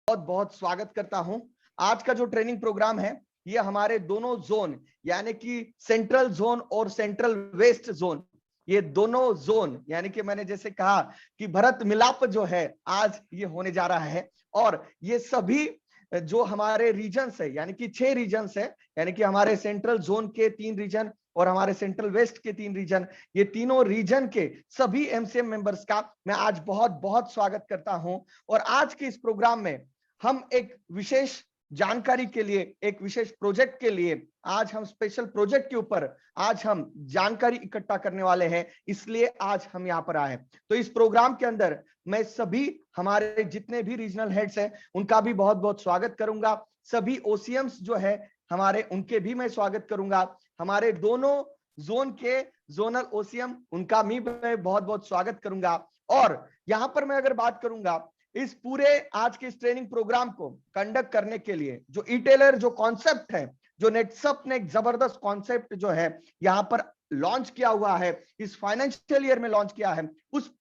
बहुत बहुत स्वागत करता हूं। आज का जो ट्रेनिंग प्रोग्राम है ये हमारे दोनों जोन यानी कि सेंट्रल जोन और सेंट्रल वेस्ट जोन, ये दोनों जोन यानी कि मैंने जैसे कहा कि भरत मिलाप जो है आज ये होने जा रहा है। और ये सभी जो हमारे रीजन्स है यानी कि 6 रीजन्स है, यानी कि हमारे सेंट्रल जोन के 3 रीजन और हमारे सेंट्रल वेस्ट के 3 रीजन, ये तीनों रीजन के सभी एमसीएम मेंबर्स का मैं आज बहुत बहुत स्वागत करता हूं। और आज के इस प्रोग्राम में हम एक विशेष जानकारी के लिए, एक विशेष प्रोजेक्ट के लिए, आज हम स्पेशल प्रोजेक्ट के ऊपर आज हम जानकारी इकट्ठा करने वाले हैं, इसलिए आज हम यहाँ पर आए। तो इस प्रोग्राम के अंदर मैं सभी हमारे जितने भी रीजनल हेड्स हैं उनका भी बहुत बहुत स्वागत करूंगा। सभी ओसीएम्स जो है हमारे, उनके भी मैं स्वागत करूंगा। हमारे दोनों जोन के जोनल ओसीएम, उनका भी मैं बहुत बहुत स्वागत करूंगा। और यहां पर मैं अगर बात करूंगा इस पूरे आज के इस ट्रेनिंग प्रोग्राम को कंडक्ट करने के लिए जो ई-टेलर जो कॉन्सेप्ट है, जो नेटसप ने एक जबरदस्त कॉन्सेप्ट जो है यहां पर लॉन्च किया हुआ है, इस फाइनेंशियल ईयर में लॉन्च किया है, उस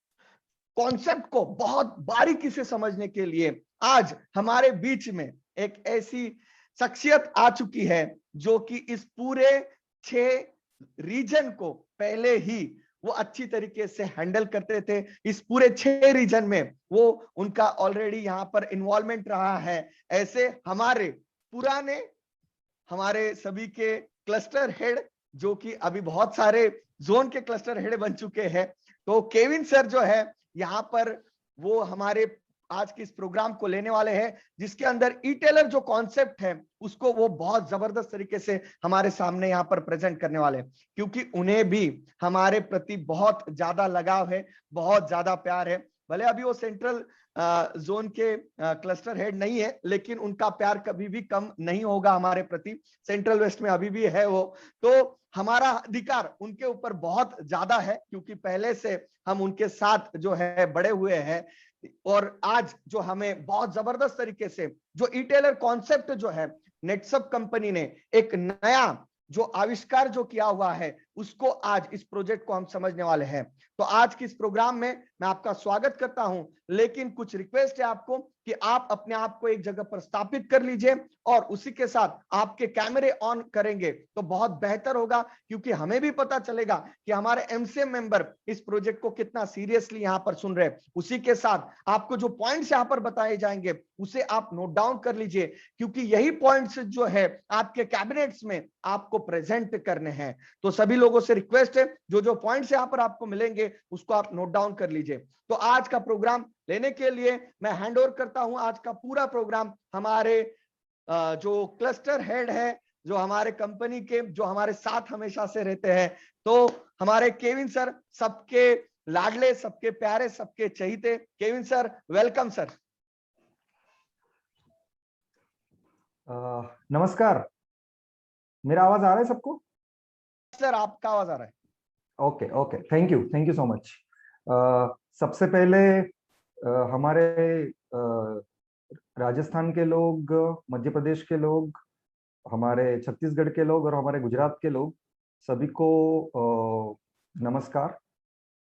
कॉन्सेप्ट को बहुत बारीकी से समझने के लिए आज हमारे बीच में एक ऐसी शख्सियत आ चुकी है जो कि इस पूरे 6 रीजन को पहले ही वो अच्छी तरीके से हैंडल करते थे। इस पूरे 6 रीजन में वो उनका ऑलरेडी यहाँ पर इन्वॉल्वमेंट रहा है। ऐसे हमारे पुराने, हमारे सभी के क्लस्टर हेड जो कि अभी बहुत सारे जोन के क्लस्टर हेड बन चुके हैं, तो केविन सर जो है यहाँ पर वो हमारे आज के इस प्रोग्राम को लेने वाले हैं, जिसके अंदर ई-टेलर जो कॉन्सेप्ट है उसको वो बहुत जबरदस्त तरीके से हमारे सामने यहाँ पर प्रेजेंट करने वाले हैं, क्योंकि उन्हें भी हमारे प्रति बहुत ज्यादा लगाव है, बहुत ज्यादा प्यार है। भले अभी वो सेंट्रल जोन के क्लस्टर हेड नहीं है, लेकिन उनका प्यार कभी भी कम नहीं होगा हमारे प्रति। सेंट्रल वेस्ट में अभी भी है वो, तो हमारा अधिकार उनके ऊपर बहुत ज्यादा है, क्योंकि पहले से हम उनके साथ जो है बड़े हुए हैं। और आज जो हमें बहुत जबरदस्त तरीके से जो ई-टेलर कॉन्सेप्ट जो है नेटसप कंपनी ने एक नया जो आविष्कार जो किया हुआ है उसको आज इस प्रोजेक्ट को हम समझने वाले हैं। तो आज के इस प्रोग्राम में मैं आपका स्वागत करता हूं, लेकिन कुछ रिक्वेस्ट है आपको कि आप अपने आप को एक जगह पर स्थापित कर लीजिए और उसी के साथ आपके कैमरे ऑन करेंगे तो बहुत बेहतर होगा, क्योंकि हमें भी पता चलेगा कि हमारे एमसीएम मेंबर इस प्रोजेक्ट को कितना सीरियसली यहां पर सुन रहे हैं। उसी के साथ आपको जो पॉइंट्स यहां पर बताए जाएंगे उसे आप नोट डाउन कर लीजिए, क्योंकि यही पॉइंट्स जो है आपके कैबिनेट्स में आपको प्रेजेंट करने हैं। तो सभी लोगों से रिक्वेस्ट है, जो जो पॉइंट्स यहां पर आपको मिलेंगे उसको आप नोट डाउन कर लीजिए। तो आज का प्रोग्राम लेने के लिए मैं हैंड ओवर करता हूं आज का पूरा प्रोग्राम हमारे जो क्लस्टर हेड है, जो हमारे कंपनी के, जो हमारे साथ हमेशा से रहते हैं, तो हमारे केविन सर, सबके लाडले, सबके प्यारे, सबके चहीते केविन सर, वेलकम सर। नमस्कार, मेरा आवाज आ रहा है सबको? सर आपका आवाज आ रहा है। Okay okay, thank you so much. सबसे पहले हमारे राजस्थान के लोग, मध्य प्रदेश के लोग, हमारे छत्तीसगढ़ के लोग और हमारे गुजरात के लोग, सभी को नमस्कार।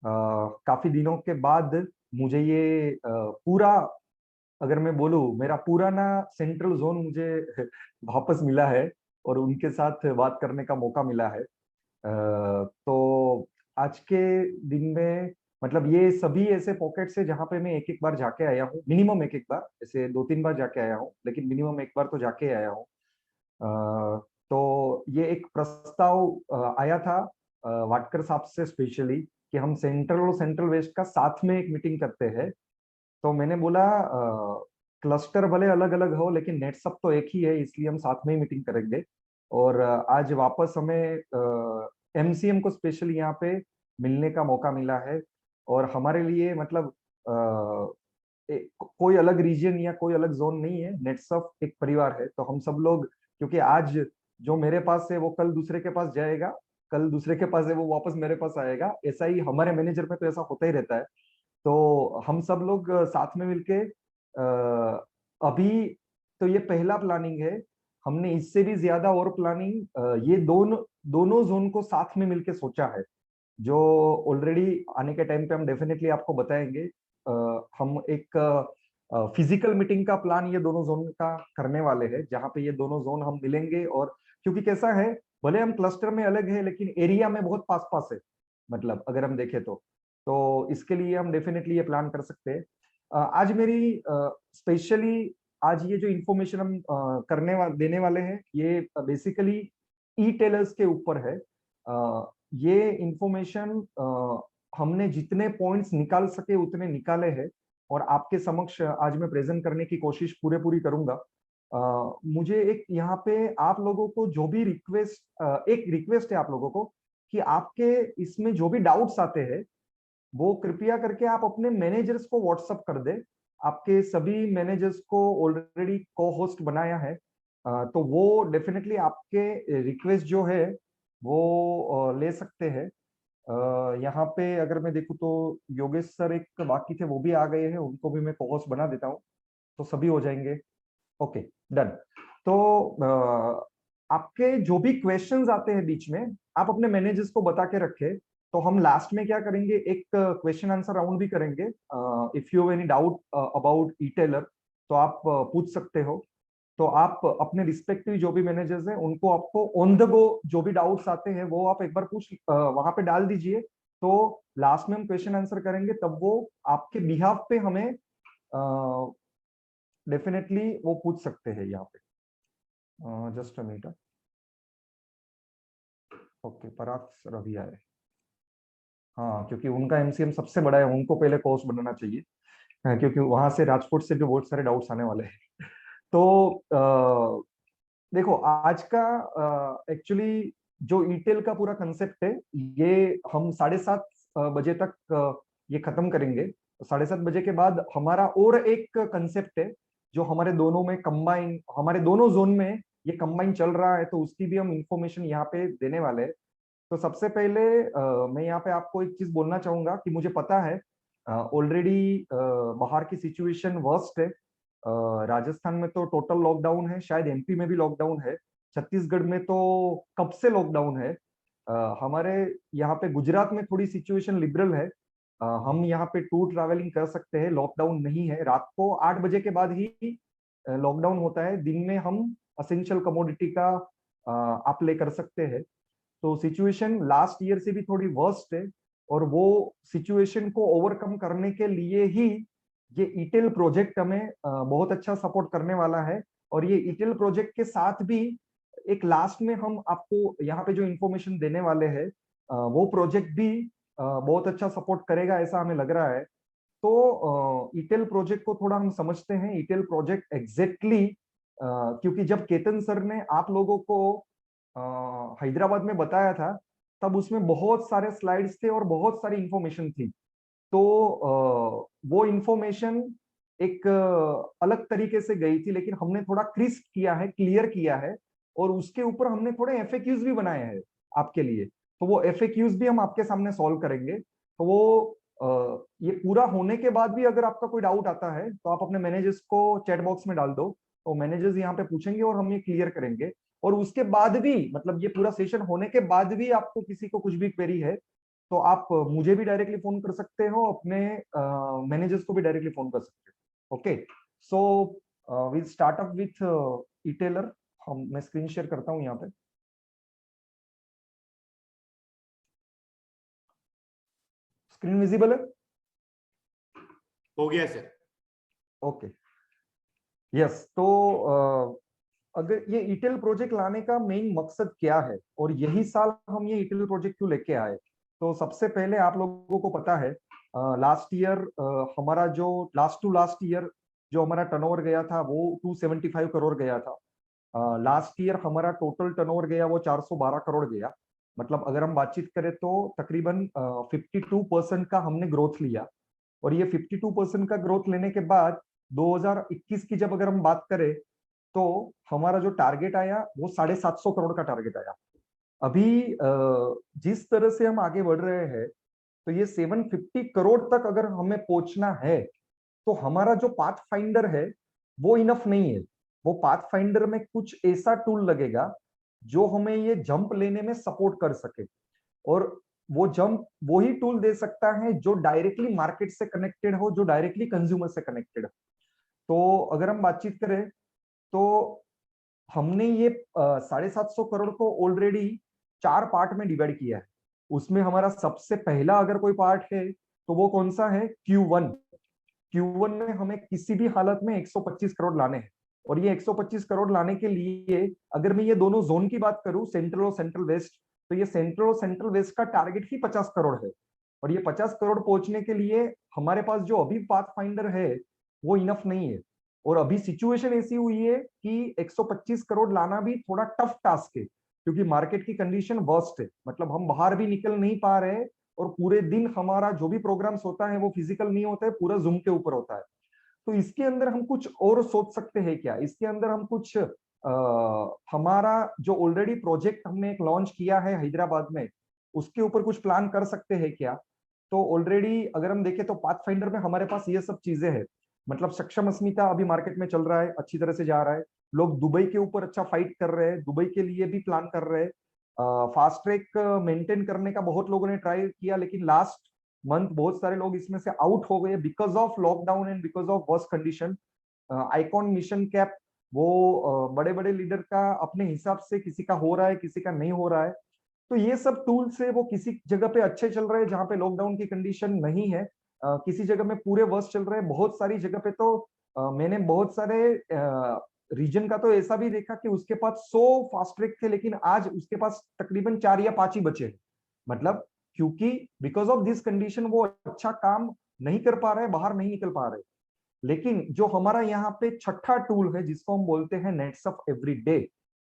काफी दिनों के बाद मुझे ये पूरा, अगर मैं बोलूं, मेरा पुराना सेंट्रल जोन मुझे वापस मिला है और उनके साथ बात करने का मौका मिला है। तो आज के दिन में मतलब ये सभी ऐसे पॉकेट्स है जहाँ पे मैं एक एक बार जाके आया हूँ, मिनिमम एक एक बार, ऐसे 2-3 बार जाके आया हूँ, लेकिन मिनिमम एक बार तो जाके आया हूँ। तो ये एक प्रस्ताव आया था वाटकर साहब से स्पेशली कि हम सेंट्रल और सेंट्रल वेस्ट का साथ में एक मीटिंग करते हैं। तो मैंने बोला क्लस्टर भले अलग अलग हो लेकिन नेटसप तो एक ही है, इसलिए हम साथ में ही मीटिंग करेंगे। और आज वापस हमें एमसीएम को स्पेशली यहाँ पे मिलने का मौका मिला है। और हमारे लिए मतलब कोई अलग रीजन या कोई अलग जोन नहीं है, नेटसप एक परिवार है। तो हम सब लोग, क्योंकि आज जो मेरे पास है वो कल दूसरे के पास जाएगा, कल दूसरे के पास है वो वापस मेरे पास आएगा, ऐसा ही हमारे मैनेजर में तो ऐसा होता ही रहता है। तो हम सब लोग साथ में मिलके अभी तो ये पहला प्लानिंग है, हमने इससे भी ज्यादा और प्लानिंग ये दोनों जोन को साथ में मिलके सोचा है, जो ऑलरेडी आने के टाइम पे हम डेफिनेटली आपको बताएंगे। हम एक फिजिकल मीटिंग का प्लान ये दोनों जोन का करने वाले हैं, जहाँ पे ये दोनों जोन हम मिलेंगे। और क्योंकि कैसा है, भले हम क्लस्टर में अलग है लेकिन एरिया में बहुत पास पास है, मतलब अगर हम देखें तो इसके लिए हम डेफिनेटली ये प्लान कर सकते हैं। आज मेरी स्पेशली आज ये जो इंफॉर्मेशन हम देने वाले हैं, ये बेसिकली ई टेलर्स के ऊपर है। ये इंफॉर्मेशन हमने जितने पॉइंट्स निकाल सके उतने निकाले हैं और आपके समक्ष आज मैं प्रेजेंट करने की कोशिश पूरी करूंगा। मुझे एक यहाँ पे आप लोगों को जो भी एक रिक्वेस्ट है आप लोगों को, कि आपके इसमें जो भी डाउट्स आते हैं वो कृपया करके आप अपने मैनेजर्स को व्हाट्सअप कर दे। आपके सभी मैनेजर्स को ऑलरेडी को होस्ट बनाया है, तो वो डेफिनेटली आपके रिक्वेस्ट जो है वो ले सकते हैं। यहाँ पे अगर मैं देखूँ तो योगेश सर एक बाकी थे, वो भी आ गए हैं, उनको भी मैं को होस्ट बना देता हूँ, तो सभी हो जाएंगे। Okay, done. तो आपके जो भी क्वेश्चंस आते हैं बीच में, आप अपने मैनेजर्स को बता के रखें। तो हम लास्ट में क्या करेंगे, एक क्वेश्चन आंसर राउंड भी करेंगे। If you have any doubt about e tailer तो आप पूछ सकते हो। तो आप अपने रिस्पेक्टिव जो भी मैनेजर्स हैं उनको आपको ऑन द गो जो भी डाउट्स आते हैं वो आप एक बार वहां पे डाल दीजिए। तो लास्ट में हम क्वेश्चन आंसर करेंगे, तब वो आपके बिहाफ पे हमें डेफिनेटली वो पूछ सकते हैं यहाँ पे। Just a minute. ओके, पराग रवि आए। हाँ, क्योंकि उनका एमसीएम सबसे बड़ा है, उनको पहले कोर्स बनाना चाहिए। क्योंकि वहां से राजकोट से भी बहुत सारे डाउट्स आने वाले हैं। तो देखो, आज का एक्चुअली जो ईटेल का पूरा कंसेप्ट है, ये हम 7:30 बजे तक ये खत्म करेंगे। 7:30 बजे के बाद हमारा और एक कंसेप्ट है जो हमारे दोनों में कंबाइन, हमारे दोनों जोन में ये कंबाइन चल रहा है, तो उसकी भी हम इंफॉर्मेशन यहाँ पे देने वाले हैं। तो सबसे पहले मैं यहाँ पे आपको एक चीज बोलना चाहूंगा कि मुझे पता है ऑलरेडी बाहर की सिचुएशन वर्स्ट है। राजस्थान में तो टोटल लॉकडाउन है, शायद एमपी में भी लॉकडाउन है, छत्तीसगढ़ में तो कब से लॉकडाउन है। हमारे यहाँ पे गुजरात में थोड़ी सिचुएशन लिबरल है। हम यहाँ पे टूर ट्रैवलिंग कर सकते हैं, लॉकडाउन नहीं है। रात को 8 बजे के बाद ही लॉकडाउन होता है, दिन में हम असेंशियल कमोडिटी का आप ले कर सकते हैं। तो सिचुएशन लास्ट ईयर से भी थोड़ी वर्स्ट है, और वो सिचुएशन को ओवरकम करने के लिए ही ये ईटेल प्रोजेक्ट हमें बहुत अच्छा सपोर्ट करने वाला है। और ये ईटेल प्रोजेक्ट के साथ भी एक लास्ट में हम आपको यहाँ पे जो इंफॉर्मेशन देने वाले हैं वो प्रोजेक्ट भी बहुत अच्छा सपोर्ट करेगा, ऐसा हमें लग रहा है। तो ईटेल प्रोजेक्ट को थोड़ा हम समझते हैं। ईटेल प्रोजेक्ट एग्जैक्टली क्योंकि जब केतन सर ने आप लोगों को हैदराबाद में बताया था, तब उसमें बहुत सारे स्लाइड्स थे और बहुत सारी इंफॉर्मेशन थी। तो वो इंफॉर्मेशन एक अलग तरीके से गई थी, लेकिन हमने थोड़ा क्रिस्प किया है, क्लियर किया है, और उसके ऊपर हमने थोड़े एफएक्यूज भी बनाए हैं आपके लिए। तो वो एफएक्यूज भी हम आपके सामने सॉल्व करेंगे। तो वो ये पूरा होने के बाद भी अगर आपका कोई डाउट आता है तो आप अपने मैनेजर्स को चैट बॉक्स में डाल दो, तो मैनेजर्स यहाँ पे पूछेंगे और हम ये क्लियर करेंगे। और उसके बाद भी, मतलब ये पूरा सेशन होने के बाद भी आपको किसी को कुछ भी क्वेरी है तो आप मुझे भी डायरेक्टली फोन कर सकते हो, अपने मैनेजर्स को भी डायरेक्टली फोन कर सकते हो। Okay, so will start up with etailer. मैं स्क्रीन शेयर करता हूं यहाँ पे। स्क्रीन विजिबल है? हो गया सर। Okay, yes. तो अगर ये ईटेल प्रोजेक्ट लाने का मेन मकसद क्या है और यही साल हम ये ईटेल प्रोजेक्ट क्यों लेके आए, तो सबसे पहले आप लोगों को पता है लास्ट ईयर हमारा जो लास्ट टू लास्ट ईयर जो हमारा टर्नओवर गया था वो 275 करोड़ गया था। लास्ट ईयर हमारा टोटल टर्नओवर गया वो 412 करोड़ गया। मतलब अगर हम बातचीत करें तो तकरीबन 52% का हमने ग्रोथ लिया। और ये 52% का ग्रोथ लेने के बाद 2021 की जब अगर हम बात करें तो हमारा जो टारगेट आया वो 750 करोड़ का टारगेट आया। अभी जिस तरह से हम आगे बढ़ रहे हैं तो ये 750 करोड़ तक अगर हमें पहुंचना है तो हमारा जो पाथ फाइंडर है वो इनफ नहीं है। वो पाथ फाइंडर में कुछ ऐसा टूल लगेगा जो हमें ये जंप लेने में सपोर्ट कर सके। और वो जंप वही टूल दे सकता है जो डायरेक्टली मार्केट से कनेक्टेड हो, जो डायरेक्टली कंज्यूमर से कनेक्टेड हो। तो अगर हम बातचीत करें तो हमने ये 750 करोड़ को ऑलरेडी 4 पार्ट में डिवाइड किया है। उसमें हमारा सबसे पहला अगर कोई पार्ट है तो वो कौन सा है, Q1। Q1 में हमें किसी भी हालत में 125 करोड़ लाने हैं, और ये 125 करोड़ लाने के लिए अगर मैं ये दोनों जोन की बात करूं, सेंट्रल और सेंट्रल वेस्ट, तो ये सेंट्रल और सेंट्रल वेस्ट का टारगेट ही 50 करोड़ है। और ये 50 करोड़ पहुंचने के लिए हमारे पास जो अभी पाथ फाइंडर है वो इनफ नहीं है। और अभी सिचुएशन ऐसी हुई है कि 125 करोड़ लाना भी थोड़ा टफ टास्क है, क्योंकि मार्केट की कंडीशन वर्स्ट है। मतलब हम बाहर भी निकल नहीं पा रहे, और पूरे दिन हमारा जो भी प्रोग्राम्स होता है वो फिजिकल नहीं होता है, पूरा जूम के ऊपर होता है। तो इसके अंदर हम कुछ और सोच सकते हैं क्या, इसके अंदर हम कुछ हमारा जो ऑलरेडी प्रोजेक्ट हमने एक लॉन्च किया है हैदराबाद में, उसके ऊपर कुछ प्लान कर सकते हैं क्या। तो ऑलरेडी अगर हम देखें तो पाथफाइंडर में हमारे पास ये सब चीजें हैं। मतलब सक्षम अस्मिता अभी मार्केट में चल रहा है, अच्छी तरह से जा रहा है। लोग दुबई के ऊपर अच्छा फाइट कर रहे हैं, दुबई के लिए भी प्लान कर रहे हैं। फास्ट ट्रैक मेंटेन करने का बहुत लोगों ने ट्राई किया, लेकिन लास्ट मंथ बहुत सारे लोग इसमें से आउट हो गए because of lockdown and because of worst condition. Icon mission cap वो बड़े बड़े लीडर का अपने हिसाब से, किसी का हो रहा है किसी का नहीं हो रहा है। तो ये सब टूल्स है वो किसी जगह पे अच्छे चल रहे हैं जहां पे लॉकडाउन की कंडीशन नहीं है, किसी जगह में पूरे वर्ष चल रहे हैं। बहुत सारी जगह पे तो मैंने बहुत सारे रीजन का तो ऐसा भी देखा कि उसके पास 100 फास्ट ट्रैक थे, लेकिन आज उसके पास तकरीबन 4 या 5 ही बचे हैं। मतलब क्योंकि बिकॉज ऑफ दिस कंडीशन वो अच्छा काम नहीं कर पा रहे, बाहर नहीं निकल पा रहे। लेकिन जो हमारा यहाँ पे छठा टूल है जिसको हम बोलते हैं नेटसफ एवरीडे,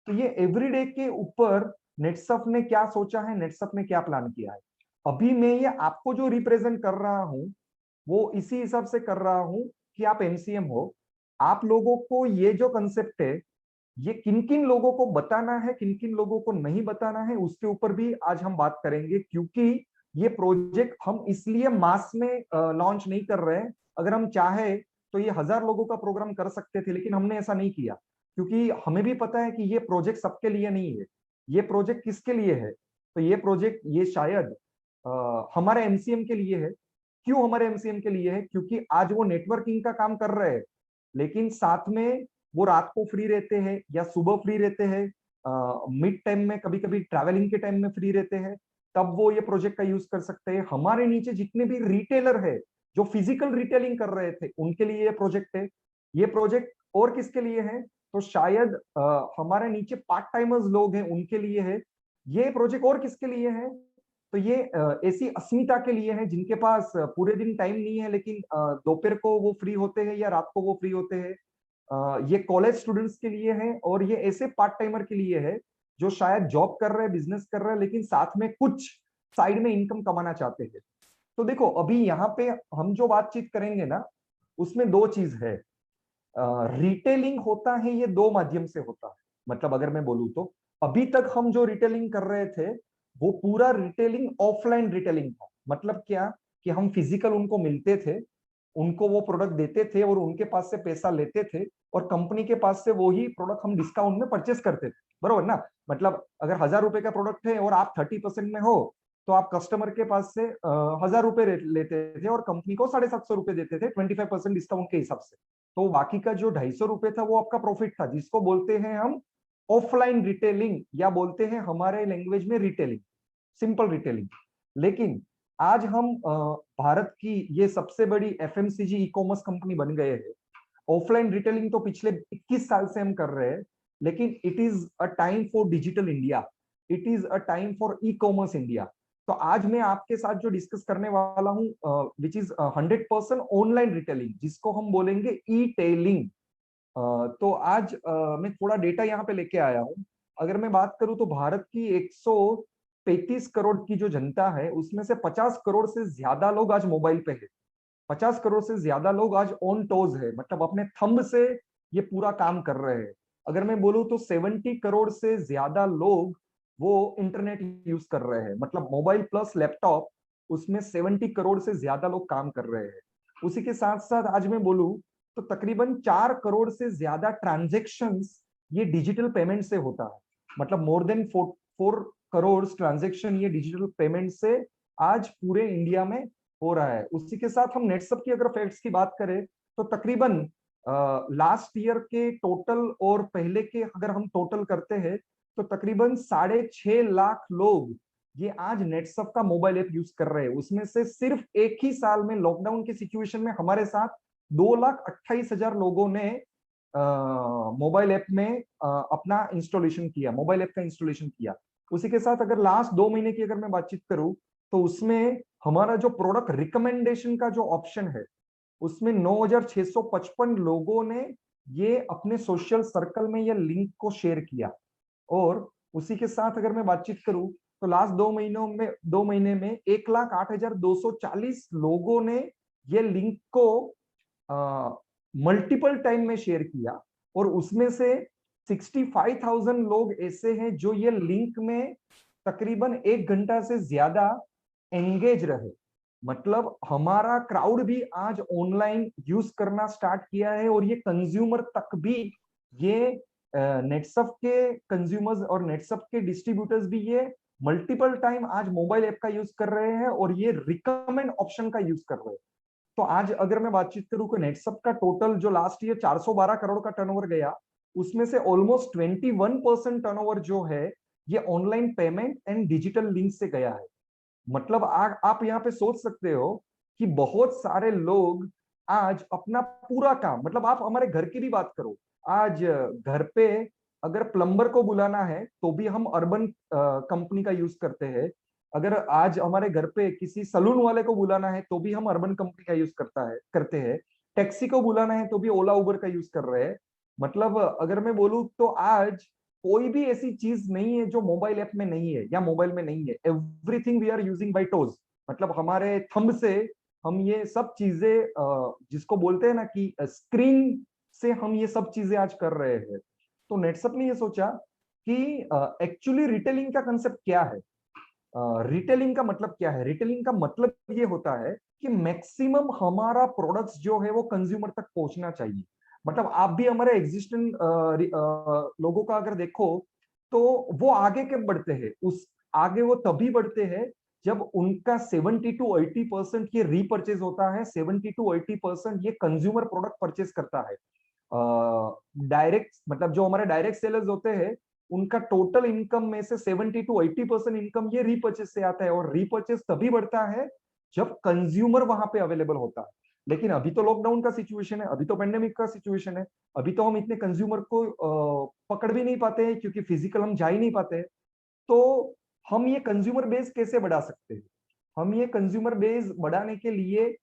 तो ये एवरीडे के ऊपर नेटसफ ने क्या सोचा है, नेटसफ ने क्या प्लान किया है। अभी मैं ये आपको जो रिप्रेजेंट कर रहा हूं वो इसी हिसाब से कर रहा हूं कि आप एमसीएम हो। आप लोगों को ये जो कंसेप्ट है ये किन किन लोगों को बताना है, किन किन लोगों को नहीं बताना है, उसके ऊपर भी आज हम बात करेंगे। क्योंकि ये प्रोजेक्ट हम इसलिए मास में लॉन्च नहीं कर रहे हैं। अगर हम चाहे तो ये 1000 लोगों का प्रोग्राम कर सकते थे, लेकिन हमने ऐसा नहीं किया, क्योंकि हमें भी पता है कि ये प्रोजेक्ट सबके लिए नहीं है। ये प्रोजेक्ट किसके लिए है, तो ये प्रोजेक्ट ये शायद हमारे एमसीएम के लिए है। क्यों हमारे एमसीएम के लिए है, क्योंकि आज वो नेटवर्किंग का काम कर रहे हैं, लेकिन साथ में वो रात को फ्री रहते हैं या सुबह फ्री रहते हैं, मिड टाइम में कभी कभी ट्रैवलिंग के टाइम में फ्री रहते हैं, तब वो ये प्रोजेक्ट का यूज कर सकते हैं। हमारे नीचे जितने भी रिटेलर है जो फिजिकल रिटेलिंग कर रहे थे उनके लिए ये प्रोजेक्ट है। ये प्रोजेक्ट और किसके लिए है, तो शायद हमारे नीचे पार्ट टाइमर्स लोग हैं उनके लिए है। ये प्रोजेक्ट और किसके लिए है, तो ये ऐसी अस्मिता के लिए है जिनके पास पूरे दिन टाइम नहीं है, लेकिन दोपहर को वो फ्री होते हैं या रात को वो फ्री होते हैं। ये कॉलेज स्टूडेंट्स के लिए है, और ये ऐसे पार्ट टाइमर के लिए है जो शायद जॉब कर रहे हैं, बिजनेस कर रहे हैं, लेकिन साथ में कुछ साइड में इनकम कमाना चाहते हैं। तो देखो अभी यहाँ पे हम जो बातचीत करेंगे ना, उसमें दो चीज है। रिटेलिंग होता है ये दो माध्यम से होता है। मतलब अगर मैं बोलूँ तो अभी तक हम जो रिटेलिंग कर रहे थे वो पूरा रिटेलिंग ऑफलाइन रिटेलिंग था। मतलब क्या कि हम फिजिकल उनको मिलते थे, उनको वो प्रोडक्ट देते थे और उनके पास से पैसा लेते थे, और कंपनी के पास से वो ही प्रोडक्ट हम डिस्काउंट में परचेस करते थे, बरोबर ना। मतलब अगर 1000 रुपए का प्रोडक्ट है और आप 30% में हो, तो आप कस्टमर के पास से 1000 रुपए लेते थे और कंपनी को 750 रुपए देते थे 25% डिस्काउंट के हिसाब से। तो बाकी का जो 250 रुपए था वो आपका प्रॉफिट था, जिसको बोलते हैं हम ऑफलाइन रिटेलिंग, या बोलते हैं हमारे लैंग्वेज में रिटेलिंग, सिंपल रिटेलिंग। लेकिन आज हम भारत की ये सबसे बड़ी एफएमसीजी ई कॉमर्स कंपनी बन गए हैं। ऑफलाइन रिटेलिंग तो पिछले 21 साल से हम कर रहे हैं, लेकिन it is a time for digital India, it is a time for e commerce India. तो आज मैं आपके साथ जो डिस्कस करने वाला हूं विच इज 100% ऑनलाइन रिटेलिंग, जिसको हम बोलेंगे ई टेलिंग। तो आज मैं थोड़ा डेटा यहाँ पे लेके आया हूँ। अगर मैं बात करूं तो भारत की 135 करोड़ की जो जनता है उसमें से 50 करोड़ से ज्यादा लोग आज मोबाइल पे है। 50 करोड़ से ज्यादा लोग आज ऑन टोज है, मतलब अपने थंब से ये पूरा काम कर रहे हैं। अगर मैं बोलूं तो 70 करोड़ से ज्यादा लोग वो इंटरनेट यूज कर रहे हैं, मतलब मोबाइल प्लस लैपटॉप, उसमें 70 करोड़ से ज्यादा लोग काम कर रहे हैं। उसी के साथ साथ आज मैं बोलूं तो तकरीबन 4 करोड़ से ज्यादा ट्रांजेक्शन्स ये डिजिटल पेमेंट से होता है। मतलब मोर देन 4 करोड़ ट्रांजेक्शन ये डिजिटल पेमेंट से आज पूरे इंडिया में हो रहा है। उसी के साथ हम नेटसप की अगर फैक्ट्स की बात करें तो तकरीबन लास्ट ईयर के टोटल और पहले के अगर हम टोटल करते हैं तो तकरीबन 6.5 लाख लोग ये आज नेटसफ का मोबाइल ऐप यूज कर रहे हैं। उसमें से सिर्फ एक ही साल में लॉकडाउन के सिचुएशन में हमारे साथ 2,28,000 लोगों ने मोबाइल ऐप में अपना इंस्टॉलेशन किया, मोबाइल ऐप का इंस्टॉलेशन किया। उसी के साथ अगर लास्ट 2 महीने की अगर मैं बातचीत करूं तो उसमें हमारा जो प्रोडक्ट रिकमेंडेशन का जो ऑप्शन है उसमें 9,655 लोगों ने ये अपने सोशल सर्कल में ये लिंक को शेयर किया। और उसी के साथ अगर मैं बातचीत करूं तो लास्ट 2 महीने में 1,08,240 लोगों ने ये लिंक को मल्टीपल टाइम में शेयर किया। और उसमें से 65,000 लोग ऐसे हैं जो ये लिंक में तकरीबन 1 घंटा से ज्यादा एंगेज रहे। मतलब हमारा क्राउड भी आज ऑनलाइन यूज करना स्टार्ट किया है और ये कंज्यूमर तक भी, ये नेटसफ के कंज्यूमर्स और नेटसफ के डिस्ट्रीब्यूटर्स भी ये मल्टीपल टाइम आज मोबाइल ऐप का यूज कर रहे हैं और ये रिकमेंड ऑप्शन का यूज कर रहे हैं। तो आज अगर मैं बातचीत करूं कि नेटसफ का टोटल जो लास्ट ईयर 412 करोड़ का टर्नओवर गया, उसमें से ऑलमोस्ट 21% टर्नओवर जो है ये online payment and digital link से गया है। मतलब आप यहाँ पे सोच सकते हो कि बहुत सारे लोग आज अपना पूरा काम, मतलब आप हमारे घर की भी बात करो, आज घर पे अगर प्लम्बर को बुलाना है तो भी हम अर्बन कंपनी का यूज करते हैं। अगर आज हमारे घर पे किसी सलून वाले को बुलाना है तो भी हम अर्बन कंपनी का यूज करते हैं। टैक्सी को बुलाना है तो भी ओला उबर का यूज कर रहे हैं। मतलब अगर मैं बोलूं तो आज कोई भी ऐसी चीज नहीं है जो मोबाइल ऐप में नहीं है या मोबाइल में नहीं है। Everything we are using by toes, मतलब हमारे थंब से हम ये सब चीजें, जिसको बोलते हैं ना कि स्क्रीन से हम ये सब चीजें आज कर रहे हैं। तो नेटसफ ने ये सोचा कि एक्चुअली रिटेलिंग का कंसेप्ट क्या है। रिटेलिंग का मतलब क्या है? रिटेलिंग का मतलब ये होता है कि मैक्सिमम हमारा प्रोडक्ट्स जो है वो कंज्यूमर तक पहुंचना चाहिए। मतलब आप भी हमारे एग्जिस्टेंट लोगों का अगर देखो तो वो आगे कब बढ़ते हैं, उस आगे वो तभी बढ़ते हैं जब उनका 70 to 80% ये रीपरचेज होता है, 70 to 80% ये कंज्यूमर प्रोडक्ट परचेज करता है। डायरेक्ट मतलब जो हमारे डायरेक्ट सेलर्स होते हैं उनका टोटल इनकम में से 70 to 80% इनकम ये रीपरचेज से आता है। और रीपरचेज तभी बढ़ता है जब कंज्यूमर वहां पे अवेलेबल होता है। लेकिन अभी तो लॉकडाउन का सिचुएशन है, अभी तो पेंडेमिक का सिचुएशन है, अभी तो हम इतने कंज्यूमर को पकड़ भी नहीं पाते हैं क्योंकि फिजिकल हम जा ही नहीं पाते। तो हम ये कंज्यूमर बेस कैसे बढ़ा सकते हैं? हम ये कंज्यूमर बेस बढ़ाने के लिए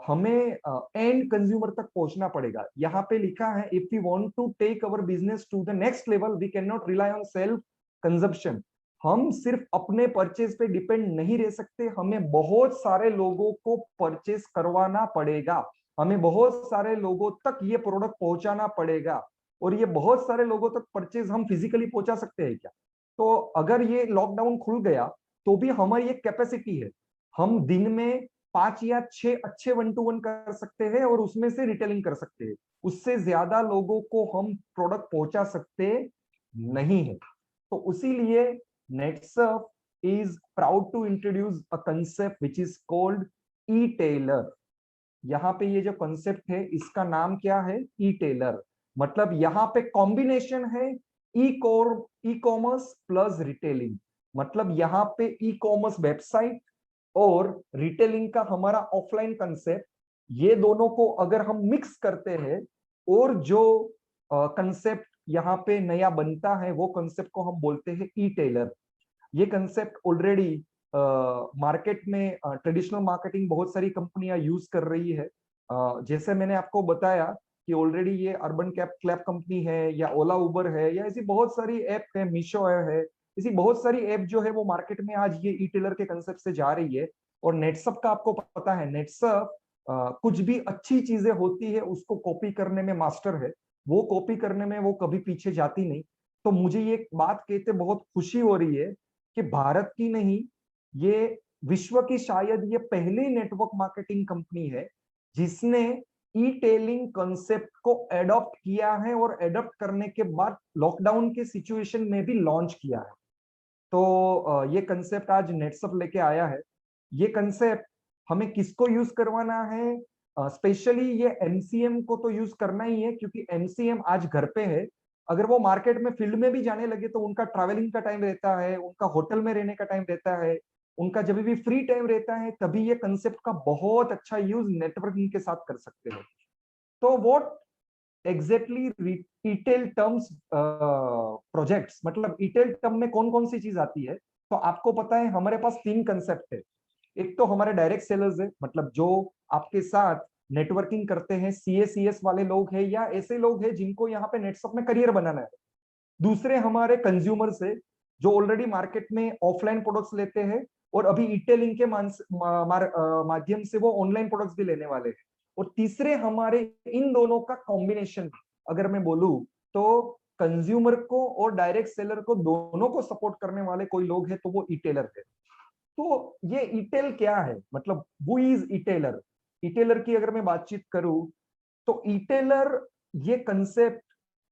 हमें एंड कंज्यूमर तक पहुंचना पड़ेगा। यहाँ पे लिखा है, if we want to take our business to the next level we can not rely on self consumption. हम सिर्फ अपने परचेज पे डिपेंड नहीं रह सकते, हमें बहुत सारे लोगों को परचेज करवाना पड़ेगा, हमें बहुत सारे लोगों तक ये प्रोडक्ट पहुंचाना पड़ेगा। और ये बहुत सारे लोगों तक परचेज हम फिजिकली पहुंचा सकते हैं क्या? तो अगर ये लॉकडाउन खुल गया तो भी हमारी एक कैपेसिटी है, हम दिन में 5 या 6 अच्छे 1-to-1 कर सकते हैं और उसमें से रिटेलिंग कर सकते हैं। उससे ज्यादा लोगों को हम प्रोडक्ट पहुंचा सकते नहीं है। तो उसीलिए Netsurf is proud to introduce a concept which is called etailer. यहाँ पे ये जो कंसेप्ट है इसका नाम क्या है? ई टेलर। मतलब यहाँ पे कॉम्बिनेशन है ई कॉमर्स प्लस रिटेलिंग। मतलब यहाँ पे ई कॉमर्स वेबसाइट और रिटेलिंग का हमारा ऑफलाइन कंसेप्ट, ये दोनों को अगर हम मिक्स करते हैं और जो कंसेप्ट यहाँ पे नया बनता है वो कंसेप्ट को हम बोलते हैं ई टेलर। ये कंसेप्ट ऑलरेडी मार्केट में ट्रेडिशनल मार्केटिंग बहुत सारी कंपनियां यूज कर रही है। जैसे मैंने आपको बताया कि ऑलरेडी ये अर्बन क्लैप कंपनी है या ओला उबर है या ऐसी बहुत सारी ऐप है, मीशो है, ऐसी बहुत सारी ऐप जो है वो मार्केट में आज ये ई टेलर के कंसेप्ट से जा रही है। और नेटसफ का आपको पता है, नेटसफ कुछ भी अच्छी चीजें होती है उसको कॉपी करने में मास्टर है, वो कॉपी करने में वो कभी पीछे जाती नहीं। तो मुझे ये बात कहते बहुत खुशी हो रही है कि भारत की नहीं, ये विश्व की शायद ये पहली नेटवर्क मार्केटिंग कंपनी है जिसने ई टेलिंग कंसेप्ट को एडॉप्ट किया है और एडॉप्ट करने के बाद लॉकडाउन के सिचुएशन में भी लॉन्च किया है। तो ये कंसेप्ट आज नेटसफ लेके आया है। ये कंसेप्ट हमें किसको यूज करवाना है? स्पेशली ये एमसीएम को तो यूज करना ही है, क्योंकि एमसीएम आज घर पे है। अगर वो मार्केट में फील्ड में भी जाने लगे तो उनका ट्रैवलिंग का टाइम रहता है, उनका होटल में रहने का टाइम रहता है, उनका जब भी फ्री टाइम रहता है तभी ये कंसेप्ट का बहुत अच्छा यूज नेटवर्किंग के साथ कर सकते हो। तो what exactly retail terms projects, मतलब रिटेल टर्म में कौन कौन सी चीज आती है? तो आपको पता है हमारे पास 3 कंसेप्ट है। एक तो हमारे डायरेक्ट सेलर्स है, मतलब जो आपके साथ नेटवर्किंग करते हैं, सीएसीएस वाले लोग हैं या ऐसे लोग हैं जिनको यहाँ पे नेटवर्क में करियर बनाना है। दूसरे हमारे कंज्यूमर्स है, जो ऑलरेडी मार्केट में ऑफलाइन प्रोडक्ट्स लेते हैं और अभी ई-टेलिंग के माध्यम से वो ऑनलाइन प्रोडक्ट्स भी लेने वाले हैं। और तीसरे हमारे इन दोनों का कॉम्बिनेशन, अगर मैं बोलूं तो कंज्यूमर को और डायरेक्ट सेलर को दोनों को सपोर्ट करने वाले कोई लोग हैं तो वो ई-टेलर है। तो ये ई-टेल क्या है, मतलब हु इज ई-टेलर? ई-टेलर की अगर मैं बातचीत करूं तो ई-टेलर, ये कंसेप्ट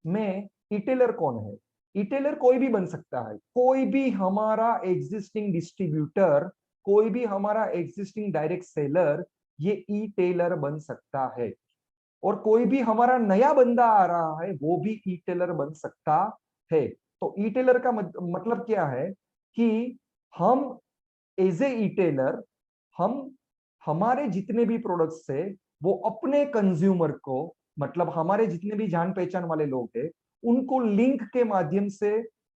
में ई-टेलर कौन है? ई-टेलर कोई भी बन सकता है, कोई भी हमारा एग्जिस्टिंग डिस्ट्रीब्यूटर, कोई भी हमारा एग्जिस्टिंग डायरेक्ट सेलर, ये ई-टेलर बन सकता है। और कोई भी हमारा नया बंदा आ रहा है वो भी ई-टेलर बन सकता है। तो ई-टेलर का मतलब क्या है कि हम एज ए ई-टेलर, हम हमारे जितने भी प्रोडक्ट्स है वो अपने कंज्यूमर को, मतलब हमारे जितने भी जान पहचान वाले लोग हैं उनको लिंक के माध्यम से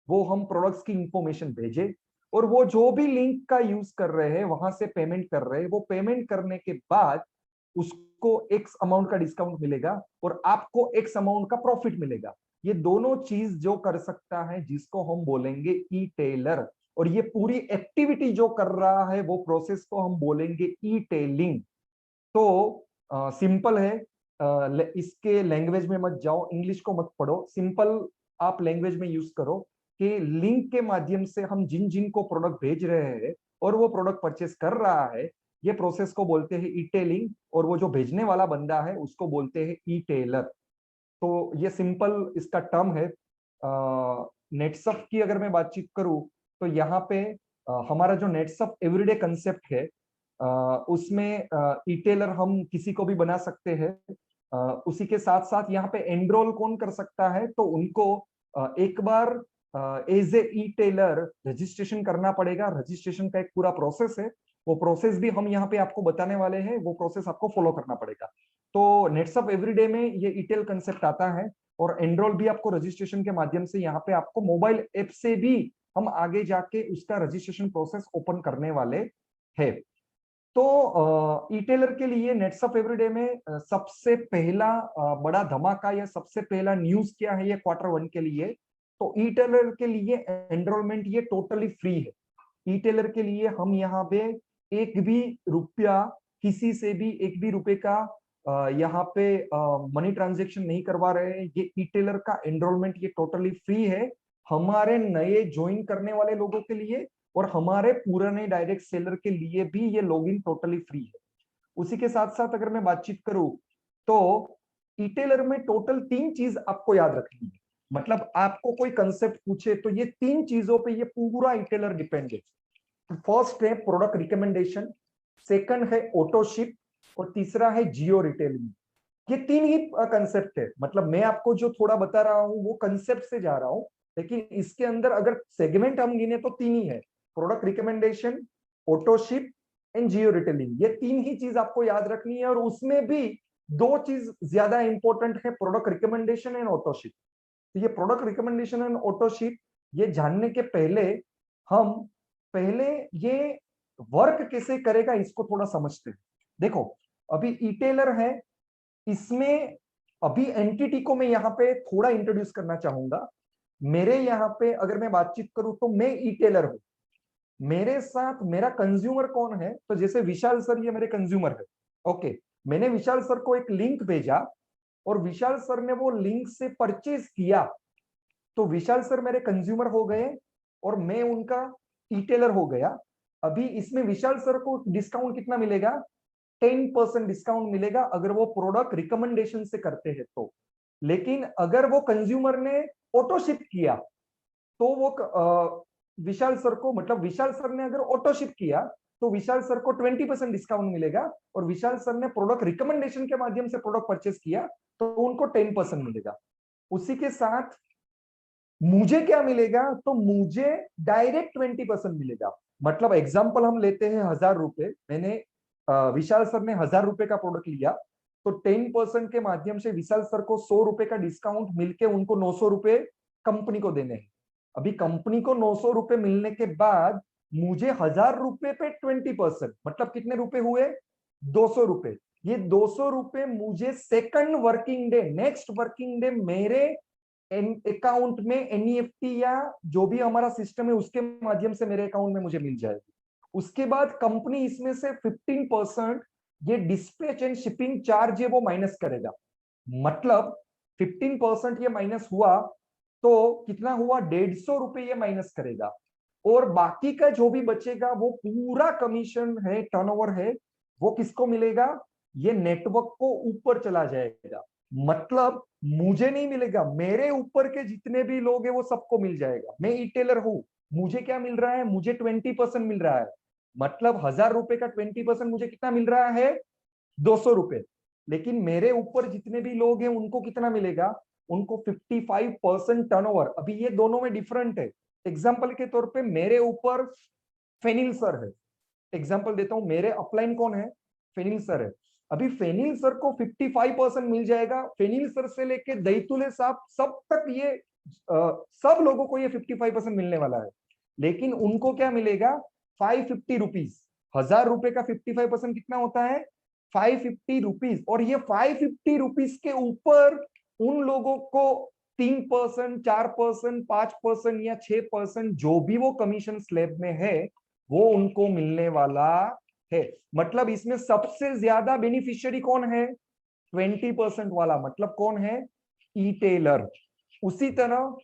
वो हम प्रोडक्ट्स की इंफॉर्मेशन भेजे, और वो जो भी लिंक का यूज कर रहे हैं वहां से पेमेंट कर रहे हैं, वो पेमेंट करने के बाद उसको एक्स अमाउंट का डिस्काउंट मिलेगा और आपको एक्स अमाउंट का प्रॉफिट मिलेगा। ये दोनों चीज जो कर सकता है जिसको हम बोलेंगे ई-टेलर, और ये पूरी एक्टिविटी जो कर रहा है वो प्रोसेस को हम बोलेंगे ई-टेलिंग। तो सिंपल है, इसके लैंग्वेज में मत जाओ, इंग्लिश को मत पढ़ो, सिंपल आप लैंग्वेज में यूज करो कि लिंक के माध्यम से हम जिन जिन को प्रोडक्ट भेज रहे हैं और वो प्रोडक्ट परचेस कर रहा है, ये प्रोसेस को बोलते हैं ई-टेलिंग, और वो जो भेजने वाला बंदा है उसको बोलते हैं ई-टेलर। तो ये सिंपल इसका टर्म है। नेटसफ की अगर मैं बातचीत करूं तो यहाँ पे हमारा जो नेटसफ एवरीडे कंसेप्ट है, उसमें ई-टेलर हम किसी को भी बना सकते हैं। उसी के साथ साथ यहाँ पे एनरोल कौन कर सकता है, तो उनको एक बार एज ए ई-टेलर रजिस्ट्रेशन करना पड़ेगा। रजिस्ट्रेशन का एक पूरा प्रोसेस है, वो प्रोसेस भी हम यहाँ पे आपको बताने वाले हैं, वो प्रोसेस आपको फॉलो करना पड़ेगा। तो नेटसफ एवरीडे में ये ई-टेल कंसेप्ट आता है, और एनरोल भी आपको रजिस्ट्रेशन के माध्यम से यहाँ पे आपको मोबाइल ऐप से भी हम आगे जाके उसका रजिस्ट्रेशन प्रोसेस ओपन करने वाले हैं। तो ई-टेलर के लिए नेटसफ एवरीडे में सबसे पहला बड़ा धमाका या सबसे पहला न्यूज क्या है ये Q1 के लिए, तो ई-टेलर के लिए एनरोलमेंट ये टोटली फ्री है। ई-टेलर के लिए हम यहाँ पे एक भी रुपया किसी से भी, एक भी रुपए का यहाँ पे मनी ट्रांजेक्शन नहीं करवा रहे हैं। ये ई-टेलर का एनरोलमेंट ये टोटली फ्री है हमारे नए ज्वाइन करने वाले लोगों के लिए, और हमारे पुराने डायरेक्ट सेलर के लिए भी ये लॉगिन टोटली फ्री है। उसी के साथ साथ अगर मैं बातचीत करूं तो ई-टेलर में टोटल 3 चीज आपको याद रखनी है। मतलब आपको कोई कंसेप्ट पूछे तो ये 3 चीजों पे ये पूरा ई-टेलर डिपेंड है। फर्स्ट है प्रोडक्ट रिकमेंडेशन, सेकंड है ऑटोशिप, और तीसरा है जियो रिटेलिंग। ये 3 ही कंसेप्ट है। मतलब मैं आपको जो थोड़ा बता रहा हूं वो कंसेप्ट से जा रहा हूं, लेकिन इसके अंदर अगर सेगमेंट हम गिने तो 3 ही है, product recommendation, autoship and geo retailing. ये 3 ही चीज आपको याद रखनी है, और उसमें भी 2 चीज ज्यादा इंपॉर्टेंट है, प्रोडक्ट रिकमेंडेशन एंड ऑटोशिप। तो ये प्रोडक्ट रिकमेंडेशन एंड ऑटोशिप ये जानने के पहले हम पहले ये वर्क कैसे करेगा इसको थोड़ा समझते हैं। देखो अभी ई-टेलर है, इसमें अभी एंटिटी को मैं यहाँ पे थोड़ा इंट्रोड्यूस करना चाहूंगा। मेरे यहाँ पे अगर मैं बातचीत करूं तो मैं ई-टेलर हूं, मेरे साथ मेरा कंज्यूमर कौन है, तो जैसे विशाल सर ये मेरे कंज्यूमर है। ओके, मैंने विशाल सर को एक लिंक भेजा और विशाल सर ने वो लिंक से परचेज किया, तो विशाल सर मेरे कंज्यूमर हो गए और मैं उनका ई-टेलर हो गया। अभी इसमें विशाल सर को डिस्काउंट कितना मिलेगा? 10% डिस्काउंट मिलेगा अगर वो प्रोडक्ट रिकमेंडेशन से करते हैं तो। लेकिन अगर वो कंज्यूमर ने ऑटोशिप किया तो वो विशाल सर को, मतलब विशाल सर ने अगर ऑटोशिप किया तो विशाल सर को 20% डिस्काउंट मिलेगा, और विशाल सर ने प्रोडक्ट रिकमेंडेशन के माध्यम से प्रोडक्ट परचेस किया तो उनको 10% मिलेगा। उसी के साथ मुझे क्या मिलेगा, तो मुझे डायरेक्ट 20% मिलेगा। मतलब एग्जांपल हम लेते हैं 1000 रुपए, मैंने विशाल सर ने 1000 रुपए का प्रोडक्ट लिया, तो 10% के माध्यम से विशाल सर को 100 रुपए का डिस्काउंट मिलके उनको 900 रुपए कंपनी को देने हैं। अभी कंपनी को 900 रुपए मिलने के बाद मुझे 1000 रुपए पे 20%, मतलब कितने रुपए हुए, 200 रुपए। ये 200 रुपए मुझे second working day, next working day मेरे अकाउंट में एनईएफटी या जो भी हमारा सिस्टम है उसके माध्यम से मेरे अकाउंट में मुझे मिल जाएगी। उसके बाद कंपनी इसमें से 15% ये डिस्पैच एंड शिपिंग चार्ज है वो माइनस करेगा। मतलब 15% ये माइनस हुआ तो कितना हुआ, 150 रुपए ये माइनस करेगा, और बाकी का जो भी बचेगा वो पूरा कमीशन है, टर्नओवर है, वो किसको मिलेगा, ये नेटवर्क को ऊपर चला जाएगा। मतलब मुझे नहीं मिलेगा, मेरे ऊपर के जितने भी लोग हैं वो सबको मिल जाएगा। मैं ई-टेलर हूं, मुझे क्या मिल रहा है, मुझे 20% मिल रहा है। मतलब 1000 रुपए का 20% मुझे कितना मिल रहा है, 200 रुपए। लेकिन मेरे ऊपर जितने भी लोग हैं उनको कितना मिलेगा, उनको 55% टर्नओवर। अभी ये दोनों में डिफरेंट है। एग्जांपल के तौर पे मेरे ऊपर फेनिल सर है, एग्जांपल देता हूं, मेरे अपलाइन कौन है, फेनिल सर है। अभी फेनिल सर को 55% मिल जाएगा, फेनिल सर से लेके दैतुले साहब सब तक ये सब लोगों को ये 55% मिलने वाला है। लेकिन उनको क्या मिलेगा, 550 रुपीज। 1000 रुपए का 55% कितना होता है, 550 रुपीज। और ये 550 रुपीज के ऊपर उन लोगों को 3%, 4%, 5% या 6% जो भी वो कमीशन स्लैब में है वो उनको मिलने वाला है। मतलब इसमें सबसे ज्यादा बेनिफिशियरी कौन है, 20% वाला, मतलब कौन है, ई-टेलर। उसी तरह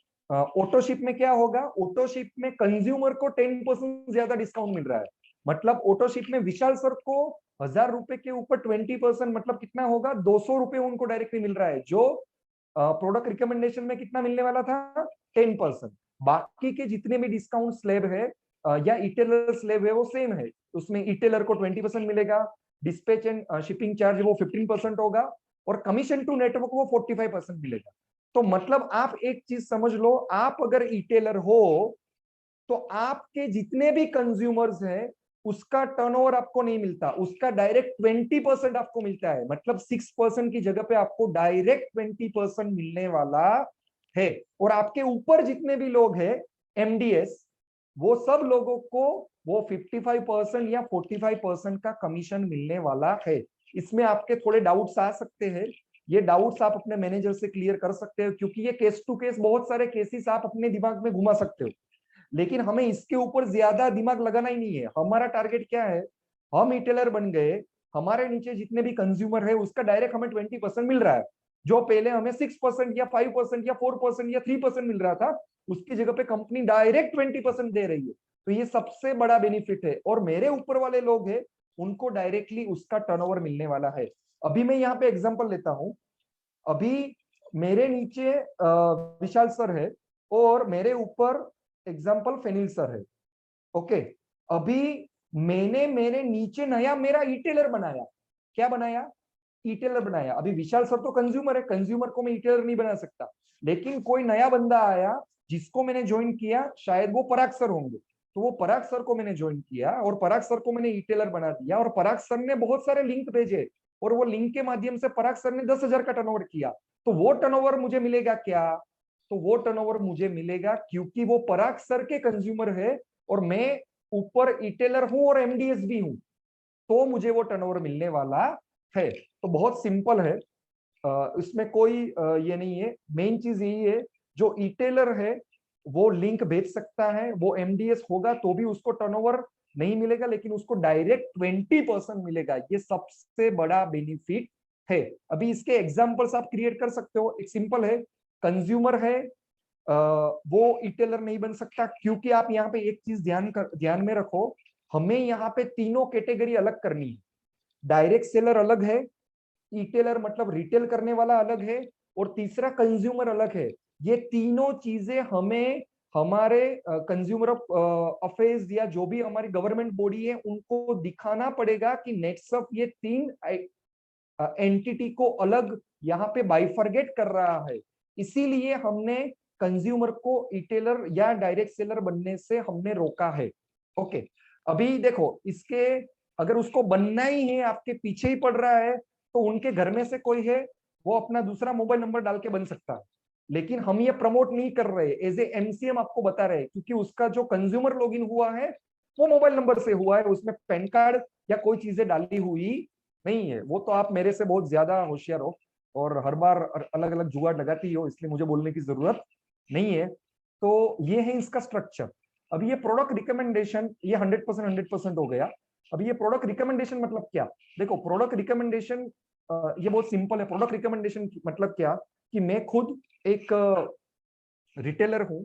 ऑटोशिप में क्या होगा, ऑटोशिप में कंज्यूमर को 10% ज्यादा डिस्काउंट मिल रहा है। मतलब ऑटोशिप में विशाल सर को 1000 रुपए के ऊपर 20%, मतलब कितना होगा, 200 रुपए उनको डायरेक्टली मिल रहा है, जो प्रोडक्ट रिकमेंडेशन में कितना मिलने वाला था, 10%। बाकी के जितने भी डिस्काउंट स्लैब है या ई-टेलर स्लैब है वो सेम है। उसमें ई-टेलर को 20% मिलेगा, डिस्पैच एंड शिपिंग चार्ज वो 15% होगा, और कमीशन टू नेटवर्क वो 45% मिलेगा। तो मतलब आप एक चीज समझ लो, आप अगर ई-टेलर हो तो आपके जितने भी कंज्यूमर्स हैं उसका टर्नओवर आपको नहीं मिलता, उसका डायरेक्ट 20% आपको मिलता है। मतलब 6% की जगह पे आपको डायरेक्ट 20% मिलने वाला है। और आपके ऊपर जितने भी लोग हैं एमडीएस, वो सब लोगों को वो 55% या 45% का कमीशन मिलने वाला है। इसमें आपके थोड़े डाउट्स आ सकते हैं, ये डाउट्स आप अपने मैनेजर से क्लियर कर सकते हो, क्योंकि ये केस टू केस बहुत सारे केसेस आप अपने दिमाग में घुमा सकते हो। लेकिन हमें इसके ऊपर ज्यादा दिमाग लगाना ही नहीं है। हमारा टारगेट क्या है, हम ई-टेलर बन गए, हमारे नीचे जितने भी कंज्यूमर है उसका डायरेक्ट हमें 20% मिल रहा है। जो पहले हमें 6% या 5% या 4% या 3% मिल रहा था, उसकी जगह पे कंपनी डायरेक्ट 20% दे रही है। तो ये सबसे बड़ा बेनिफिट है। और मेरे ऊपर वाले लोग हैं उनको डायरेक्टली उसका टर्नओवर मिलने वाला है। अभी मैं यहाँ पे एग्जांपल लेता हूं, अभी मेरे नीचे विशाल सर है और मेरे ऊपर एग्जांपल फेनिल सर है। ओके, अभी मैंने मेरे नीचे नया मेरा ई-टेलर बनाया। क्या बनाया, ई-टेलर बनाया। अभी विशाल सर तो कंज्यूमर है, कंज्यूमर को मैं ई-टेलर नहीं बना सकता। लेकिन कोई नया बंदा आया जिसको मैंने ज्वाइन किया, शायद वो पराग सर होंगे, तो वो पराग सर को मैंने ज्वाइन किया और पराग सर को मैंने ई-टेलर बना दिया। और पराग सर ने बहुत सारे लिंक भेजे और वो लिंक के माध्यम से पराग सर ने 10,000 का टर्नओवर किया। तो वो टर्नओवर मुझे मिलेगा क्या, तो वो टर्नओवर मुझे मिलेगा क्योंकि वो पराग सर के कंज्यूमर है और मैं ऊपर ई-टेलर हूं और एमडीएस भी हूं, तो मुझे वो टर्नओवर मिलने वाला है। तो बहुत सिंपल है, इसमें कोई ये नहीं है। मेन चीज यही है, जो ई-टेलर है वो लिंक भेज सकता है, वो एमडीएस होगा तो भी उसको टर्नओवर नहीं मिलेगा, लेकिन उसको डायरेक्ट 20% मिलेगा। ये सबसे बड़ा बेनिफिट है। अभी इसके एग्जांपल्स आप क्रिएट कर सकते हो। एक सिंपल है, कंज्यूमर है, वो ई-टेलर नहीं बन सकता, क्योंकि आप यहाँ पे एक चीज ध्यान में रखो, हमें यहाँ पे तीनों कैटेगरी अलग करनी है। डायरेक्ट सेलर अलग है, ई-टेलर मतलब रिटेल करने वाला अलग है, और तीसरा कंज्यूमर अलग है। ये तीनों चीजें हमें हमारे कंज्यूमर अफेयर्स या जो भी हमारी गवर्नमेंट बॉडी है उनको दिखाना पड़ेगा कि नेटसफ ये 3 एंटिटी को अलग यहाँ पे बाइफरगेट कर रहा है। इसीलिए हमने कंज्यूमर को इटेलर या डायरेक्ट सेलर बनने से हमने रोका है। ओके, अभी देखो इसके अगर उसको बनना ही है, आपके पीछे ही पड़ रहा है, तो उनके घर में से कोई है वो अपना दूसरा मोबाइल नंबर डाल के बन सकता है। लेकिन हम ये प्रमोट नहीं कर रहे, एज ए एमसीएम आपको बता रहे हैं, क्योंकि उसका जो कंज्यूमर लॉगिन हुआ है वो मोबाइल नंबर से हुआ है, उसमें पैन कार्ड या कोई चीजें डाली हुई नहीं है। वो तो आप मेरे से बहुत ज्यादा होशियार हो और हर बार अलग अलग जुगाड़ लगाती हो, इसलिए मुझे बोलने की जरूरत नहीं है। तो ये है इसका स्ट्रक्चर। अब ये प्रोडक्ट रिकमेंडेशन ये 100% हो गया। अब ये प्रोडक्ट रिकमेंडेशन मतलब क्या? देखो, प्रोडक्ट रिकमेंडेशन ये बहुत सिंपल है। प्रोडक्ट रिकमेंडेशन मतलब क्या कि मैं खुद एक रिटेलर हूं,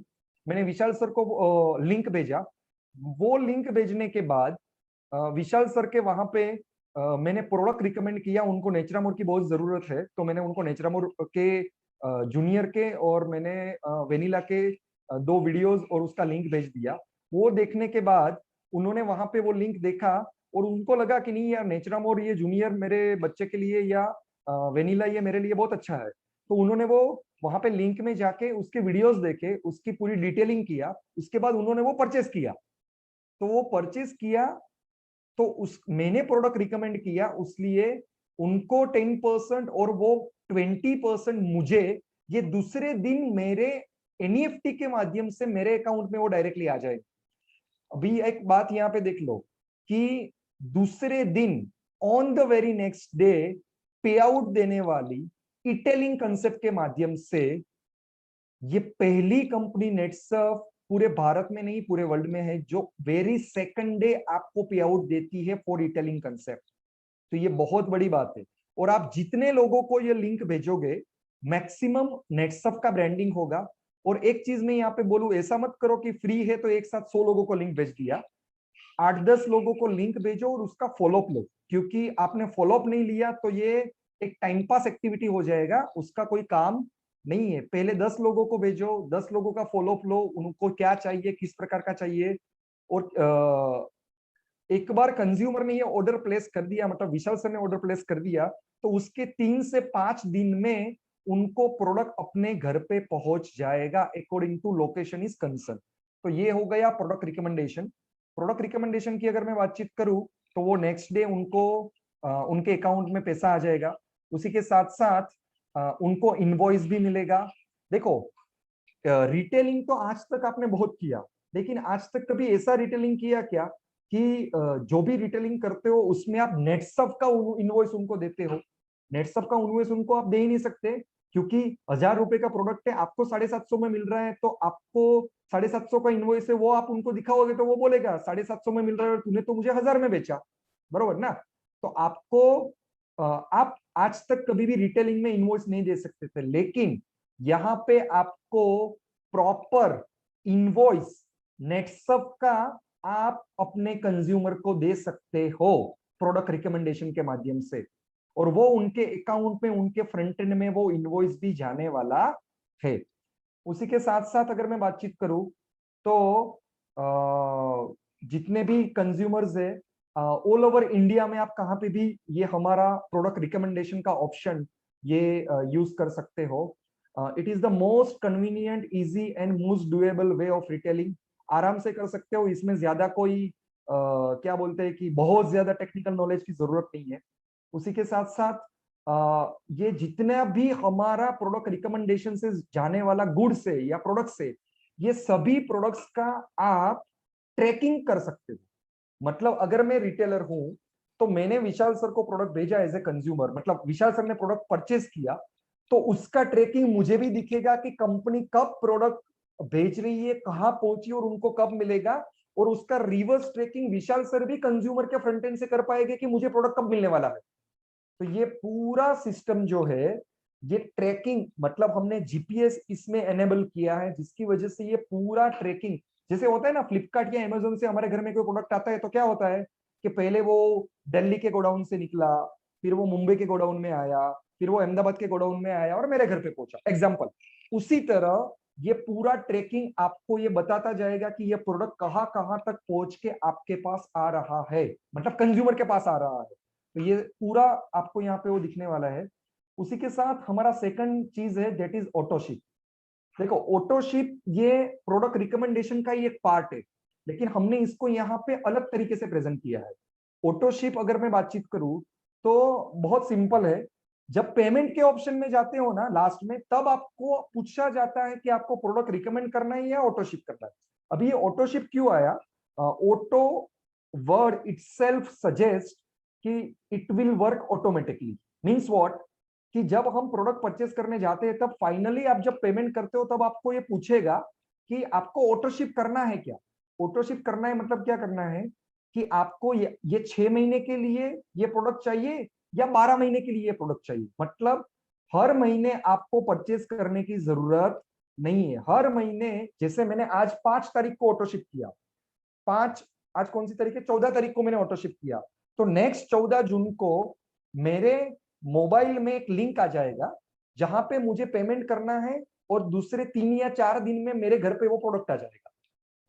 मैंने विशाल सर को लिंक भेजा, वो लिंक भेजने के बाद विशाल सर के वहां पे मैंने प्रोडक्ट रिकमेंड किया। उनको नेचरामोर की बहुत जरूरत है, तो मैंने उनको नेचरामोर के जूनियर के और मैंने वेनिला के 2 वीडियोस और उसका लिंक भेज दिया। वो देखने के बाद उन्होंने वहां पे वो लिंक देखा और उनको लगा कि नहीं यार, नेचरामोर ये जूनियर मेरे बच्चे के लिए या वेनिला ये मेरे लिए बहुत अच्छा है। तो उन्होंने वो वहां पे लिंक में जाके उसके वीडियोस देखे, उसकी पूरी डिटेलिंग किया, उसके बाद उन्होंने वो परचेस किया। तो वो परचेस किया तो उस मैंने प्रोडक्ट रिकमेंड किया, उसलिए उनको 10% और वो 20% मुझे ये दूसरे दिन मेरे एनईएफटी के माध्यम से मेरे अकाउंट में वो डायरेक्टली आ जाए। अभी एक बात यहाँ पे देख लो कि दूसरे दिन on the very next day पे आउट देने वाली इटेलिंग कंसेप्ट के माध्यम से ये पहली कंपनी नेटसर्फ पूरे भारत में नहीं पूरे वर्ल्ड में है जो वेरी सेकंड डे आपको पे आउट देती है फॉर रिटेलिंग कंसेप्ट। तो ये बहुत बड़ी बात है। और आप जितने लोगों को ये लिंक भेजोगे मैक्सिमम नेटसर्फ का ब्रांडिंग होगा। और एक चीज मैं यहाँ पे बोलूं, ऐसा मत करो कि फ्री है तो एक साथ 100 लोगों को लिंक भेज दिया। 8-10 लोगों को लिंक भेजो और उसका फॉलोअप लो, क्योंकि आपने फॉलोअप नहीं लिया तो ये एक टाइम पास एक्टिविटी हो जाएगा, उसका कोई काम नहीं है। पहले 10 लोगों को भेजो, 10 लोगों का फॉलोअप लो, उनको क्या चाहिए, किस प्रकार का चाहिए। और एक बार कंज्यूमर ने ये ऑर्डर प्लेस कर दिया, मतलब विशाल सर ने ऑर्डर प्लेस कर दिया, तो उसके 3 से 5 दिन में उनको प्रोडक्ट अपने घर पे पहुंच जाएगा according to location is concern. तो ये हो गया प्रोडक्ट रिकमेंडेशन। प्रोडक्ट रिकमेंडेशन की अगर मैं बातचीत करूं तो वो नेक्स्ट डे उनको उनके अकाउंट में पैसा आ जाएगा। उसी के साथ साथ उनको इनवॉइस भी मिलेगा। देखो, रिटेलिंग तो आज तक आपने बहुत किया, लेकिन आज तक कभी ऐसा रिटेलिंग किया क्या कि जो भी रिटेलिंग करते हो उसमें आप नेटसर्फ का इनवॉइस उनको देते हो? नेटसर्फ का इनवॉइस उनको आप दे ही नहीं सकते, क्योंकि 1000 रुपए का प्रोडक्ट है, आपको 750 में मिल रहा है, तो आपको 750 का इनवॉइस है वो आप उनको दिखाओगे तो वो बोलेगा 750 में मिल रहा है, तूने तो मुझे 1000 में बेचा, बरोबर ना? तो आपको आप आज तक कभी भी रिटेलिंग में इनवॉइस नहीं दे सकते थे, लेकिन यहाँ पे आपको प्रॉपर इनवॉइस नेटसर्फ का आप अपने कंज्यूमर को दे सकते हो प्रोडक्ट रिकमेंडेशन के माध्यम से। और वो उनके अकाउंट में, उनके फ्रंट एंड में वो इनवॉइस भी जाने वाला है। उसी के साथ साथ अगर मैं बातचीत करूं तो जितने भी कंज्यूमर्स है ऑल ओवर इंडिया में, आप कहाँ पे भी ये हमारा प्रोडक्ट रिकमेंडेशन का ऑप्शन ये यूज कर सकते हो। It is the most convenient, easy and most doable way of retailing. आराम से कर सकते हो, इसमें ज्यादा कोई क्या बोलते हैं कि बहुत ज्यादा टेक्निकल नॉलेज की जरूरत नहीं है। उसी के साथ साथ ये जितना भी हमारा प्रोडक्ट रिकमेंडेशन से जाने वाला गुड्स है या प्रोडक्ट से, ये सभी प्रोडक्ट्स का आप ट्रैकिंग कर सकते हो। मतलब अगर मैं रिटेलर हूं तो मैंने विशाल सर को प्रोडक्ट भेजा एज ए कंज्यूमर, मतलब विशाल सर ने प्रोडक्ट परचेस किया, तो उसका ट्रैकिंग मुझे भी दिखेगा कि कंपनी कब प्रोडक्ट भेज रही है, कहां पहुंची और उनको कब मिलेगा। और उसका रिवर्स ट्रैकिंग विशाल सर भी कंज्यूमर के फ्रंट एंड से कर पाएंगे कि मुझे प्रोडक्ट कब मिलने वाला है। तो ये पूरा सिस्टम जो है, ये ट्रैकिंग, मतलब हमने जीपीएस इसमें एनेबल किया है, जिसकी वजह से ये पूरा ट्रैकिंग, जैसे होता है ना फ्लिपकार्ट या अमेजोन से हमारे घर में कोई प्रोडक्ट आता है तो क्या होता है कि पहले वो दिल्ली के गोडाउन से निकला, फिर वो मुंबई के गोडाउन में आया, फिर वो अहमदाबाद के गोडाउन में आया और मेरे घर पे पहुंचा, एग्जाम्पल। उसी तरह ये पूरा ट्रैकिंग आपको ये बताता जाएगा कि ये प्रोडक्ट कहाँ कहाँ तक पहुंच के आपके पास आ रहा है, मतलब कंज्यूमर के पास आ रहा है। तो ये पूरा आपको यहाँ पे वो दिखने वाला है। उसी के साथ हमारा सेकंड चीज है दैट इज ऑटोशिप। देखो ऑटोशिप ये प्रोडक्ट रिकमेंडेशन का ही एक पार्ट है, लेकिन हमने इसको यहाँ पे अलग तरीके से प्रेजेंट किया है। ऑटोशिप अगर मैं बातचीत करूं तो बहुत सिंपल है। जब पेमेंट के ऑप्शन में जाते हो ना लास्ट में, तब आपको पूछा जाता है कि आपको प्रोडक्ट रिकमेंड करना है या ऑटोशिप करना है। अभी ये ऑटोशिप क्यों आया? ऑटो वर्ड इटसेल्फ सजेस्ट कि it will work automatically. Means what? कि जब हम प्रोडक्ट परचेस करने जाते हैं तब फाइनली आप जब पेमेंट करते हो तब आपको ये पूछेगा कि आपको ऑटोशिप करना है क्या। ऑटोशिप करना है मतलब क्या करना है कि आपको ये 6 महीने के लिए ये प्रोडक्ट चाहिए या 12 महीने के लिए ये प्रोडक्ट चाहिए। मतलब हर महीने आपको परचेस करने की जरूरत नहीं है। हर महीने, जैसे मैंने आज 5 तारीख को ऑटोशिप किया, 5, आज कौन सी तारीख है, 14 तारीख को मैंने ऑटोशिप किया, तो नेक्स्ट 14 जून को मेरे मोबाइल में एक लिंक आ जाएगा जहां पे मुझे पेमेंट करना है, और दूसरे 3 या 4 दिन में मेरे घर पे वो प्रोडक्ट आ जाएगा।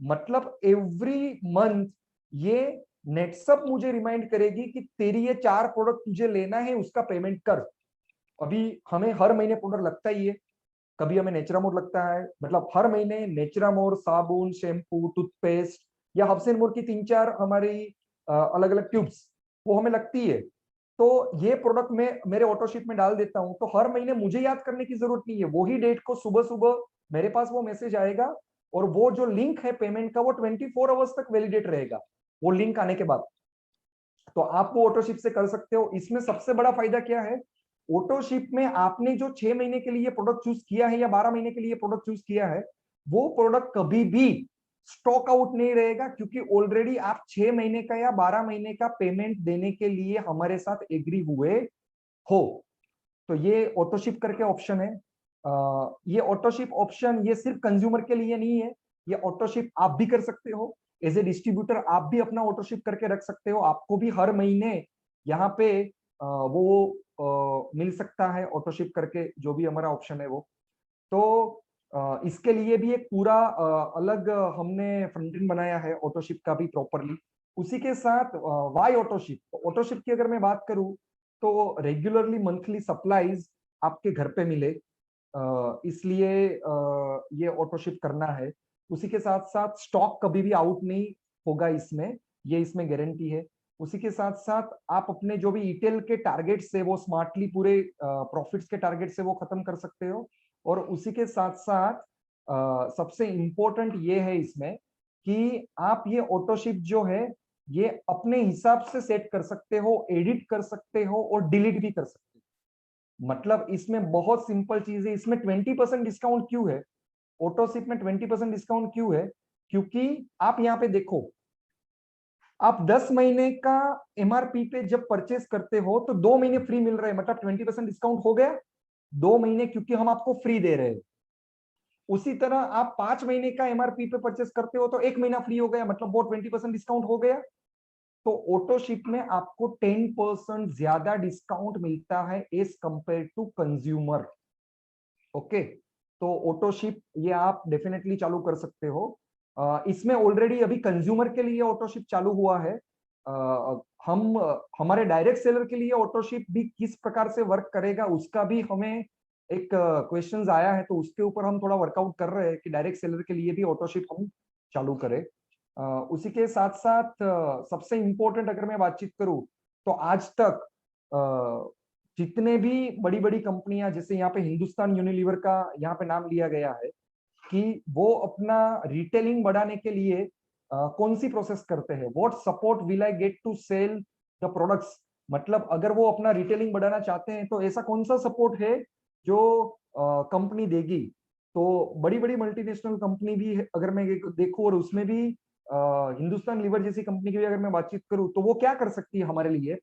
मतलब एवरी मंथ ये नेटसप मुझे रिमाइंड करेगी कि तेरी ये 4 प्रोडक्ट तुझे लेना है, उसका पेमेंट कर। अभी हमें हर महीने प्रोडक्ट लगता ही है। कभी हमें नेचुरामोर लगता है, मतलब हर महीने नेचुरामोर साबुन, शैम्पू, टूथपेस्ट या हफ्सेन मोर की 3-4 हमारी अलग अलग ट्यूब्स वो हमें लगती है। तो ये प्रोडक्ट में मेरे ऑटोशिप में डाल देता हूं, तो हर महीने मुझे याद करने की जरूरत नहीं है। वही डेट को सुबह सुबह मेरे पास वो मैसेज आएगा, और वो जो लिंक है पेमेंट का वो 24 आवर्स तक वैलिडेट रहेगा वो लिंक आने के बाद। तो आप वो ऑटोशिप से कर सकते हो। इसमें सबसे बड़ा फायदा क्या है? ऑटोशिप में आपने जो 6 महीने के लिए प्रोडक्ट चूज किया है या 12 महीने के लिए प्रोडक्ट चूज किया है, वो प्रोडक्ट कभी भी स्टॉक आउट नहीं रहेगा, क्योंकि ऑलरेडी आप 6 महीने का या 12 महीने का पेमेंट देने के लिए हमारे साथ एग्री हुए हो। तो ये ऑटोशिप करके ऑप्शन है। ये ऑटोशिप ऑप्शन ये सिर्फ कंज्यूमर के लिए नहीं है, ये ऑटोशिप आप भी कर सकते हो। एज ए डिस्ट्रीब्यूटर आप भी अपना ऑटोशिप करके रख सकते हो। आपको भी हर महीने यहाँ पे वो मिल सकता है ऑटोशिप करके, जो भी हमारा ऑप्शन है वो। तो इसके लिए भी एक पूरा अलग हमने फ्रंट एंड बनाया है ऑटोशिप का भी प्रॉपरली। उसी के साथ वाई ऑटोशिप, ऑटोशिप की अगर मैं बात करूं तो रेगुलरली मंथली सप्लाईज आपके घर पे मिले, इसलिए ये ऑटोशिप करना है। उसी के साथ साथ स्टॉक कभी भी आउट नहीं होगा इसमें, ये इसमें गारंटी है। उसी के साथ साथ आप अपने जो भी ईटेल के टारगेट से वो स्मार्टली पूरे प्रॉफिट्स के टारगेट से वो खत्म कर सकते हो। और उसी के साथ साथ सबसे इंपॉर्टेंट ये है इसमें कि आप ये ऑटोशिप जो है ये अपने हिसाब से सेट कर सकते हो, एडिट कर सकते हो और डिलीट भी कर सकते हो। मतलब इसमें बहुत सिंपल चीज है। इसमें 20% डिस्काउंट क्यों है? ऑटोशिप में 20% डिस्काउंट क्यों है? क्योंकि आप यहाँ पे देखो, आप 10 महीने का एमआरपी पे जब परचेस करते हो तो 2 महीने फ्री मिल रहे हैं, मतलब 20% डिस्काउंट हो गया 2 महीने, क्योंकि हम आपको फ्री दे रहे हैं। उसी तरह आप 5 महीने का एमआरपी पे परचेस करते हो तो 1 महीना फ्री हो गया, मतलब वो 20% डिस्काउंट हो गया। तो ऑटोशिप में आपको 10% ज्यादा डिस्काउंट मिलता है as compare to consumer. Okay, तो ऑटोशिप ये आप डेफिनेटली चालू कर सकते हो। इसमें ऑलरेडी अभी कंज्यूमर के लिए ऑटोशिप चालू हुआ है। हम हमारे डायरेक्ट सेलर के लिए ऑटोशिप भी किस प्रकार से वर्क करेगा उसका भी हमें एक क्वेश्चंस आया है, तो उसके ऊपर हम थोड़ा वर्कआउट कर रहे हैं कि डायरेक्ट सेलर के लिए भी ऑटोशिप हम चालू करें। उसी के साथ साथ सबसे इंपॉर्टेंट अगर मैं बातचीत करूं तो आज तक जितने भी बड़ी बड़ी कंपनियां, जैसे यहाँ पे हिंदुस्तान यूनिलीवर का यहाँ पे नाम लिया गया है कि वो अपना रिटेलिंग बढ़ाने के लिए कौन सी प्रोसेस करते हैं, what support will I get to sell the products. मतलब अगर वो अपना रिटेलिंग बढ़ाना चाहते हैं तो ऐसा कौन सा सपोर्ट है जो कंपनी देगी। तो बड़ी बड़ी मल्टीनेशनल कंपनी भी है, अगर मैं देखूं, और उसमें भी हिंदुस्तान लीवर जैसी कंपनी की भी अगर मैं बातचीत करूं तो वो क्या कर सकती है हमारे लिए?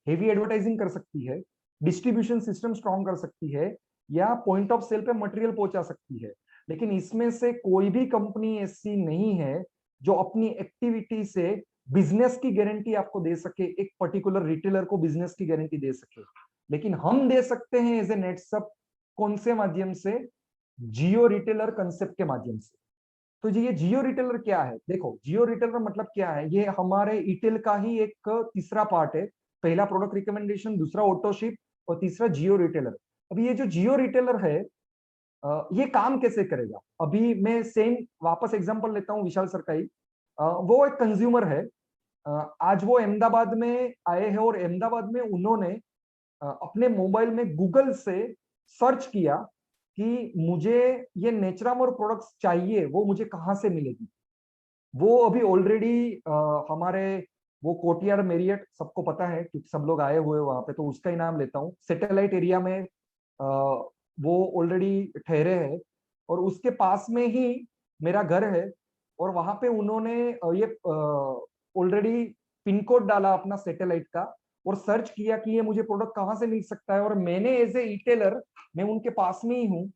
हेवी एडवर्टाइजिंग कर सकती है, डिस्ट्रीब्यूशन सिस्टम स्ट्रॉन्ग कर सकती है, या पॉइंट ऑफ सेल पे मटेरियल पहुंचा सकती है। लेकिन इसमें से कोई भी कंपनी ऐसी नहीं है जो अपनी एक्टिविटी से बिजनेस की गारंटी आपको दे सके, एक पर्टिकुलर रिटेलर को बिजनेस की गारंटी दे सके। लेकिन हम दे सकते हैं एज ए नेटसप। कौन से माध्यम से? जियो रिटेलर कंसेप्ट के माध्यम से। तो ये जियो रिटेलर क्या है? देखो, जियो रिटेलर मतलब क्या है, ये हमारे ईटेल का ही एक तीसरा पार्ट है। पहला प्रोडक्ट रिकमेंडेशन, दूसरा ऑटोशिप और तीसरा जियो रिटेलर। अभी ये जो जियो रिटेलर है, ये काम कैसे करेगा? अभी मैं सेम वापस एग्जांपल लेता हूँ विशाल सर का ही। वो एक कंज्यूमर है, आज वो अहमदाबाद में आए हैं और अहमदाबाद में उन्होंने अपने मोबाइल में गूगल से सर्च किया कि मुझे ये नेचरामोर प्रोडक्ट्स चाहिए, वो मुझे कहाँ से मिलेगी। वो अभी ऑलरेडी हमारे वो कोटियार मेरियट सबको पता है क्योंकि सब लोग आए हुए वहां पे, तो उसका ही नाम लेता हूँ। सैटेलाइट एरिया में वो ऑलरेडी ठहरे हैं और उसके पास में ही मेरा घर है। और वहां पे उन्होंने ये ऑलरेडी पिन कोड डाला अपना सैटेलाइट का और सर्च किया कि ये मुझे प्रोडक्ट कहाँ से मिल सकता है। और मैंने एज ए ईटेलर, मैं उनके पास में ही हूँ,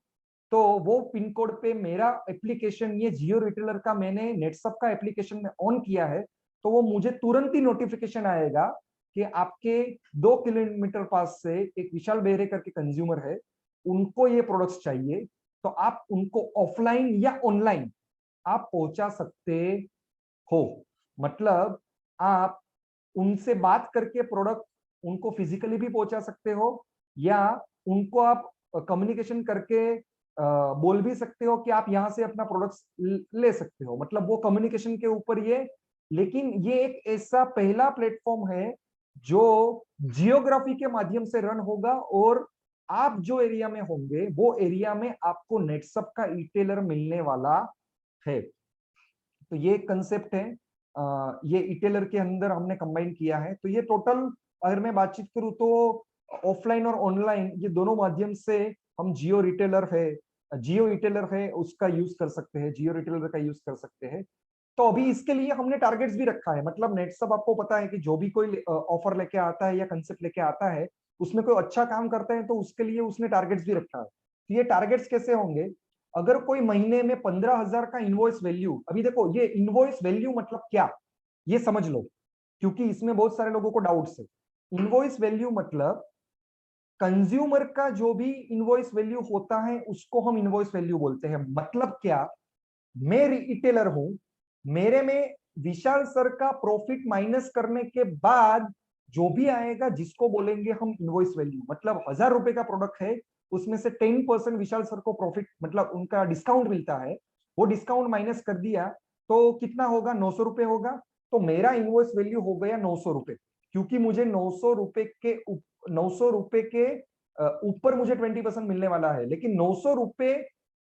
तो वो पिन कोड पे मेरा एप्लीकेशन, ये जियो रिटेलर का मैंने नेटसप का एप्लीकेशन में ऑन किया है, तो वो मुझे तुरंत ही नोटिफिकेशन आएगा कि आपके 2 किलोमीटर पास से एक विशाल बेहरे करके कंज्यूमर है, उनको ये प्रोडक्ट्स चाहिए, तो आप उनको ऑफलाइन या ऑनलाइन आप पहुंचा सकते हो। मतलब आप उनसे बात करके प्रोडक्ट उनको फिजिकली भी पहुंचा सकते हो, या उनको आप कम्युनिकेशन करके बोल भी सकते हो कि आप यहाँ से अपना प्रोडक्ट्स ले सकते हो। मतलब वो कम्युनिकेशन के ऊपर ये, लेकिन ये एक ऐसा पहला प्लेटफॉर्म है जो जियोग्राफी के माध्यम से रन होगा और आप जो एरिया में होंगे वो एरिया में आपको नेटसप का ईटेलर मिलने वाला है। तो ये कंसेप्ट है, ये ईटेलर के अंदर हमने कंबाइन किया है। तो ये टोटल अगर मैं बातचीत करूं तो ऑफलाइन और ऑनलाइन ये दोनों माध्यम से हम जियो रिटेलर है, जियो रिटेलर है उसका यूज कर सकते हैं, जियो रिटेलर का यूज कर सकते हैं। तो अभी इसके लिए हमने टारगेट्स भी रखा है। मतलब नेटसप आपको पता है कि जो भी कोई ऑफर लेके आता है या कंसेप्ट लेके आता है, उसमें कोई अच्छा काम करता है तो उसके लिए उसने टारगेट्स भी रखा है। तो ये टारगेट्स कैसे होंगे? अगर कोई महीने में 15,000 का इनवॉइस वैल्यू, अभी देखो ये इनवॉइस वैल्यू मतलब क्या, ये समझ लो, क्योंकि इसमें बहुत सारे लोगों को डाउट्स है। इनवॉइस वैल्यू मतलब कंज्यूमर का जो भी इनवॉइस वैल्यू होता है उसको हम इनवॉइस वैल्यू बोलते हैं। मतलब क्या, मैं रिटेलर हूं, मेरे में विशाल सर का प्रॉफिट माइनस करने के बाद जो भी आएगा जिसको बोलेंगे हम इनवॉइस वैल्यू। मतलब 1,000 रुपए का प्रोडक्ट है, उसमें से 10% विशाल सर को प्रॉफिट मतलब उनका डिस्काउंट मिलता है, वो डिस्काउंट माइनस कर दिया तो कितना होगा? 900 रुपए होगा। तो मेरा इनवॉइस वैल्यू हो गया 900 रुपए, क्योंकि मुझे 900 रुपए के ऊपर मुझे 20% मिलने वाला है। लेकिन 900 रुपए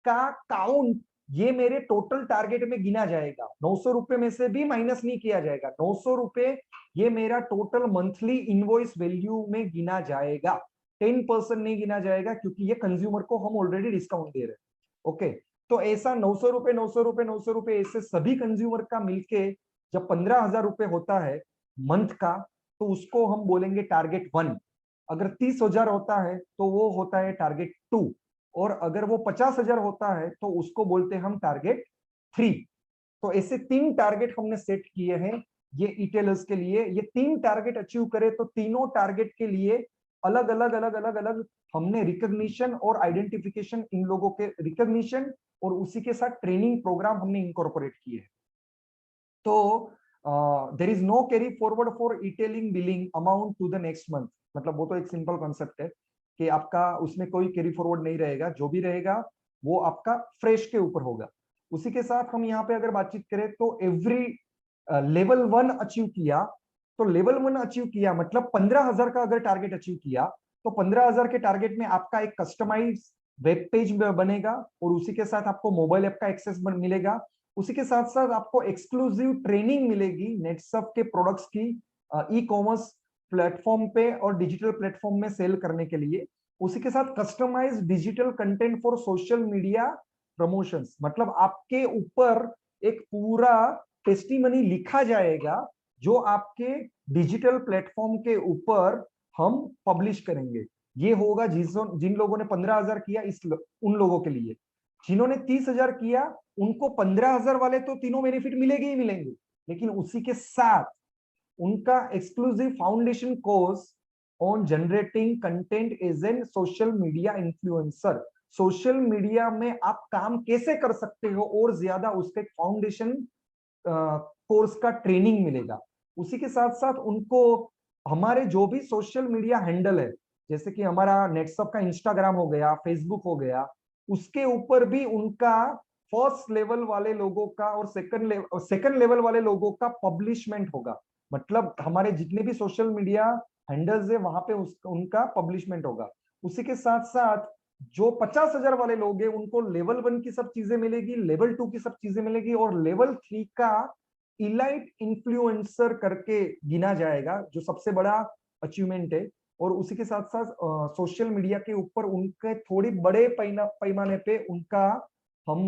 का काउंट ये मेरे टोटल टारगेट में गिना जाएगा, 900 रुपए में से भी माइनस नहीं किया जाएगा। 900 रुपए ये मेरा टोटल मंथली इनवॉइस वैल्यू में गिना जाएगा, 10% नहीं गिना जाएगा, क्योंकि ये कंज्यूमर को हम ऑलरेडी डिस्काउंट दे रहे हैं। ओके, तो ऐसा 900 रुपए 900 रुपए 900 रुपए ऐसे सभी कंज्यूमर का मिलके जब 15,000 रुपए होता है मंथ का, तो उसको हम बोलेंगे टारगेट 1। अगर 30,000 होता है तो वो होता है टारगेट 2, और अगर वो 50,000 होता है तो उसको बोलते हैं हम टारगेट 3। तो ऐसे 3 टारगेट हमने सेट किए हैं ये ईटेलर्स के लिए। ये 3 टारगेट अचीव करे तो तीनों टारगेट के लिए अलग अलग हमने रिकॉग्निशन और आइडेंटिफिकेशन, इन लोगों के रिकॉग्निशन और उसी के साथ ट्रेनिंग प्रोग्राम हमने इनकॉर्पोरेट किए हैं। तो there is no carry forward for etailing billing amount to the next month. मतलब वो तो एक सिंपल कॉन्सेप्ट है कि आपका उसमें कोई कैरी फॉरवर्ड नहीं रहेगा, जो भी रहेगा वो आपका फ्रेश के ऊपर होगा। उसी के साथ हम यहाँ पे अगर बातचीत करें तो एवरी लेवल 1 अचीव किया, तो लेवल 1 अचीव किया मतलब 15,000 का अगर टारगेट अचीव किया तो 15,000 के टारगेट में आपका एक कस्टमाइज वेब पेज बनेगा और उसी के साथ आपको मोबाइल ऐप का एक्सेस मिलेगा। उसी के साथ साथ आपको एक्सक्लूसिव ट्रेनिंग मिलेगी नेटसप के प्रोडक्ट्स की ई कॉमर्स प्लेटफॉर्म पे और डिजिटल प्लेटफॉर्म में सेल करने के लिए। उसी के साथ customize digital content for social media promotions, मतलब आपके ऊपर एक पूरा टेस्टिमनी लिखा जाएगा जो आपके डिजिटल प्लेटफॉर्म के ऊपर हम पब्लिश करेंगे। ये होगा जिन लोगों ने 15,000 किया, उन लोगों के लिए। जिन्होंने 30,000 किया उनको 15,000 वाले तो तीनों बेनिफिट मिलेंगे ही मिलेंगे, लेकिन उसी के साथ उनका exclusive foundation course on generating content as an social media influencer. Social media में आप काम कैसे कर सकते हो और ज्यादा उसका एक फाउंडेशन कोर्स का ट्रेनिंग मिलेगा। उसी के साथ साथ उनको हमारे जो भी सोशल मीडिया हैंडल है, जैसे कि हमारा नेटसप का इंस्टाग्राम हो गया, फेसबुक हो गया, उसके ऊपर भी उनका फर्स्ट लेवल वाले लोगों का और सेकंड लेवल वाले लोगों का पब्लिशमेंट होगा। मतलब हमारे जितने भी सोशल मीडिया हैंडल्स है वहां पे उनका पब्लिशमेंट होगा। उसी के साथ साथ जो 50,000 वाले लोग हैं उनको लेवल 1 की सब चीजें मिलेगी, लेवल 2 की सब चीजें मिलेगी, और लेवल 3 का इलाइट इन्फ्लुएंसर करके गिना जाएगा, जो सबसे बड़ा अचीवमेंट है। और उसी के साथ साथ सोशल मीडिया के ऊपर उनके थोड़ी बड़े पैमाने पे उनका हम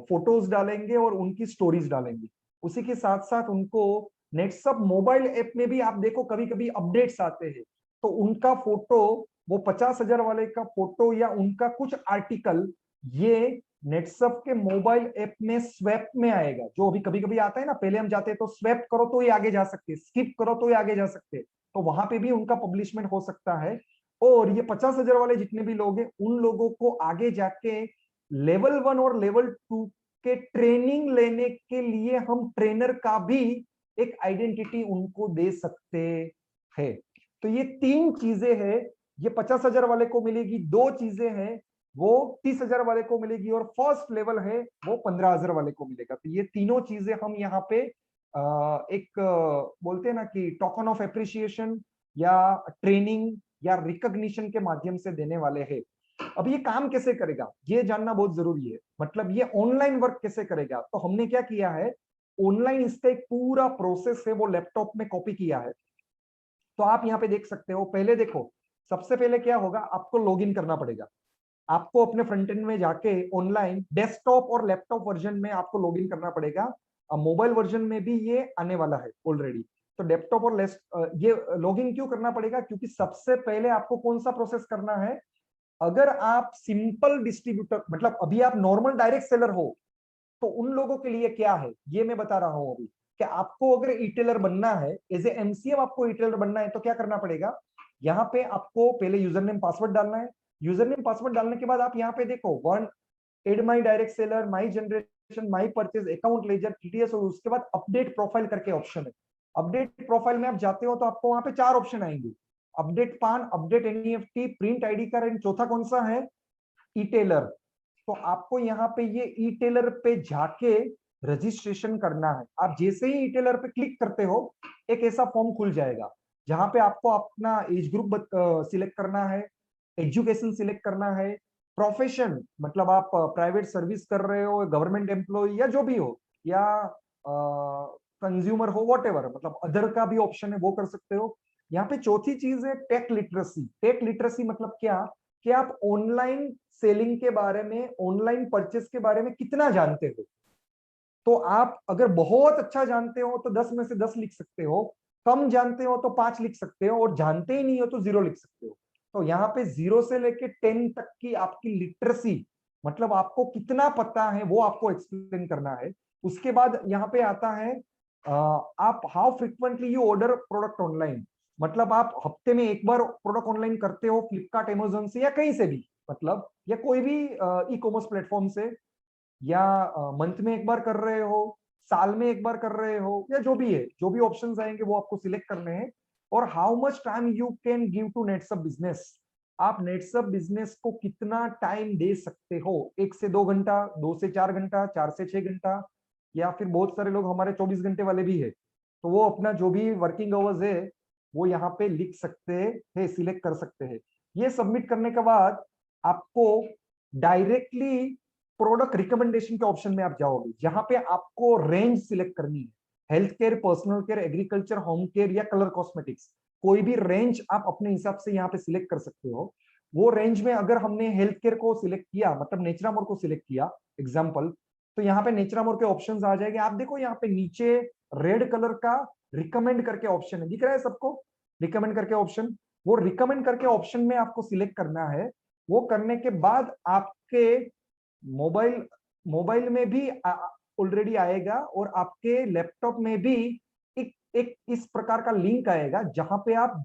फोटोज डालेंगे और उनकी स्टोरीज डालेंगे। उसी के साथ साथ उनको नेटसप मोबाइल ऐप में भी आप देखो कभी कभी अपडेट्स आते हैं, तो उनका फोटो, वो 50,000 वाले का फोटो या उनका कुछ आर्टिकल, ये नेटसप के मोबाइल ऐप में स्वैप में आएगा। जो अभी कभी कभी आता है ना, पहले हम जाते हैं तो स्वैप करो तो ये आगे जा सकते, स्किप करो तो ये आगे जा सकते, तो वहां पे भी उनका पब्लिशमेंट हो सकता है। और ये 50,000 वाले जितने भी लोग हैं उन लोगों को आगे जाके लेवल 1 और लेवल 2 के ट्रेनिंग लेने के लिए हम ट्रेनर का भी एक आइडेंटिटी उनको दे सकते हैं। तो ये 3 चीजें हैं, ये 50,000 वाले को मिलेगी, 2 चीजें हैं वो 30,000 वाले को मिलेगी, और फर्स्ट लेवल है वो 15,000 वाले को मिलेगा। तो ये तीनों चीजें हम यहाँ पे एक बोलते हैं ना कि टोकन ऑफ एप्रिसिएशन या ट्रेनिंग या रिकॉग्निशन के माध्यम से देने वाले हैं। अब ये काम कैसे करेगा ये जानना बहुत जरूरी है। मतलब ये ऑनलाइन वर्क कैसे करेगा, तो हमने क्या किया है, ऑनलाइन इसका एक पूरा प्रोसेस है वो लैपटॉप में कॉपी किया है। तो आप यहाँ पे देख सकते हो, पहले देखो, सबसे पहले क्या होगा, आपको लॉगिन करना पड़ेगा। आपको अपने फ्रंट एंड में जाके ऑनलाइन डेस्कटॉप और लैपटॉप वर्जन में आपको लॉगिन करना पड़ेगा। मोबाइल वर्जन में भी ये आने वाला है ऑलरेडी। तो डेस्कटॉप और ये लॉगिन क्यों करना पड़ेगा, क्योंकि सबसे पहले आपको कौन सा प्रोसेस करना है, अगर आप सिंपल डिस्ट्रीब्यूटर, मतलब अभी आप नॉर्मल डायरेक्ट सेलर हो, तो उन लोगों के लिए क्या है ये मैं बता रहा हूं अभी, कि आपको अगर ई-टेलर बनना है, एज ए एमसीएम आपको ई-टेलर बनना है, तो क्या करना पड़ेगा, यहाँ पे आपको पहले यूजर नेम पासवर्ड डालना है। यूजर नेम पासवर्ड डालने के बाद आप यहाँ पे देखो, one add my direct seller, my generation, my purchase, account ledger, TDS, और उसके बाद अपडेट प्रोफाइल करके ऑप्शन है। अपडेट प्रोफाइल में आप जाते हो तो आपको वहां पे 4 ऑप्शन आएंगे, अपडेट पान, update NEFT, print ID card, and चौथा कौन सा है, ई-टेलर। तो आपको यहाँ पे ये ई-टेलर पे जाके रजिस्ट्रेशन करना है। आप जैसे ही ई-टेलर पे क्लिक करते हो एक ऐसा फॉर्म खुल जाएगा, जहां पे आपको अपना एज ग्रुप सिलेक्ट करना है, एजुकेशन सिलेक्ट करना है, प्रोफेशन, मतलब आप प्राइवेट सर्विस कर रहे हो, गवर्नमेंट एम्प्लॉय या जो भी हो, या कंज्यूमर हो, वॉट एवर, मतलब अदर का भी ऑप्शन है वो कर सकते हो। यहाँ पे चौथी चीज है टेक लिटरेसी। टेक लिटरेसी मतलब क्या, कि आप ऑनलाइन सेलिंग के बारे में, ऑनलाइन परचेस के बारे में कितना जानते हो। तो आप अगर बहुत अच्छा जानते हो तो 10 में से 10 लिख सकते हो, कम जानते हो तो 5 लिख सकते हो, और जानते ही नहीं हो तो 0 लिख सकते हो। तो यहाँ पे 0 से लेके 10 तक की आपकी लिटरेसी, मतलब आपको कितना पता है वो आपको एक्सप्लेन करना है। उसके बाद यहाँ पे आता है आप how frequently you order product online, मतलब आप हफ्ते में एक बार प्रोडक्ट ऑनलाइन करते हो फ्लिपकार्ट, अमेजोन से या कहीं से भी, मतलब या कोई भी ई कॉमर्स प्लेटफॉर्म से, या मंथ में एक बार कर रहे हो, साल में एक बार कर रहे हो, या जो भी है, जो भी ऑप्शंस आएंगे वो आपको सिलेक्ट करने हैं। और how much time you can give to Netsurf business, आप नेटसप बिजनेस को कितना टाइम दे सकते हो, 1 से 2 घंटा, 2 से 4 घंटा, 4 से 6 घंटा, या फिर बहुत सारे लोग हमारे 24 घंटे वाले भी है, तो वो अपना जो भी वर्किंग आवर्स है वो यहाँ पे लिख सकते हैं, सिलेक्ट कर सकते हैं। ये सबमिट करने के बाद आपको डायरेक्टली प्रोडक्ट रिकमेंडेशन के ऑप्शन में आप जाओगे, जहां पे आपको रेंज सिलेक्ट करनी है, health care, personal care, agriculture, home care या कलर कॉस्मेटिक्स, कोई भी रेंज आप अपने हिसाब से यहाँ पे सिलेक्ट कर सकते हो। वो रेंज में अगर हमने हेल्थ केयर को सिलेक्ट किया, मतलब नेचरामोर को सिलेक्ट किया एग्जाम्पल, तो यहाँ पे नेचरामोर के ऑप्शंस आ जाएंगे। आप देखो यहाँ पे नीचे रेड कलर का रिकमेंड करके ऑप्शन है, दिख रहा है सबको, रिकमेंड करके ऑप्शन, वो रिकमेंड करके ऑप्शन में आपको सिलेक्ट करना है। वो करने के बाद आपके मोबाइल मोबाइल में भी ऑलरेडी आएगा, और आपके लैपटॉप में भी एक इस प्रकार का लिंक आएगा, जहां पे आप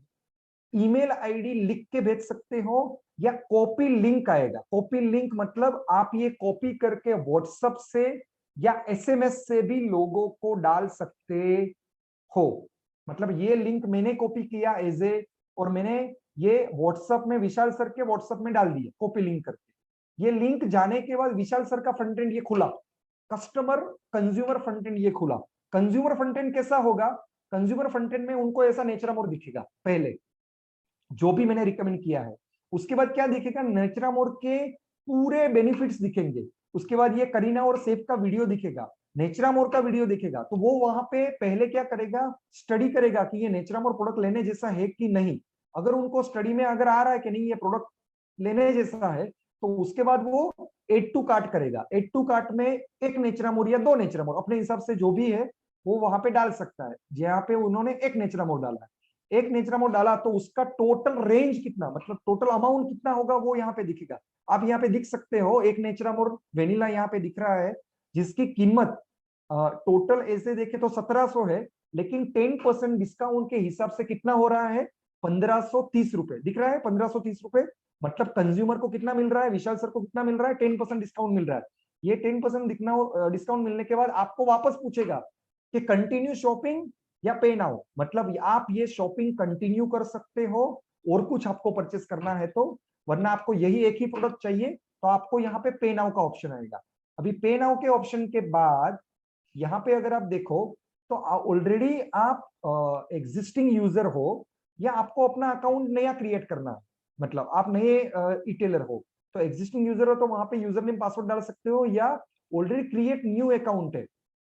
ईमेल आईडी लिख के भेज सकते हो या कॉपी लिंक आएगा। कॉपी लिंक मतलब आप ये कॉपी करके व्हाट्सएप से या एसएमएस से भी लोगों को डाल सकते हो। मतलब ये लिंक मैंने कॉपी किया एज ए, और मैंने ये व्हाट्सएप में विशाल सर के व्हाट्सएप में डाल दिया कॉपी लिंक करके। ये लिंक जाने के बाद विशाल सर का फ्रंट एंड ये खुला, कस्टमर कंज्यूमर फ्रंट एंड ये खुला। कंज्यूमर फ्रंट एंड कैसा होगा? कंज्यूमर फ्रंट एंड में उनको ऐसा नेचर मोड दिखेगा पहले, जो भी मैंने रिकमेंड किया है। उसके बाद क्या दिखेगा? नेचरा मोड के पूरे बेनिफिट्स दिखेंगे। उसके बाद ये करीना और सेफ का वीडियो दिखेगा, नेचरा मोड का वीडियो दिखेगा। तो वो वहां पे पहले क्या करेगा? स्टडी करेगा कि ये नेचरा मोड प्रोडक्ट लेने जैसा है कि नहीं। अगर उनको स्टडी में अगर आ रहा है कि नहीं ये प्रोडक्ट लेने जैसा है, तो उसके बाद वो एड टू कार्ट करेगा। एड टू कार्ट में एक नेचरा मोड या 2 नेचरा मोड अपने हिसाब से जो भी है वो वहां पे डाल सकता है। जहां पे उन्होंने एक नेचरा मोड डाला है, एक नेचरा मोड डाला, तो उसका टोटल रेंज कितना, मतलब टोटल अमाउंट कितना होगा वो यहाँ पे दिखेगा। आप यहाँ पे दिख सकते हो एक नेचरा मोड वेनिला यहाँ पे दिख रहा है, जिसकी कीमत टोटल ऐसे देखे तो 1700 है, लेकिन 10% डिस्काउंट के हिसाब से कितना हो रहा है? 1530 रुपए दिख रहा है। 1530 रुपए मतलब कंज्यूमर को कितना मिल रहा है? विशाल सर को कितना मिल रहा है? 10% डिस्काउंट मिल रहा है। ये 10% डिस्काउंट मिलने के बाद आपको वापस पूछेगा कि कंटिन्यू शॉपिंग या पे नाउ, मतलब आप ये शॉपिंग कंटिन्यू कर सकते हो और कुछ आपको परचेस करना है तो, वरना आपको यही एक ही प्रोडक्ट चाहिए तो आपको यहाँ पे पे नाउ का ऑप्शन आएगा। अभी पे नाउ के ऑप्शन के बाद यहाँ पे अगर आप देखो तो ऑलरेडी आप एग्जिस्टिंग यूजर हो या आपको अपना अकाउंट नया क्रिएट करना है, मतलब आप नए रिटेलर हो, तो एग्जिस्टिंग यूजर हो तो वहां पे यूजर नेम पासवर्ड डाल सकते हो, या ऑलरेडी क्रिएट न्यू अकाउंट है,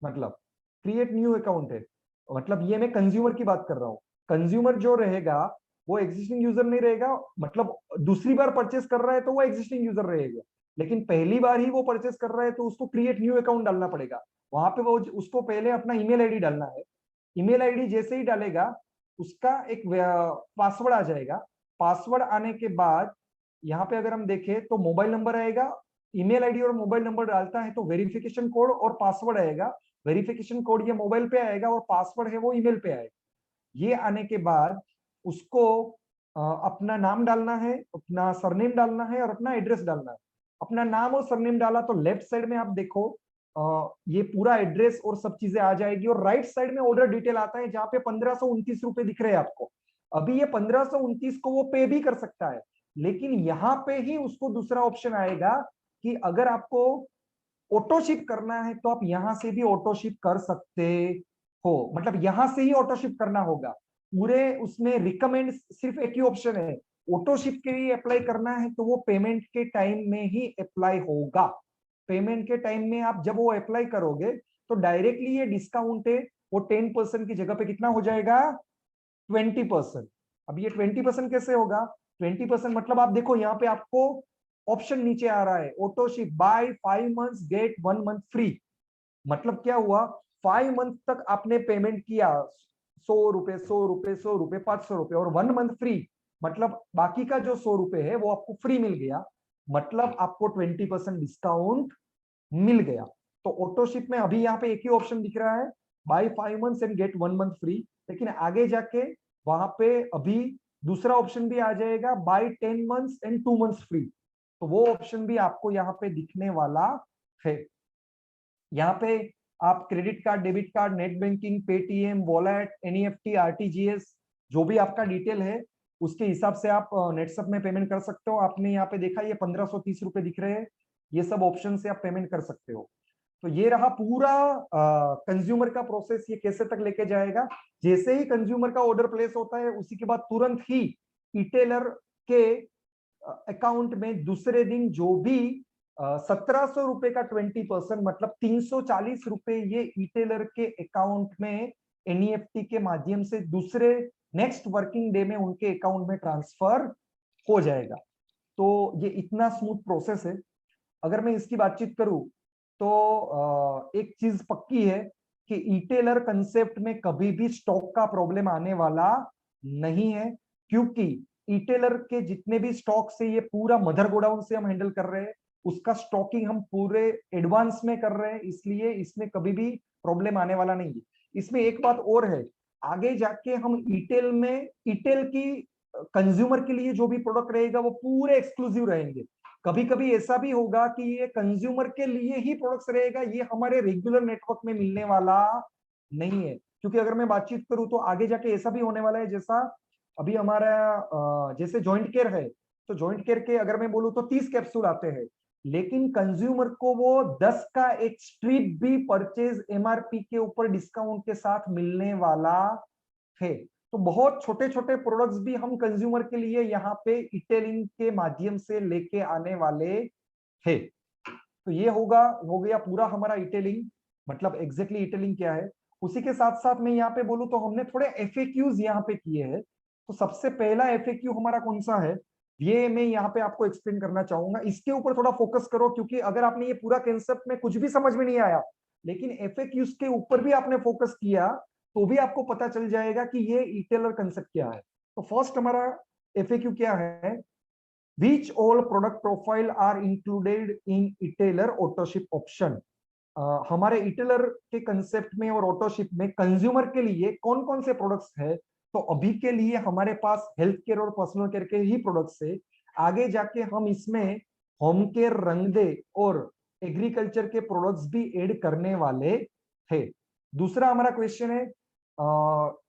मतलब क्रिएट न्यू अकाउंट है। मतलब ये मैं कंज्यूमर की बात कर रहा हूँ। कंज्यूमर जो रहेगा वो एग्जिस्टिंग यूजर नहीं रहेगा, मतलब दूसरी बार परचेस कर रहा है तो वो एग्जिस्टिंग यूजर रहेगा, लेकिन पहली बार ही वो परचेस कर रहा है तो उसको क्रिएट न्यू अकाउंट डालना पड़ेगा। वहां पे वो उसको पहले अपना ईमेल आईडी डालना है। ईमेल आईडी जैसे ही डालेगा उसका एक पासवर्ड आ जाएगा। पासवर्ड आने के बाद यहाँ पे अगर हम देखें तो मोबाइल नंबर आएगा। ईमेल आईडी और मोबाइल नंबर डालता है तो वेरिफिकेशन कोड और पासवर्ड आएगा। वेरिफिकेशन कोड ये मोबाइल पे आएगा और पासवर्ड है वो ईमेल पे आएगा। ये आने के बाद उसको अपना नाम डालना है, अपना सरनेम डालना है और अपना एड्रेस डालना है। अपना नाम और सरनेम डाला तो लेफ्ट साइड में आप देखो ये पूरा एड्रेस और सब चीजें आ जाएगी, और राइट साइड में ऑर्डर डिटेल आता है जहां पे 1529 रुपए दिख रहे हैं आपको। अभी ये 1529 को वो पे भी कर सकता है, लेकिन यहाँ पे ही उसको दूसरा ऑप्शन आएगा कि अगर आपको ऑटो शिप करना है तो आप यहां से भी ऑटो शिप कर सकते हो, मतलब यहां से ही ऑटो शिप करना होगा। पूरे उसमें रिकमेंड सिर्फ एक ही ऑप्शन है, ऑटो शिप के लिए अप्लाई करना है तो वो पेमेंट के टाइम में ही अप्लाई होगा। पेमेंट के टाइम में आप जब वो अप्लाई करोगे तो डायरेक्टली ये डिस्काउंट है वो 10% की जगह पे कितना हो जाएगा? 20%। अब ये 20% कैसे होगा? 20% मतलब आप देखो यहाँ पे आपको ऑप्शन नीचे आ रहा है, auto ship buy 5 months get 1 month free. मतलब क्या हुआ? 5 मंथ तक आपने पेमेंट किया 100 रुपए 100 रुपए 100 रुपए 500 रुपए और 1 मंथ फ्री, मतलब बाकी का जो 100 रुपए है वो आपको फ्री मिल गया, मतलब आपको 20% डिस्काउंट मिल गया। तो ऑटो शिप में अभी यहाँ पे एक ही ऑप्शन दिख रहा है, buy 5 months and get 1 month free, लेकिन आगे जाके वहां पे अभी दूसरा ऑप्शन भी आ जाएगा, buy 10 months and 2 months free. तो वो ऑप्शन भी आपको यहाँ पे दिखने वाला है। यहाँ पे आप credit card, debit card, net banking, Paytm, wallet, NEFT, RTGS, जो भी आपका डिटेल है उसके हिसाब से आप नेटसप में पेमेंट कर सकते हो। आपने यहाँ पे देखा ये 1530 रुपए दिख रहे हैं, ये सब ऑप्शन से आप पेमेंट कर सकते हो। तो ये रहा पूरा कंज्यूमर का प्रोसेस, ये कैसे तक लेके जाएगा। जैसे ही कंज्यूमर का ऑर्डर प्लेस होता है उसी के बाद तुरंत ही रिटेलर के अकाउंट में दूसरे दिन जो भी 1700 रुपए का 20% मतलब 340 रुपए ये रिटेलर के अकाउंट में एनईएफटी के माध्यम से दूसरे नेक्स्ट वर्किंग डे में उनके अकाउंट में ट्रांसफर हो जाएगा। तो ये इतना स्मूथ प्रोसेस है। अगर मैं इसकी बातचीत करूं तो एक चीज पक्की है कि रिटेलर कंसेप्ट में कभी भी स्टॉक का प्रॉब्लम आने वाला नहीं है, क्योंकि रिटेलर के जितने भी स्टॉक से ये पूरा मदर गोडाउन से हम हैंडल कर रहे हैं, उसका स्टॉकिंग हम पूरे एडवांस में कर रहे हैं, इसलिए इसमें कभी भी प्रॉब्लम आने वाला नहीं है। इसमें एक बात और है, आगे जाके हम ईटेल में ईटेल की कंज्यूमर के लिए जो भी प्रोडक्ट रहेगा वो पूरे एक्सक्लूसिव रहेंगे। कभी कभी ऐसा भी होगा कि ये कंज्यूमर के लिए ही प्रोडक्ट्स रहेगा, ये हमारे रेगुलर नेटवर्क में मिलने वाला नहीं है। क्योंकि अगर मैं बातचीत करूं तो आगे जाके ऐसा भी होने वाला है, जैसा अभी हमारा जैसे जॉइंट केयर है, तो जॉइंट केयर के अगर मैं बोलूं तो 30 कैप्सूल आते हैं, लेकिन कंज्यूमर को वो 10 का एक स्ट्रिप भी परचेज एमआरपी के ऊपर डिस्काउंट के साथ मिलने वाला है। तो बहुत छोटे छोटे प्रोडक्ट्स भी हम कंज्यूमर के लिए यहाँ पे इटेलिंग के माध्यम से लेके आने वाले हैं। तो ये हो गया पूरा हमारा इटेलिंग, मतलब एग्जैक्टली इटेलिंग क्या है। उसी के साथ साथ मैं यहाँ पे बोलूं तो हमने थोड़े एफएक्यूज यहाँ पे किए हैं। तो सबसे पहला एफएक्यू हमारा कौन सा है, ये मैं यहाँ पे आपको एक्सप्लेन करना चाहूंगा। इसके ऊपर थोड़ा फोकस करो, क्योंकि अगर आपने ये पूरा कंसेप्ट में कुछ भी समझ में नहीं आया, लेकिन एफएक्यूज के ऊपर भी आपने फोकस किया, तो भी आपको पता चल जाएगा कि ये इटेलर कंसेप्ट क्या है। तो फर्स्ट हमारा एफएक्यू क्या है, which all product profile are included in etailer autoship option. हमारे इटेलर के कंसेप्ट में और ऑटोशिप में कंज्यूमर के लिए कौन कौन से प्रोडक्ट्स है, तो अभी के लिए हमारे पास हेल्थ केयर और पर्सनल केयर के ही प्रोडक्ट्स है। आगे जाके हम इसमें होम केयर, रंगदे और एग्रीकल्चर के प्रोडक्ट्स भी ऐड करने वाले हैं। दूसरा हमारा क्वेश्चन है,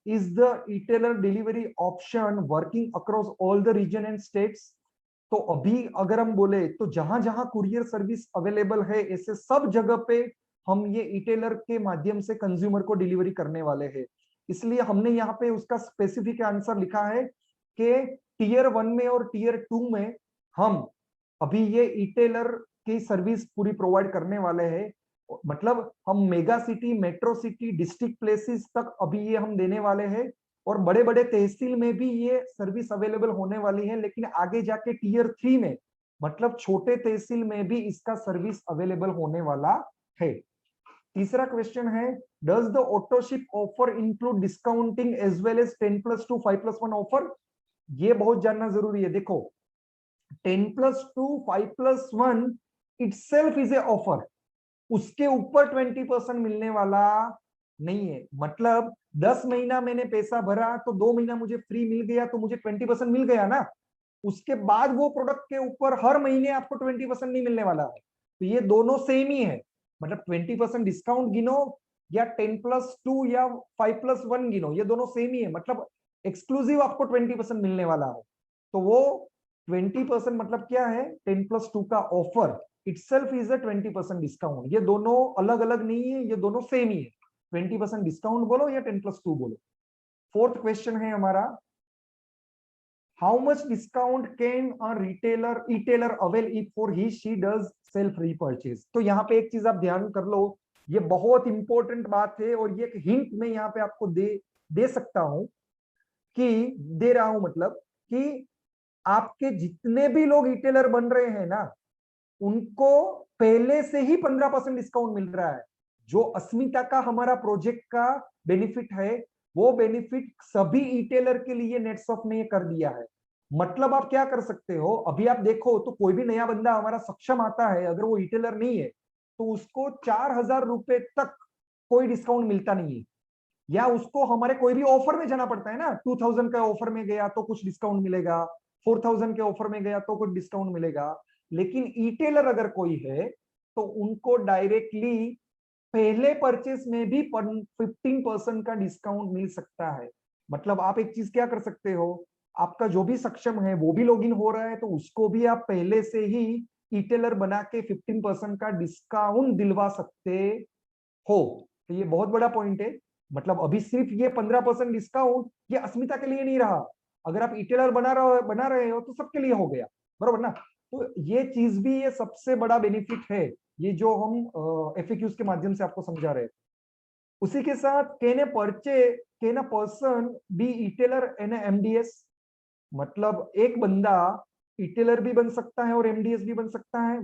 is the etailer delivery option working across all the region and states. तो अभी अगर हम बोले तो जहां जहां कुरियर सर्विस अवेलेबल है, ऐसे सब जगह पे हम ये इटेलर के माध्यम से कंज्यूमर को डिलीवरी करने वाले हैं। इसलिए हमने यहाँ पे उसका स्पेसिफिक आंसर लिखा है कि टीयर 1 में और टीयर 2 में हम अभी ये इटेलर की सर्विस पूरी प्रोवाइड करने वाले हैं। मतलब हम mega city, metro city, district places तक अभी ये हम देने वाले हैं, और बड़े बड़े तहसील में भी ये सर्विस अवेलेबल होने वाली है। लेकिन आगे जाके टीयर 3 में, मतलब छोटे तहसील में भी इसका सर्विस अवेलेबल होने वाला है। तीसरा क्वेश्चन है, does the autoship offer include discounting as well as 10+2 5+1 offer. ये बहुत जानना जरूरी है। देखो 10+2 5+1 इटसेल्फ इज ए ऑफर, उसके ऊपर 20% मिलने वाला नहीं है। मतलब 10 महीना मैंने पैसा भरा तो 2 महीना मुझे फ्री मिल गया, तो मुझे 20% मिल गया ना। उसके बाद वो प्रोडक्ट के ऊपर हर महीने आपको 20% नहीं मिलने वाला है। तो ये दोनों सेम ही है, मतलब 20% डिस्काउंट गिनो या 10+2 या 5+1 गिनो, ये दोनों सेम ही है। मतलब एक्सक्लूसिव आपको 20% मिलने वाला है। तो वो 20% मतलब क्या है, 10+2 का offer itself is a 20% discount. ये दोनों अलग अलग नहीं है, ये दोनों सेम ही है। 20% डिस्काउंट बोलो या 10+2 बोलो। फोर्थ क्वेश्चन है हमारा, how much discount can a etailer avail if for he she does self repurchase. तो यहाँ पे एक चीज आप ध्यान कर लो, ये बहुत इंपॉर्टेंट बात है, और ये एक हिंट मैं यहाँ पे आपको दे सकता हूं, कि दे रहा हूं, मतलब कि आपके जितने भी लोग इटेलर बन रहे हैं ना, उनको पहले से ही 15% डिस्काउंट मिल रहा है। जो अस्मिता का हमारा प्रोजेक्ट का बेनिफिट है, वो बेनिफिट सभी इटेलर के लिए नेटसॉफ्ट ने कर दिया है। मतलब आप क्या कर सकते हो, अभी आप देखो तो कोई भी नया बंदा हमारा सक्षम आता है, अगर वो इटेलर नहीं है तो उसको 4,000 रुपए तक कोई डिस्काउंट मिलता नहीं है, या उसको हमारे कोई भी ऑफर में जाना पड़ता है ना। 2000 का ऑफर में गया तो कुछ डिस्काउंट मिलेगा, 4000 के ऑफर में गया तो कुछ डिस्काउंट मिलेगा। लेकिन इटेलर अगर कोई है तो उनको डायरेक्टली पहले परचेस में भी 15% का डिस्काउंट मिल सकता है। मतलब आप एक चीज क्या कर सकते हो, आपका जो भी सक्षम है वो भी लॉगिन हो रहा है, तो उसको भी आप पहले से ही इटेलर बना के 15% का डिस्काउंट दिलवा सकते हो। तो ये बहुत बड़ा पॉइंट है। मतलब अभी सिर्फ ये 15% डिस्काउंट ये अस्मिता के लिए नहीं रहा, अगर आप इटेलर बना रहे हो तो सबके लिए हो गया, बरोबर ना। तो ये चीज भी, ये सबसे बड़ा बेनिफिट है, ये जो हम एफएक्यूज के माध्यम से आपको समझा रहे हैं। उसी के साथ can a person be etailer and MDS. मतलब एक बंदा इटेलर भी बन सकता है और एमडीएस भी बन सकता है,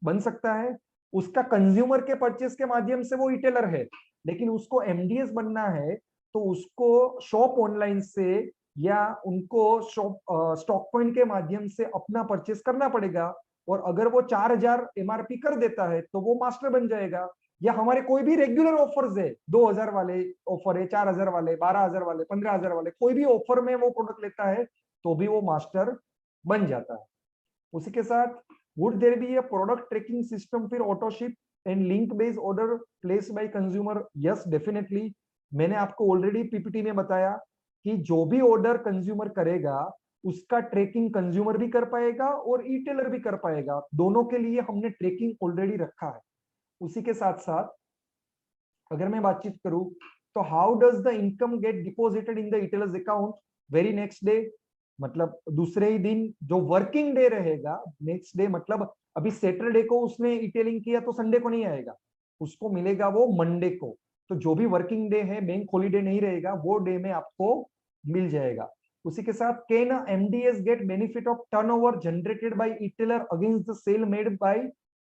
बन सकता है। उसका कंज्यूमर के परचेस के माध्यम से वो इटेलर है, लेकिन उसको एमडीएस बनना है तो उसको शॉप ऑनलाइन से या उनको शॉप स्टॉक पॉइंट के माध्यम से अपना परचेस करना पड़ेगा। और अगर वो 4,000 एमआरपी कर देता है तो वो मास्टर बन जाएगा। या हमारे कोई भी रेगुलर ऑफर्स है, 2,000 वाले ऑफर है, 4,000 वाले, 12,000 वाले, 15,000 वाले, कोई भी ऑफर में वो प्रोडक्ट लेता है तो भी वो मास्टर बन जाता है। उसी के साथ would there be a product tracking system फिर autoship and link based order place by consumer? Yes definitely. मैंने आपको ऑलरेडी पीपीटी में बताया कि जो भी ऑर्डर कंज्यूमर करेगा उसका ट्रैकिंग कंज्यूमर भी कर पाएगा और ई-टेलर भी कर पाएगा, दोनों के लिए हमने ट्रैकिंग ऑलरेडी रखा है। उसी के साथ साथ अगर मैं बातचीत करूं तो how does the income get deposited in the etailer's account very next day, मतलब दूसरे ही दिन जो वर्किंग डे रहेगा, नेक्स्ट डे मतलब अभी सैटरडे को उसने ई-टेलिंग किया तो संडे को नहीं आएगा, उसको मिलेगा वो मंडे को। तो जो भी वर्किंग डे है, बैंक हॉलीडे नहीं रहेगा, वो डे में आपको मिल जाएगा। उसी के साथ can MDS get benefit of turnover generated by etailer against the sale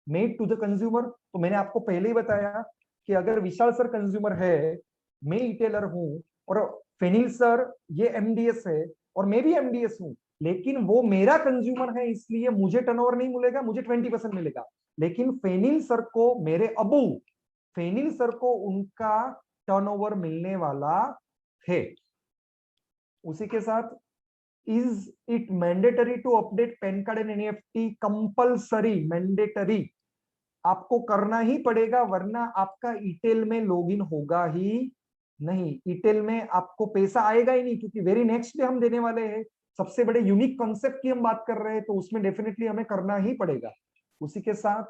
made to the consumer? तो मैंने आपको पहले ही बताया कि अगर विशाल सर कंज्यूमर है, मैं ई-टेलर हूं और फेनिल सर ये एमडीएस है और मैं भी एमडीएस हूं, लेकिन वो मेरा कंज्यूमर है इसलिए मुझे टर्नओवर नहीं मिलेगा, मुझे 20% मिलेगा। लेकिन फेनिल सर को, मेरे अबू फेनिल सर को उनका टर्नओवर मिलने वाला है। उसी के साथ is it mandatory to update PAN card and NEFT? Compulsory, mandatory, आपको करना ही पड़ेगा, वरना आपका ई-टेल में लॉगिन होगा ही नहीं। ई-टेल में आपको पैसा आएगा ही नहीं, क्योंकि वेरी नेक्स्ट डे हम देने वाले हैं। सबसे बड़े यूनिक कॉन्सेप्ट की हम बात कर रहे हैं, तो उसमें डेफिनेटली हमें करना ही पड़ेगा। उसी के साथ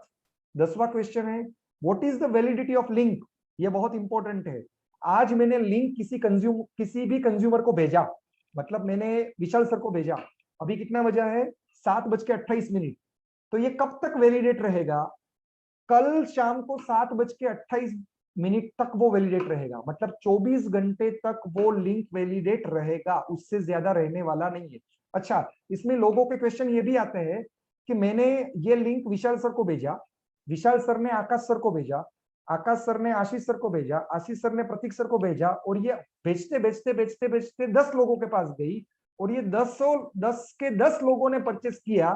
10वां क्वेश्चन है what is the validity of link? ये बहुत इंपॉर्टेंट है। आज मैंने लिंक किसी भी कंज्यूमर को भेजा, मतलब मैंने विशाल सर को भेजा, अभी कितना बजा है? 7:28। तो ये कब तक वैलिडेट रहेगा? कल शाम को 7:28 तक वो वैलिडेट रहेगा, मतलब 24 घंटे तक वो लिंक वैलिडेट रहेगा, उससे ज्यादा रहने वाला नहीं है। अच्छा, इसमें लोगों के क्वेश्चन ये भी आते हैं कि मैंने ये लिंक विशाल सर को भेजा, विशाल सर ने आकाश सर को भेजा, आकाश सर ने आशीष सर को भेजा, आशीष सर ने प्रतीक सर को भेजा, और ये भेजते भेजते भेजते भेजते 10 लोगों के पास गई, और ये 10 के 10 लोगों ने परचेस किया,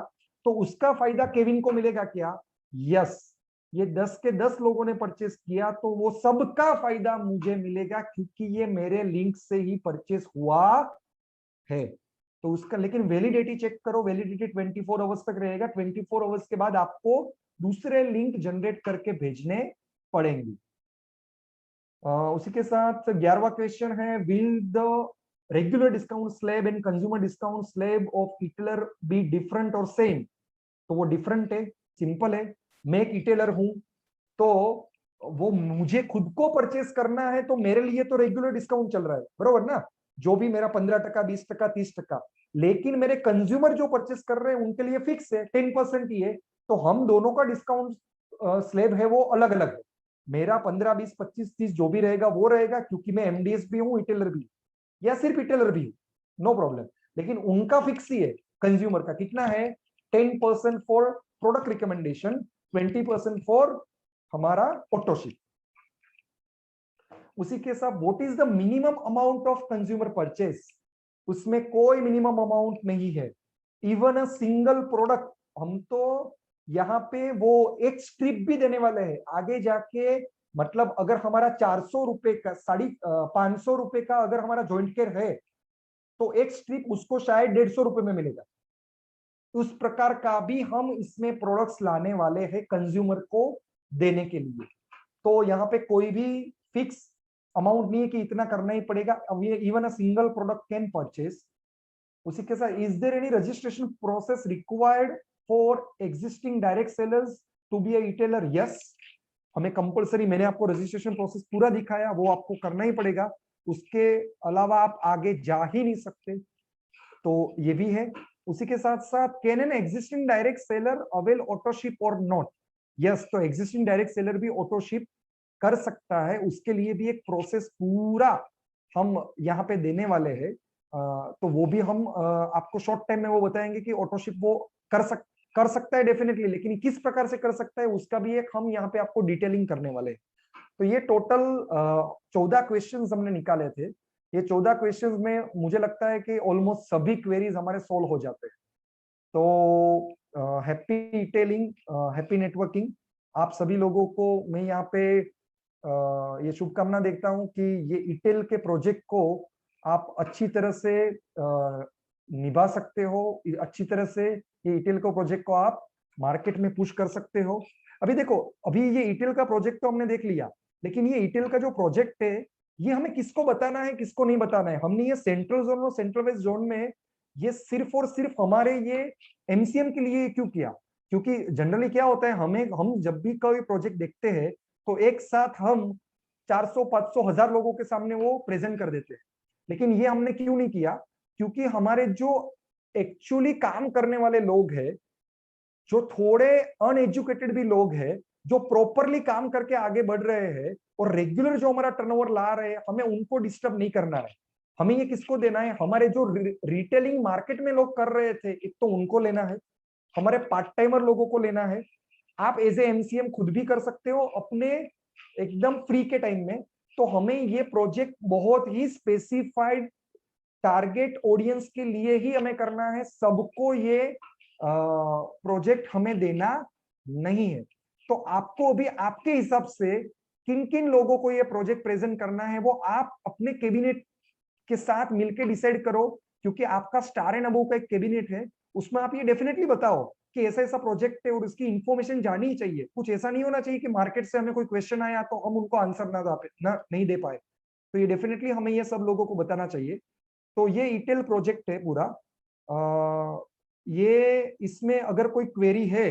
तो उसका फायदा केविन को मिलेगा क्या? यस, ये 10 के 10 लोगों ने परचेस किया तो वो सबका फायदा मुझे मिलेगा, क्योंकि ये मेरे लिंक से ही परचेस हुआ है। तो उसका लेकिन वैलिडिटी चेक करो, वैलिडिटी 24 आवर्स तक रहेगा। 24 आवर्स के बाद आपको दूसरे लिंक जनरेट करके भेजने पड़ेंगे। उसी के साथ 11वां क्वेश्चन है will the regular discount slab and consumer discount slab of etailer be different और सेम? तो वो डिफरेंट है, सिंपल है। मैं एक ई-टेलर हूं, तो वो मुझे खुद को परचेस करना है, तो मेरे लिए तो रेगुलर डिस्काउंट चल रहा है, बरोबर ना? जो भी मेरा 15%, 20%, 30%। लेकिन मेरे कंज्यूमर जो परचेस कर रहे हैं उनके लिए फिक्स है, 10% ही है। तो हम दोनों का डिस्काउंट स्लैब है वो अलग अलग है। मेरा 15, 20, 25, 30 जो भी रहेगा वो रहेगा, क्योंकि मैं एमडीएस भी हूँ, ई-टेलर भी, या सिर्फ ई-टेलर भी हूँ, नो प्रॉब्लम। लेकिन उनका फिक्स ही है, कंज्यूमर का कितना है? 10% फॉर प्रोडक्ट रिकमेंडेशन, 20% फॉर हमारा ऑटोशिप। उसी के साथ what is the minimum amount of consumer purchase? उसमें कोई मिनिमम अमाउंट नहीं है, इवन अ सिंगल प्रोडक्ट। हम तो यहाँ पे वो एक स्ट्रिप भी देने वाले हैं आगे जाके, मतलब अगर हमारा 400 रुपए का 550 रुपए का अगर हमारा जॉइंट केयर है, तो एक स्ट्रिप उसको शायद 150 रुपए में मिलेगा। उस प्रकार का भी हम इसमें प्रोडक्ट्स लाने वाले हैं कंज्यूमर को देने के लिए। तो यहाँ पे कोई भी फिक्स अमाउंट नहीं है कि इतना करना ही पड़ेगा। अब ये even a single product can purchase. उसी के साथ is there any registration process required for existing direct sellers to be a retailer? Yes, हमें कंपलसरी, मैंने आपको रजिस्ट्रेशन प्रोसेस पूरा दिखाया, वो आपको करना ही पड़ेगा, उसके अलावा आप आगे जा ही नहीं सकते। तो ये भी है। उसी के साथ साथ can an existing direct seller avail autoship और नॉट? यस, तो एग्जिस्टिंग डायरेक्ट सेलर भी ऑटोशिप कर सकता है, उसके लिए भी एक प्रोसेस पूरा हम यहाँ पे देने वाले हैं। तो वो भी हम आपको शॉर्ट टाइम में वो बताएंगे कि ऑटोशिप वो कर सकता है डेफिनेटली, लेकिन किस प्रकार से कर सकता है उसका भी एक हम यहाँ पे आपको डिटेलिंग करने वाले हैं। तो ये टोटल 14 क्वेश्चंस हमने निकाले थे। ये 14 क्वेश्चंस में मुझे लगता है कि ऑलमोस्ट सभी क्वेरीज हमारे सोल्व हो जाते हैं। तो हैप्पी डिटेलिंग, हैप्पी नेटवर्किंग, आप सभी लोगों को मैं यहाँ पे ये शुभकामना देखता हूँ कि ये ई-टेल के प्रोजेक्ट को आप अच्छी तरह से निभा सकते हो अच्छी तरह से। ये ईटेल का प्रोजेक्ट को आप मार्केट में पुश कर सकते हो। अभी देखो, अभी ये ईटेल का प्रोजेक्ट तो हमने देख लिया, लेकिन ये ईटेल का जो प्रोजेक्ट है ये हमें किसको बताना है, किसको नहीं बताना है। हमने ये सेंट्रल जोन और सेंट्रल वेस्ट जोन में ये सिर्फ और सिर्फ हमारे ये एमसीएम के लिए क्यों किया? क्योंकि जनरली क्या होता है, हम जब भी कोई प्रोजेक्ट देखते हैं तो एक साथ हम 400 500 1000 लोगों के सामने वो प्रेजेंट कर देते हैं। लेकिन ये हमने क्यों नहीं किया? क्योंकि हमारे जो एक्चुअली काम करने वाले लोग हैं, जो थोड़े अनएजुकेटेड भी लोग हैं, जो प्रॉपरली काम करके आगे बढ़ रहे हैं और रेगुलर जो हमारा टर्नओवर ला रहे हैं, हमें उनको डिस्टर्ब नहीं करना है। हमें ये किसको देना है? हमारे जो रिटेलिंग मार्केट में लोग कर रहे थे, एक तो उनको लेना है, हमारे पार्ट टाइमर लोगों को लेना है। आप एज ए एमसीएम खुद भी कर सकते हो अपने एकदम फ्री के टाइम में। तो हमें ये प्रोजेक्ट बहुत ही स्पेसिफाइड टारगेट ऑडियंस के लिए ही हमें करना है, सबको ये प्रोजेक्ट हमें देना नहीं है। तो आपको अभी आपके हिसाब से किन किन लोगों को ये प्रोजेक्ट प्रेजेंट करना है वो आप अपने कैबिनेट के साथ मिलकर डिसाइड करो। क्योंकि आपका स्टार एंड अबव का एक कैबिनेट है, उसमें आप ये डेफिनेटली बताओ कि ऐसा ऐसा प्रोजेक्ट है और उसकी इंफॉर्मेशन जानी ही चाहिए। कुछ ऐसा नहीं होना चाहिए कि मार्केट से हमें कोई क्वेश्चन आया तो हम उनको आंसर नहीं दे पाए। तो ये डेफिनेटली हमें ये सब लोगों को बताना चाहिए। तो ये ईटेल प्रोजेक्ट है पूरा। ये इसमें अगर कोई क्वेरी है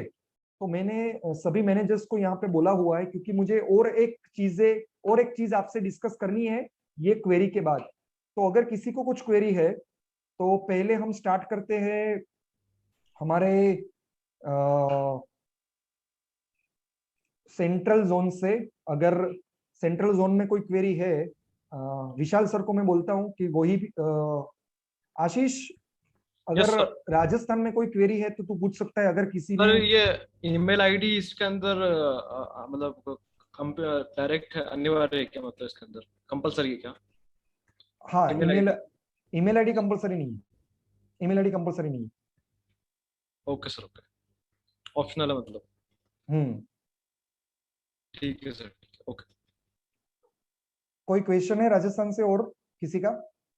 तो मैंने सभी मैनेजर्स को यहाँ पे बोला हुआ है, क्योंकि मुझे और एक चीज आपसे डिस्कस करनी है ये क्वेरी के बाद। तो अगर किसी को कुछ क्वेरी है तो पहले हम स्टार्ट करते हैं हमारे सेंट्रल जोन से। अगर सेंट्रल जोन में कोई क्वेरी है, विशाल सर को मैं बोलता हूं कि वही आशीष, यस अगर सर। राजस्थान में कोई क्वेरी है तो तू पूछ सकता है। अगर किसी सर ने ये ईमेल आईडी इसके अंदर मतलब डायरेक्ट अनिवार्य है क्या, मतलब इसके अंदर कंपलसरी है क्या? हाँ, email ID. Email ID compulsory नहीं है। ईमेल आईडी कंपलसरी नहीं है। Okay sir, okay. ऑप्शनल है मतलब। हम्म। ठीक है सर, ठीक है, ओके। कोई क्वेश्चन है राजस्थान से और किसी का?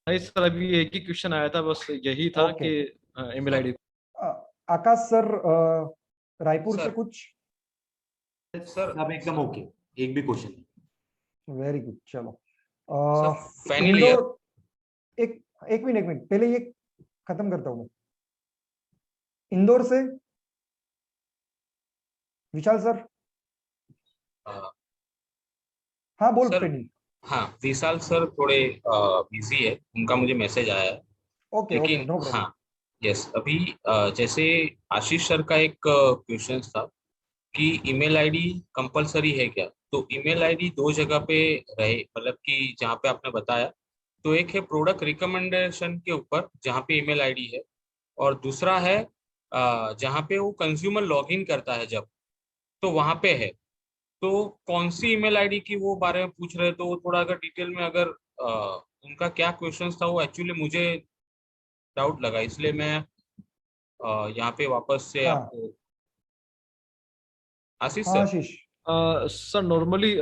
नहीं सर, अभी एक ही क्वेश्चन आया था, बस यही था ओके। कि ईमेल आईडी। आकाश सर, रायपुर से सर। कुछ? सर अब एकदम ओके, एक भी क्वेश्चन नहीं। वेरी गुड, चलो। Sir final Indore, year. एक मिनट पहले ये खत्म करता हूं मैं। इंदौर से विशाल सर। हाँ बोल सर पेनी। हाँ, विशाल सर थोड़े बिजी है, उनका मुझे मैसेज आया है। ओके ओके, लेकिन नो प्रॉब्लम। हाँ, यस, अभी जैसे आशीष सर का एक क्वेश्चन था कि ईमेल आईडी कंपलसरी है क्या, तो ईमेल आईडी दो जगह पे रहे, मतलब कि जहाँ पे आपने बताया, तो एक है प्रोडक्ट रिकमेंडेशन के ऊपर जहाँ पे ईमेल आईडी है, और दूसरा है जहाँ पे वो कंज्यूमर लॉगिन करता है जब, तो वहाँ पे है। तो कौन सी ईमेल आईडी की वो बारे में पूछ रहे, तो वो थोड़ा अगर डिटेल में अगर उनका क्या क्वेश्चन था, वो एक्चुअली मुझे डाउट लगा, इसलिए मैं यहाँ पे वापस से हाँ आपको। आशीष हाँ सर। आशीष। सर नॉर्मली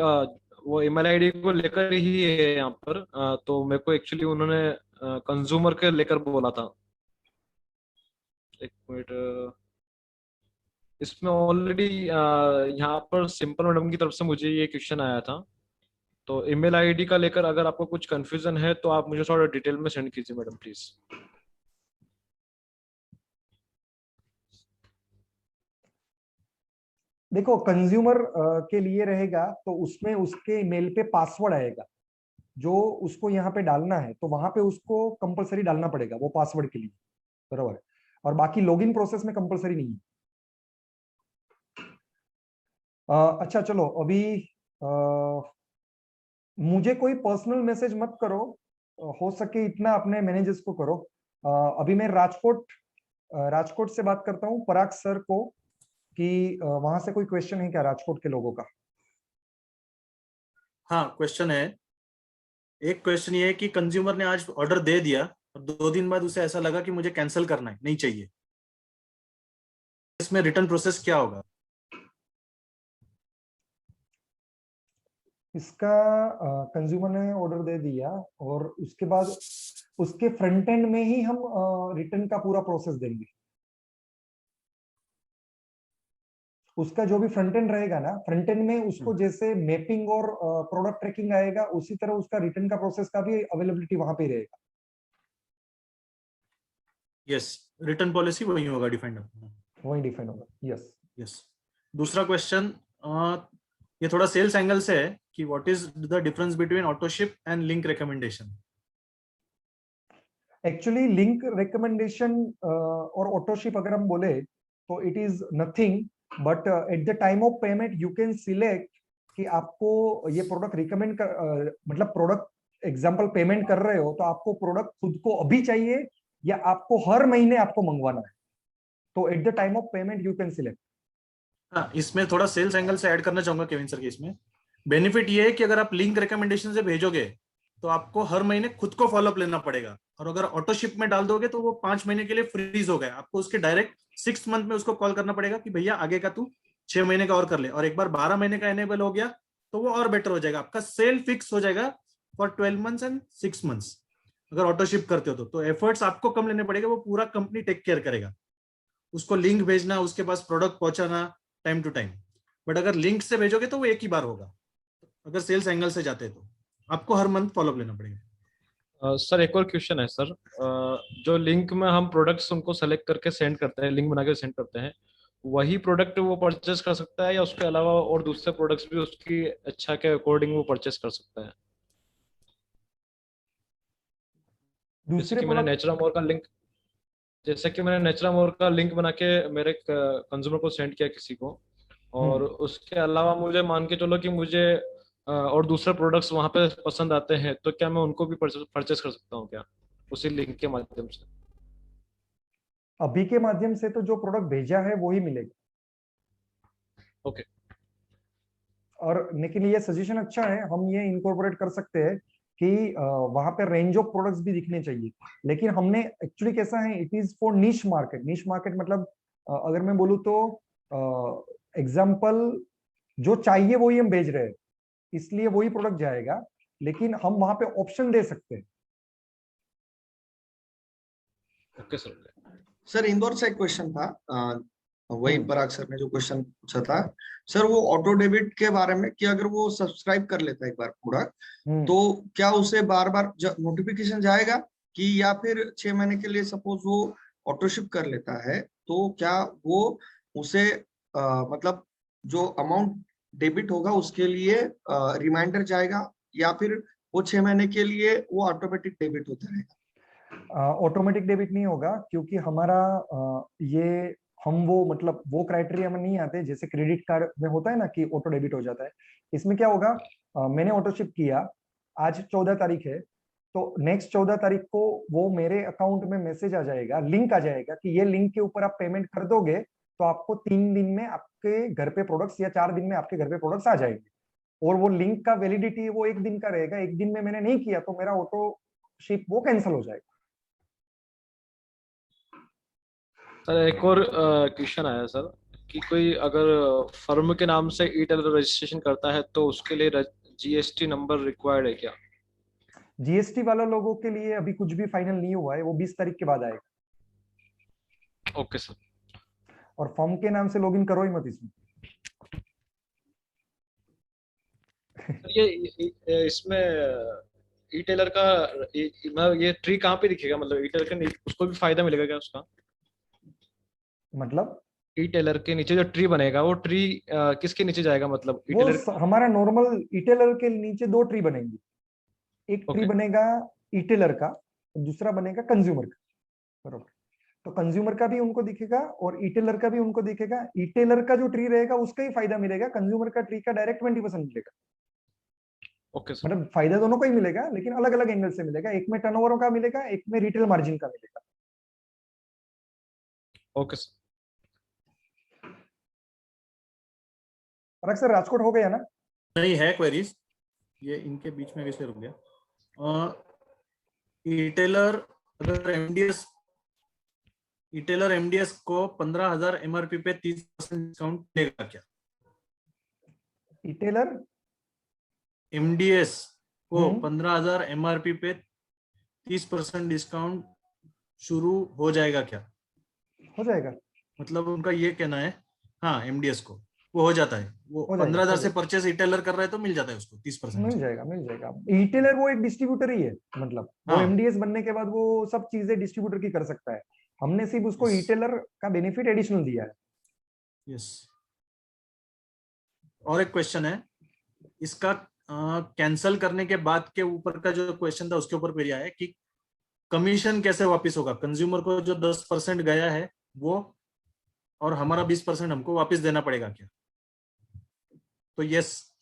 वो ईमेल आईडी को लेकर ही है यहाँ पर। तो मेरे को एक्चुअली उन्होंने कंज्यूमर के लेकर बोला था। एक मिनट, इसमें ऑलरेडी यहाँ पर सिंपल मैडम की तरफ से मुझे ये क्वेश्चन आया था। तो ईमेल आईडी का लेकर अगर आपको कुछ कंफ्यूजन है तो आप मुझे थोड़ा डिटेल में सेंड कीजिए मैडम प्लीज। देखो, कंज्यूमर के लिए रहेगा तो उसमें उसके ईमेल पे पासवर्ड आएगा जो उसको यहाँ पे डालना है, तो वहां पे उसको कंपलसरी डालना पड़ेगा वो पासवर्ड के लिए, बराबर है। और बाकी लॉगिन प्रोसेस में कंपलसरी नहीं है। अच्छा चलो, अभी मुझे कोई पर्सनल मैसेज मत करो, हो सके इतना अपने मैनेजर्स को करो। अभी मैं राजकोट से बात करता हूँ पराग सर को कि वहां से कोई क्वेश्चन है क्या राजकोट के लोगों का? हाँ क्वेश्चन है। एक क्वेश्चन ये है कि कंज्यूमर ने आज ऑर्डर दे दिया और 2 दिन बाद उसे ऐसा लगा कि मुझे कैंसिल करना है, नहीं चाहिए, इसमें रिटर्न प्रोसेस क्या होगा? इसका कंज्यूमर ने ऑर्डर दे दिया और उसके बाद उसके फ्रंट एंड में ही हम रिटर्न का पूरा प्रोसेस देंगे। उसका जो भी फ्रंट एंड रहेगा ना, फ्रंट एंड में उसको जैसे मैपिंग और प्रोडक्ट ट्रैकिंग आएगा, उसी तरह उसका रिटर्न का प्रोसेस का भी अवेलेबिलिटी वहां पे रहेगा। यस, रिटर्न पॉलिसी वही होगा डिफाइंड, वही डिफाइन होगा। Yes yes. दूसरा क्वेश्चन, ये थोड़ा सेल्स एंगल से है कि what is the difference between autoship and link recommendation. Actually link recommendation और ऑटोशिप अगर हम बोले तो it is nothing but at the time of payment you can select कि आपको ये प्रोडक्ट रिकमेंड कर, मतलब प्रोडक्ट एग्जांपल पेमेंट कर रहे हो तो आपको प्रोडक्ट खुद को अभी चाहिए या आपको हर महीने आपको मंगवाना है, तो eight the time of payment you can select. हाँ, इसमें थोड़ा सेल्स एंगल से ऐड करना चाहूंगा केविन सर के। इसमें बेनिफिट ये है कि अगर आप लिंक रिकमेंडेशन से भेजोगे तो आपको हर महीने खुद को फॉलोअप लेना पड़ेगा, और अगर ऑटोशिप में डाल दोगे तो वो 5 महीने के लिए फ्रीज हो गया, आपको उसके डायरेक्ट 6 मंथ में उसको कॉल करना पड़ेगा कि भैया आगे का तू 6 महीने का और कर ले, और एक बार 12 महीने का एनेबल हो गया तो वो और बेटर हो जाएगा, आपका सेल फिक्स हो जाएगा फॉर 12 मंथ्स एंड 6 मंथ्स अगर ऑटोशिप करते हो तो एफर्ट्स आपको कम लेने पड़ेगा, वो पूरा कंपनी टेक केयर करेगा, उसको लिंक भेजना, उसके पास प्रोडक्ट पहुंचाना टाइम टू टाइम। बट अगर लिंक से भेजोगे तो वो एक ही बार होगा, अगर सेल्स एंगल से जाते हैं तो आपको हर मंथ फॉलोअप लेना पड़ेगा। सर एक और क्वेश्चन है सर, जो लिंक में हम प्रोडक्ट्स उनको सेलेक्ट करके सेंड करते हैं, लिंक बना के सेंड करते हैं, वही प्रोडक्ट वो परचेस कर सकता है या उसके अलावा और दूसरे प्रोडक्ट्स भी उसकी अच्छा के अकॉर्डिंग वो परचेस कर सकता है? जैसे दूसरे कि मैंने प्रोडक्ट नेचुरामोर का लिंक जैसे कि मैंने नेचुरामोर का लिंक बना के मेरे कंज्यूमर को सेंड किया किसी को, और उसके अलावा मुझे मान के चलो कि मुझे और दूसरे प्रोडक्ट्स वहां पे पसंद आते हैं, तो क्या मैं उनको भी परचेस कर सकता हूँ क्या उसी लिंक के माध्यम से? अभी के माध्यम से तो जो प्रोडक्ट भेजा है वो ही मिलेगा। ओके। और लेकिन ये सजेशन अच्छा है, हम ये इनकॉर्पोरेट कर सकते हैं कि वहां पे रेंज ऑफ प्रोडक्ट्स भी दिखने चाहिए, लेकिन हमने एक्चुअली कैसा है, इट इज फॉर निश मार्केट। निश मार्केट मतलब अगर मैं बोलूँ तो एग्जाम्पल जो चाहिए वही हम भेज रहे हैं, इसलिए वही प्रोडक्ट जाएगा, लेकिन हम वहां पे ऑप्शन दे सकते हैं। Okay sir. सर इंदौर से एक क्वेश्चन था, वही पराग सर ने जो क्वेश्चन पूछा था सर, वो ऑटो डेबिट के बारे में कि अगर वो सब्सक्राइब कर लेता है एक बार प्रोडक्ट, तो क्या उसे बार बार नोटिफिकेशन जाएगा कि, या फिर 6 महीने के लिए सपोज वो ऑटोशिप कर लेता है तो क्या वो उसे मतलब जो अमाउंट डेबिट होगा उसके लिए रिमाइंडर जाएगा, या फिर वो 6 महीने के लिए वो ऑटोमेटिक डेबिट होता रहेगा? ऑटोमेटिक डेबिट नहीं होगा, क्योंकि हमारा ये हम वो मतलब वो क्राइटेरिया में नहीं आते जैसे क्रेडिट कार्ड में होता है ना कि ऑटो डेबिट हो जाता है। इसमें क्या होगा, मैंने ऑटोशिप किया, आज 14 तारीख है, तो नेक्स्ट 14 तारीख को वो मेरे अकाउंट में मैसेज आ जाएगा, लिंक आ जाएगा कि ये लिंक के ऊपर आप पेमेंट कर दोगे तो आपको 3 दिन में आपके घर पे प्रोडक्ट्स या 4 दिन में आपके घर पे प्रोडक्ट्स आ जाएंगे। और वो लिंक का वैलिडिटी वो 1 दिन का रहेगा, 1 दिन में मैंने नहीं किया तो मेरा ऑटोशिप वो कैंसिल हो जाएगा। सर एक और क्वेश्चन आया सर कि कोई अगर फर्म के नाम से ई टेलर रजिस्ट्रेशन करता है तो उसके लिए जीएसटी नंबर रिक्वायर्ड है क्या? जीएसटी वाला लोगों के लिए अभी कुछ भी फाइनल नहीं हुआ है, वो 20 तारीख के बाद आएगा। Okay sir. और फॉर्म के नाम से लॉगिन करो ही मत इसमें। इसमें ई टेलर का ये ट्री कहाँ पे दिखेगा, मतलब ई टेलर के उसको भी फायदा मिलेगा क्या उसका? मतलब ई टेलर के नीचे जो ट्री बनेगा वो ट्री किसके नीचे जाएगा, मतलब ई वो टेलर? हमारा नॉर्मल ईटेलर के नीचे 2 ट्री बनेंगे, एक ट्री ओके। बनेगा ईटेलर का, दूसरा बनेगा कंज्यूमर का, बरोबर? तो कंज्यूमर का भी उनको दिखेगा और ईटेलर का भी उनको दिखेगा। ईटेलर का जो ट्री रहेगा उसका ही फायदा मिलेगा, कंज्यूमर का ट्री का डायरेक्ट 20% मिलेगा। Okay sir. मतलब फायदा दोनों को ही मिलेगा, लेकिन अलग अलग एंगल से मिलेगा, एक में टर्नओवर का मिलेगा, एक में रिटेल मार्जिन का मिलेगा। Okay sir. सर राजकोट हो गया ना? नहीं है क्वेरीज, ये इनके बीच में कैसे रुक गया? रिटेलर अगर एमडीएस को 15,000 एमआरपी पे 30% डिस्काउंट देगा क्या? ईटेलर एमडीएस को 15,000 एमआरपी पे 30% डिस्काउंट शुरू हो जाएगा क्या? हो जाएगा, मतलब उनका ये कहना है, हाँ एमडीएस को वो हो जाता है, वो हो जाएगा, 15,000 हो से जाएगा। परचेस रिटेलर कर रहा है तो मिल जाता है उसको 30%। मिल जाएगा, मिल जाएगा। रिटेलर वो एक डिस्ट्रीब्यूटर ही है, मतलब वो हाँ। एमडीएस बनने के बाद वो सब चीजें डिस्ट्रीब्यूटर की कर सकता है। हमने सिर्फ उसको Yes. रिटेलर का बेनिफिट एडिशनल दिया है। यस। और एक क्वेश्चन है इसका, कैंसल करने के बाद के ऊपर का जो क्वेश्चन था उसके ऊपर क्वेरी आया है कि कमीशन कैसे वापस होगा, कंज्यूमर को जो 10% गया है वो और हमारा 20% हमको वापस देना पड़ेगा क्या? तो यस,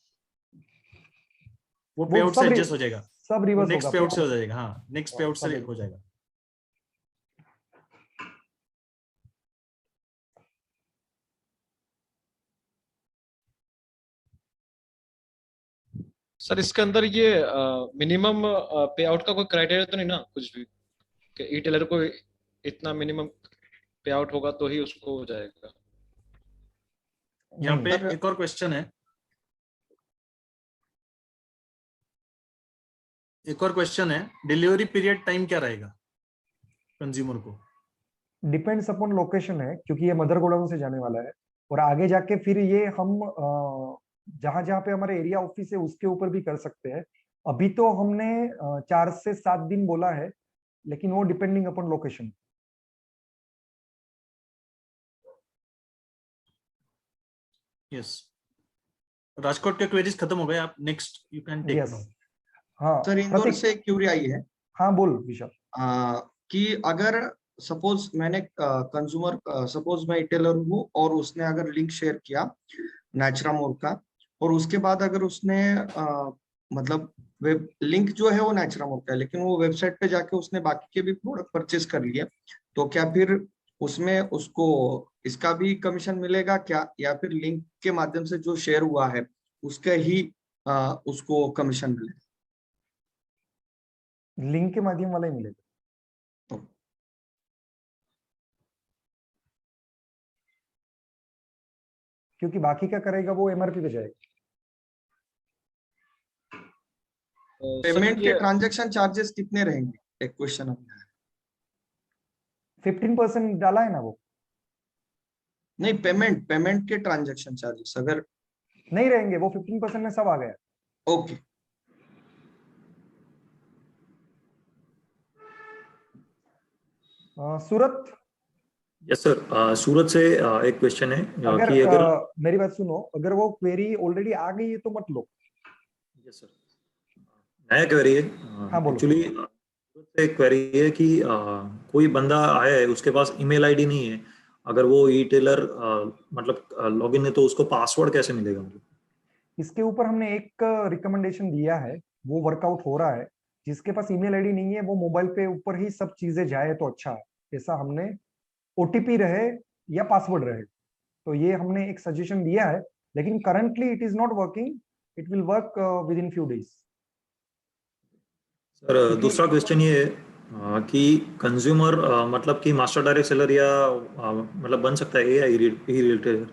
वो पे वो आउट से सब एडजस्ट हो जाएगा, सब वो रिवर्स नेक्स्ट होगा। पे आउट से हो जाएगा। हाँ, नेक्स्ट पे आउट से सब हो जाएगा। सर इसके अंदर ये मिनिमम पे आउट का कोई क्राइटेरिया तो नहीं ना कुछ भी, कि ई टेलर को इतना मिनिमम पे आउट होगा तो ही उसको हो जाएगा? यहाँ पे सर, एक और क्वेश्चन है, डिलीवरी पीरियड टाइम क्या रहेगा कंज्यूमर को? डिपेंड्स अपॉन लोकेशन है, क्योंकि ये मदर गोडाउन से जाने वाला है और आगे जाके फिर ये हम जहां जहां पे हमारे एरिया ऑफिस है उसके ऊपर भी कर सकते हैं। अभी तो हमने 4 से 7 दिन बोला है, लेकिन वो depending upon location. Yes. Rajkot के क्वेरीज खत्म हो गए, आप next you can take yes. Now. हाँ सर इंदौर प्रतीक, से क्यूरी आई है हाँ बोल विशाल। कि अगर सपोज मैंने कंज्यूमर, सपोज मैं रिटेलर हूँ और उसने अगर लिंक शेयर किया नेचुरामोर का, और उसके बाद अगर उसने मतलब वेब लिंक जो है वो नेचुरामोर का है, लेकिन वो वेबसाइट पे जाके उसने बाकी के भी प्रोडक्ट परचेज कर लिए, तो क्या फिर उसमें उसको इसका भी कमीशन मिलेगा क्या, या फिर लिंक के माध्यम से जो शेयर हुआ है उसका ही उसको कमीशन मिलेगा? लिंक के माध्यम वाला ही मिलेगा। क्योंकि बाकी क्या करेगा, वो एमआरपी पे जाएगा। सर पेमेंट के ये ट्रांजैक्शन चार्जेस कितने रहेंगे, एक क्वेश्चन अपना है। 15% डाला है ना वो। नहीं, पेमेंट पेमेंट के ट्रांजैक्शन चार्जेस अगर नहीं रहेंगे, वो 15% में सब आ गया। ओके। सूरत, यस सर, सूरत से एक क्वेश्चन है अगर कि अगर मेरी बात सुनो, अगर वो क्वेरी ऑलरेडी आ गई है तो मत लो। यस सर, नया क्वेरी है हाँ बोलो। एक्चुअली। एक क्वेरी है कि कोई बंदा आया है, उसके पास ईमेल आईडी नहीं है, अगर वो ई टेलर मतलब लॉगिन है तो उसको पासवर्ड कैसे मिलेगा? मतलब इसके ऊपर हमने एक रिकमेंडेशन दिया है, वो वर्कआउट हो रहा है। जिसके पास ईमेल आईडी नहीं है वो मोबाइल पे ऊपर ही सब चीजें जाए तो अच्छा है। ऐसा हमने ओटीपी रहे या पासवर्ड रहे, तो ये हमने एक सजेशन दिया है, लेकिन currently it is not working. It will work with in few days. Sir दूसरा क्वेश्चन ये है कि कंज्यूमर मतलब कि मास्टर डायरेक्ट सेलर या मतलब बन सकता है या ई रिटेलर?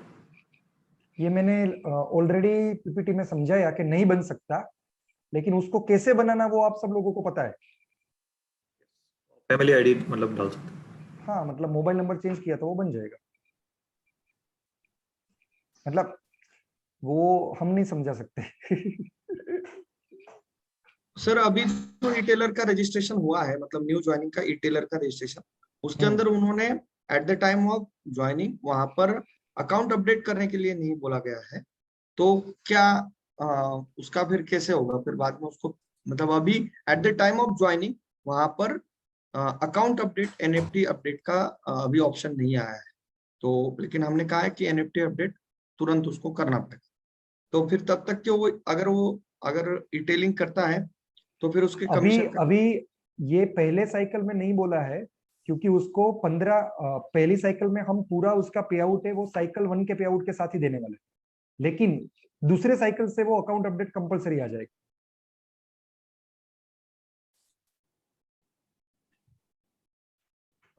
ये मैंने ऑलरेडी पीपीटी में समझाया कि नहीं बन सकता, लेकिन उसको कैसे बनाना वो आप सब लोगों को पता है। फैमिली आईडी मतलब डाल सकते हैं? हाँ, मतलब मोबाइल नंबर चेंज किया तो वो बन जाएगा। मतलब वो हम नहीं समझा सकते। सर अभी जो रिटेलर का रजिस्ट्रेशन हुआ है, मतलब न्यू ज्वाइनिंग का रिटेलर का रजिस्ट्रेशन, उसके अंदर उन्होंने eight the time of joining वहां पर अकाउंट अपडेट करने के लिए नहीं बोला गया है, तो क्या उसका फिर कैसे होगा फिर बाद में उसको, मतलब अभी eight the time of joining वहां पर अकाउंट अपडेट एनएफटी अपडेट का अभी ऑप्शन नहीं आया है, तो लेकिन हमने कहा है कि एनएफटी अपडेट तुरंत उसको करना पड़ेगा, तो फिर तब तक कि वो अगर रिटेलिंग करता है तो फिर उसके अभी कमीशन का अभी ये पहले साइकिल में नहीं बोला है, क्योंकि उसको 15 पहली साइकिल में हम पूरा उसका पे आउट है वो साइकिल 1 के पे आउट के साथ ही देने वाले हैं, लेकिन दूसरे साइकिल से वो अकाउंट अपडेट कंपलसरी आ जाएगा।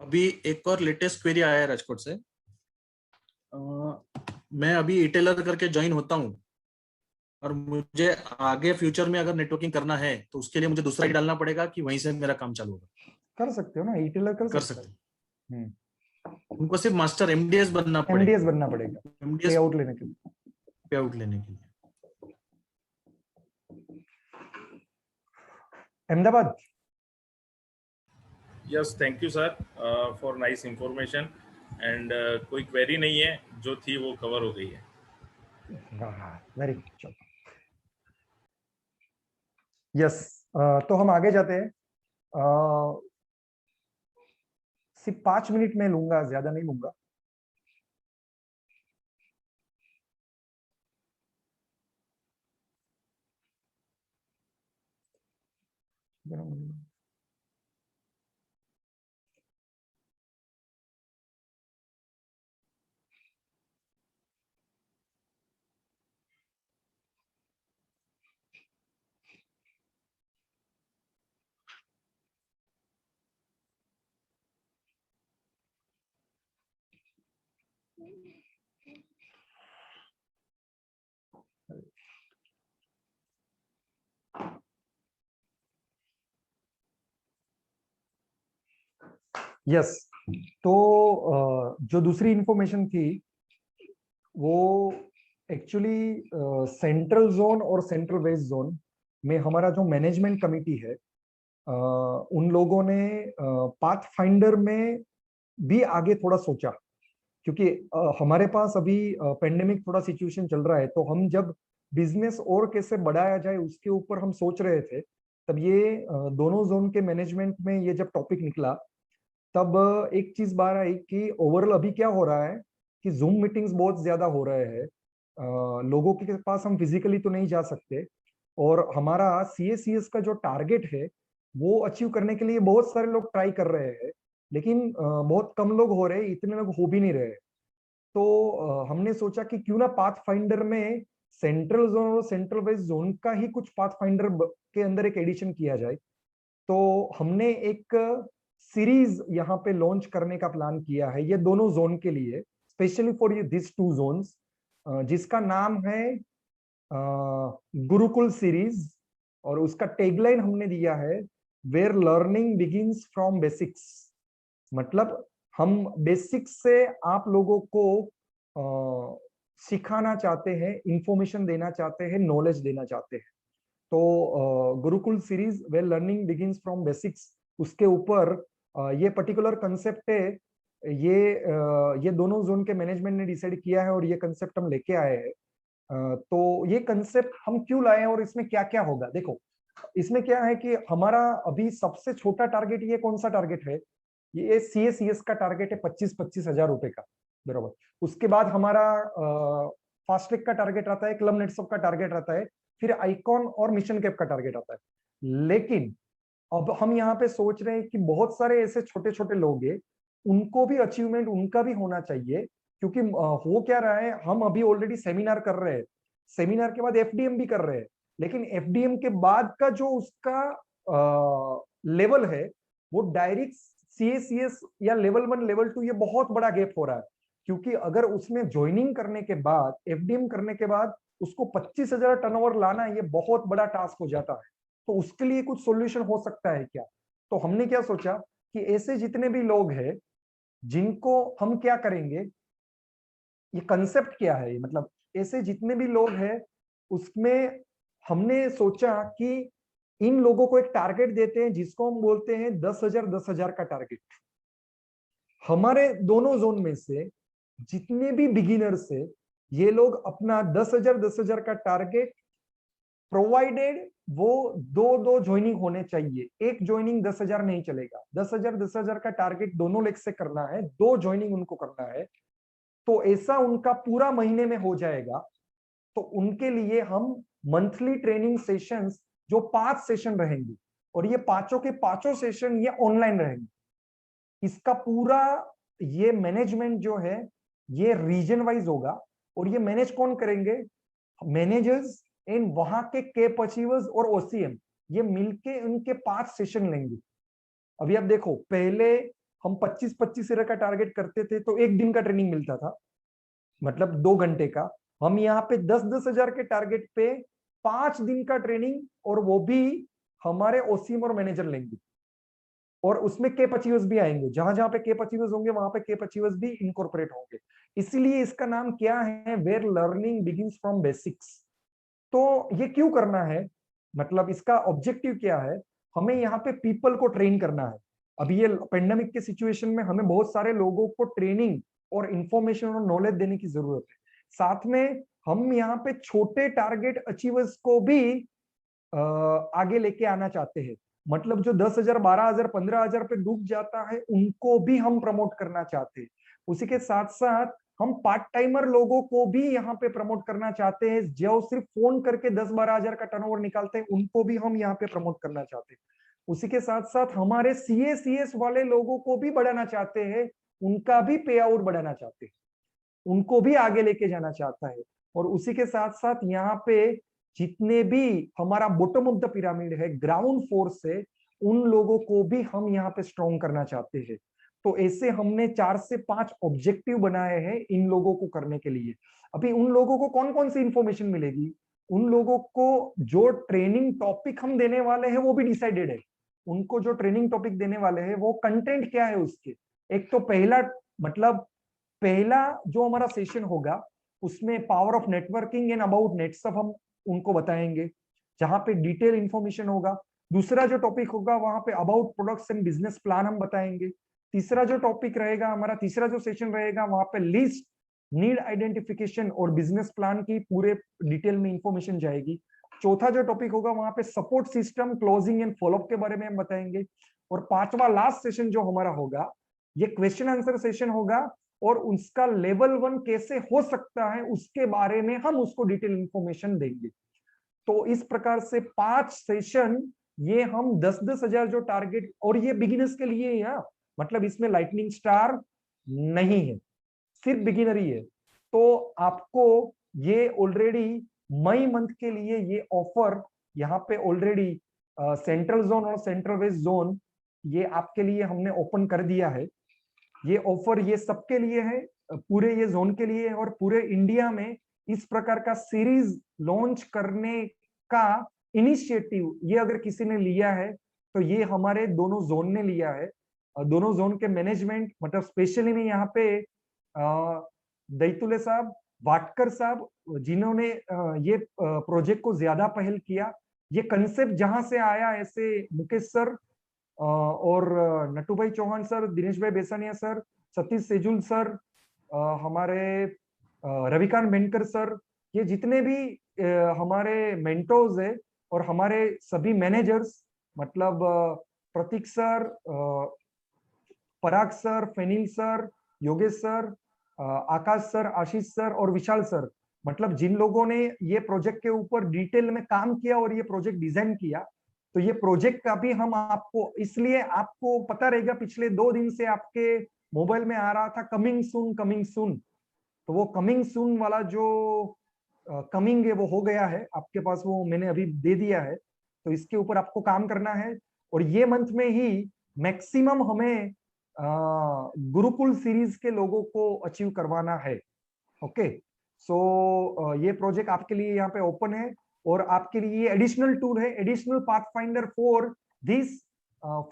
अभी एक और लेटेस्ट क्वेरी आया है राजकोट से, मैं अभी रिटेलर करके ज्वाइन होता हूँ और मुझे आगे फ्यूचर में अगर नेटवर्किंग करना है तो उसके लिए मुझे दूसरा ही डालना पड़ेगा कि वहीं से मेरा काम चालू होगा? कर सकते हो ना, ई-टेलर कर सकते हैं। हैं। उनको सिर्फ मास्टर एमडीएस बनना पड़ेगा, एमडीएस बनना पड़ेगा पे एमडीएस आउट लेने के लिए। पे आउट लेने के लिए। Ahmedabad. Yes, thank you sir for nice information and कोई क्वेरी नहीं है, जो थी वो कवर हो गई है। Very good. यस, तो हम आगे जाते हैं। सिर्फ 5 मिनट में लूंगा, ज्यादा नहीं लूंगा। यस, तो जो दूसरी इंफॉर्मेशन थी वो एक्चुअली सेंट्रल जोन और सेंट्रल वेस्ट जोन में हमारा जो मैनेजमेंट कमिटी है, उन लोगों ने पाथ फाइंडर में भी आगे थोड़ा सोचा, क्योंकि हमारे पास अभी पेंडेमिक थोड़ा सिचुएशन चल रहा है, तो हम जब बिजनेस और कैसे बढ़ाया जाए उसके ऊपर हम सोच रहे थे, तब ये दोनों जोन के मैनेजमेंट में ये जब टॉपिक निकला, तब एक चीज बाहर आई कि ओवरऑल अभी क्या हो रहा है कि जूम मीटिंग्स बहुत ज्यादा हो रहे हैं, लोगों के पास हम फिजिकली तो नहीं जा सकते, और हमारा CACS का जो टारगेट है वो अचीव करने के लिए बहुत सारे लोग ट्राई कर रहे हैं, लेकिन बहुत कम लोग हो रहे, इतने लोग हो भी नहीं रहे। तो हमने सोचा कि क्यों ना पाथ फाइंडर में सेंट्रल जोन और सेंट्रल वेस्ट जोन का ही कुछ पाथ फाइंडर के अंदर एक एडिशन किया जाए। तो हमने एक सीरीज यहाँ पे लॉन्च करने का प्लान किया है, ये दोनों जोन के लिए, स्पेशली फॉर दिस 2 जोन्स, जिसका नाम है गुरुकुल सीरीज, और उसका टैगलाइन हमने दिया है where learning begins from basics. मतलब हम बेसिक्स से आप लोगों को सिखाना चाहते हैं, इंफॉर्मेशन देना चाहते हैं, नॉलेज देना चाहते हैं। तो Gurukul series where learning begins from basics, उसके ऊपर ये पर्टिकुलर कंसेप्ट है, ये दोनों जोन के मैनेजमेंट ने डिसाइड किया है और ये कंसेप्ट हम लेके आए हैं। तो ये कंसेप्ट हम क्यों लाए और इसमें क्या क्या होगा, देखो इसमें क्या है कि हमारा अभी सबसे छोटा टारगेट ये कौन सा टारगेट है, ये CACS का टारगेट है 25-25 हजार रुपए का, बराबर। उसके बाद हमारा फास्ट्रैक का टारगेट आता है, क्लब नेटवर्क का टारगेट आता है, फिर आइकॉन और मिशन कैप का टारगेट आता है। लेकिन अब हम यहाँ पे सोच रहे हैं कि बहुत सारे ऐसे छोटे छोटे लोग हैं, उनको भी अचीवमेंट उनका भी होना चाहिए, क्योंकि हो क्या रहा है, हम अभी ऑलरेडी सेमिनार कर रहे हैं, सेमिनार के बाद FDM भी कर रहे हैं, लेकिन FDM के बाद का जो उसका लेवल है वो डायरेक्ट CACS या लेवल 1 लेवल 2, ये बहुत बड़ा गैप हो रहा है, क्योंकि अगर उसमें ज्वाइनिंग करने के बाद, FDM करने के बाद उसको 25,000 टर्नओवर लाना, ये बहुत बड़ा टास्क हो जाता है। तो उसके लिए कुछ सॉल्यूशन हो सकता है क्या? तो हमने क्या सोचा कि ऐसे जितने भी लोग हैं जिनको हम क्या करेंगे, ये कंसेप्ट क्या है, मतलब ऐसे जितने भी लोग हैं उसमें हमने सोचा कि इन लोगों को एक टारगेट देते हैं जिसको हम बोलते हैं 10,000 का टारगेट। हमारे दोनों जोन में से जितने भी बिगिनर्स है, ये लोग अपना 10,000 का टारगेट, प्रोवाइडेड वो दो ज्वाइनिंग होने चाहिए, एक ज्वाइनिंग 10,000 नहीं चलेगा, 10,000 का टारगेट दोनों लेग से करना है, 2 ज्वाइनिंग उनको करना है, तो ऐसा उनका पूरा महीने में हो जाएगा। तो उनके लिए हम मंथली ट्रेनिंग सेशंस, जो 5 सेशन रहेंगे, और ये पांचों के पांचों सेशन ये ऑनलाइन रहेंगे। इसका पूरा ये मैनेजमेंट जो है ये रीजन वाइज होगा, और ये मैनेज कौन करेंगे, मैनेजर्स इन वहां के कैप अचीवर्स और OCM, ये मिलके उनके 5 सेशन लेंगे। अभी आप देखो, पहले हम 25-25 का टारगेट करते थे तो 1 दिन का ट्रेनिंग मिलता था, मतलब 2 घंटे का। हम यहाँ पे 10,000 के टारगेट पे 5 दिन का ट्रेनिंग, और वो भी हमारे ओसीएम और मैनेजर लेंगे, और उसमें केप अचीवर्स भी आएंगे। जहां जहां पे केप अचीवर्स होंगे वहां पे केप अचीवर्स भी इनकॉर्पोरेट होंगे। इसलिए इसका नाम क्या है, where learning begins from basics. तो ये क्यों करना है, मतलब इसका ऑब्जेक्टिव क्या है, हमें यहाँ पे पीपल को ट्रेन करना है। अभी ये पेंडेमिक के सिचुएशन में हमें बहुत सारे लोगों को ट्रेनिंग और इंफॉर्मेशन और नॉलेज देने की जरूरत है। साथ में हम यहाँ पे छोटे टारगेट अचीवर्स को भी आगे लेके आना चाहते हैं। मतलब जो 10,000, 12,000, 15,000 पे डूब जाता है, उनको भी हम प्रमोट करना चाहते हैं। उसी के साथ साथ हम पार्ट टाइमर लोगों को भी यहाँ पे प्रमोट करना चाहते हैं, जो सिर्फ फोन करके 10-12,000 का टर्नओवर निकालते हैं, उनको भी हम यहाँ पे प्रमोट करना चाहते हैं। उसी के साथ साथ हमारे सीएस वाले लोगों को भी बढ़ाना चाहते हैं, उनका भी पे आउट बढ़ाना चाहते हैं, उनको भी आगे लेके जाना चाहता है। और उसी के साथ साथ यहाँ पे जितने भी हमारा बॉटम ऑफ द पिरामिड है, ग्राउंड फोर्स है, उन लोगों को भी हम यहाँ पे स्ट्रॉन्ग करना चाहते हैं। तो ऐसे हमने 4 से 5 ऑब्जेक्टिव बनाए हैं इन लोगों को करने के लिए। अभी उन लोगों को कौन कौन सी इंफॉर्मेशन मिलेगी, उन लोगों को जो ट्रेनिंग टॉपिक हम देने वाले हैं वो भी डिसाइडेड है। उनको जो ट्रेनिंग टॉपिक देने वाले हैं वो कंटेंट क्या है उसके, एक तो पहला जो हमारा सेशन होगा उसमें power of networking and about net सब हम उनको बताएंगे, जहां पे डिटेल इंफॉर्मेशन होगा। दूसरा जो टॉपिक होगा वहां पे about products and business plan हम बताएंगे। तीसरा जो टॉपिक रहेगा हमारा, तीसरा जो सेशन रहेगा, वहां पे लिस्ट, नीड आइडेंटिफिकेशन और बिजनेस प्लान की पूरे डिटेल में इंफॉर्मेशन जाएगी। चौथा जो टॉपिक होगा वहां पे support system, closing and follow up के बारे में हम बताएंगे। और पांचवा लास्ट सेशन जो हमारा होगा, ये क्वेश्चन आंसर सेशन होगा, और उसका लेवल 1 कैसे हो सकता है उसके बारे में हम उसको डिटेल इंफॉर्मेशन देंगे। तो इस प्रकार से 5 सेशन, ये हम 10-10 हजार जो टारगेट, और ये बिगिनर्स के लिए है, मतलब इसमें लाइटनिंग स्टार नहीं है, सिर्फ बिगिनर ही है। तो आपको ये ऑलरेडी मई मंथ के लिए ये ऑफर यहाँ पे ऑलरेडी सेंट्रल जोन और सेंट्रल वेस्ट जोन, ये आपके लिए हमने ओपन कर दिया है। ये ऑफर ये सबके लिए है, पूरे ये जोन के लिए है, और पूरे इंडिया में इस प्रकार का सीरीज लॉन्च करने का इनिशिएटिव ये अगर किसी ने लिया है तो ये हमारे दोनों जोन ने लिया है। दोनों जोन के मैनेजमेंट, मतलब स्पेशली मैं यहाँ पे दैतुले साहब, वाटकर साहब, जिन्होंने ये प्रोजेक्ट को ज्यादा पहल किया। ये कंसेप्ट जहां से आया, ऐसे मुकेश सर और नटू भाई चौहान सर, दिनेश भाई बेसानिया सर, सतीश सेजुल सर, हमारे रविकांत बेनकर सर, ये जितने भी हमारे मेंटोर्स है, और हमारे सभी मैनेजर्स, मतलब Prateek sir, Parag sir, Fenil sir, Yogesh sir, Akash sir, Ashish sir और विशाल सर, मतलब जिन लोगों ने ये प्रोजेक्ट के ऊपर डिटेल में काम किया और ये प्रोजेक्ट डिजाइन किया। तो ये प्रोजेक्ट का भी हम आपको, इसलिए आपको पता रहेगा, पिछले 2 दिन से आपके मोबाइल में आ रहा था कमिंग सून कमिंग सून, तो वो कमिंग सून वाला जो कमिंग है वो हो गया है आपके पास, वो मैंने अभी दे दिया है। तो इसके ऊपर आपको काम करना है, और ये मंथ में ही मैक्सिमम हमें गुरुकुल सीरीज के लोगों को अचीव करवाना है। ओके, सो ये प्रोजेक्ट आपके लिए यहाँ पे ओपन है, और आपके लिए एडिशनल टूल है, additional pathfinder for this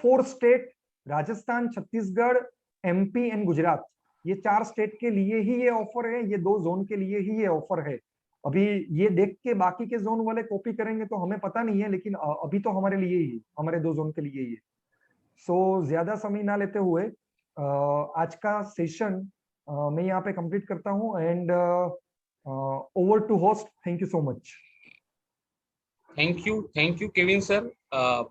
4 state, Rajasthan, Chhattisgarh, MP and Gujarat. ये 4 स्टेट के लिए ही ये ऑफर है, ये 2 जोन के लिए ही ये ऑफर है। अभी ये देख के बाकी के जोन वाले कॉपी करेंगे तो हमें पता नहीं है, लेकिन अभी तो हमारे लिए ही, हमारे 2 जोन के लिए ही। सो ज्यादा समय ना लेते हुए आज का सेशन मैं यहाँ पे कंप्लीट करता हूँ, and over to host. Thank you so much. Thank you Kevin sir.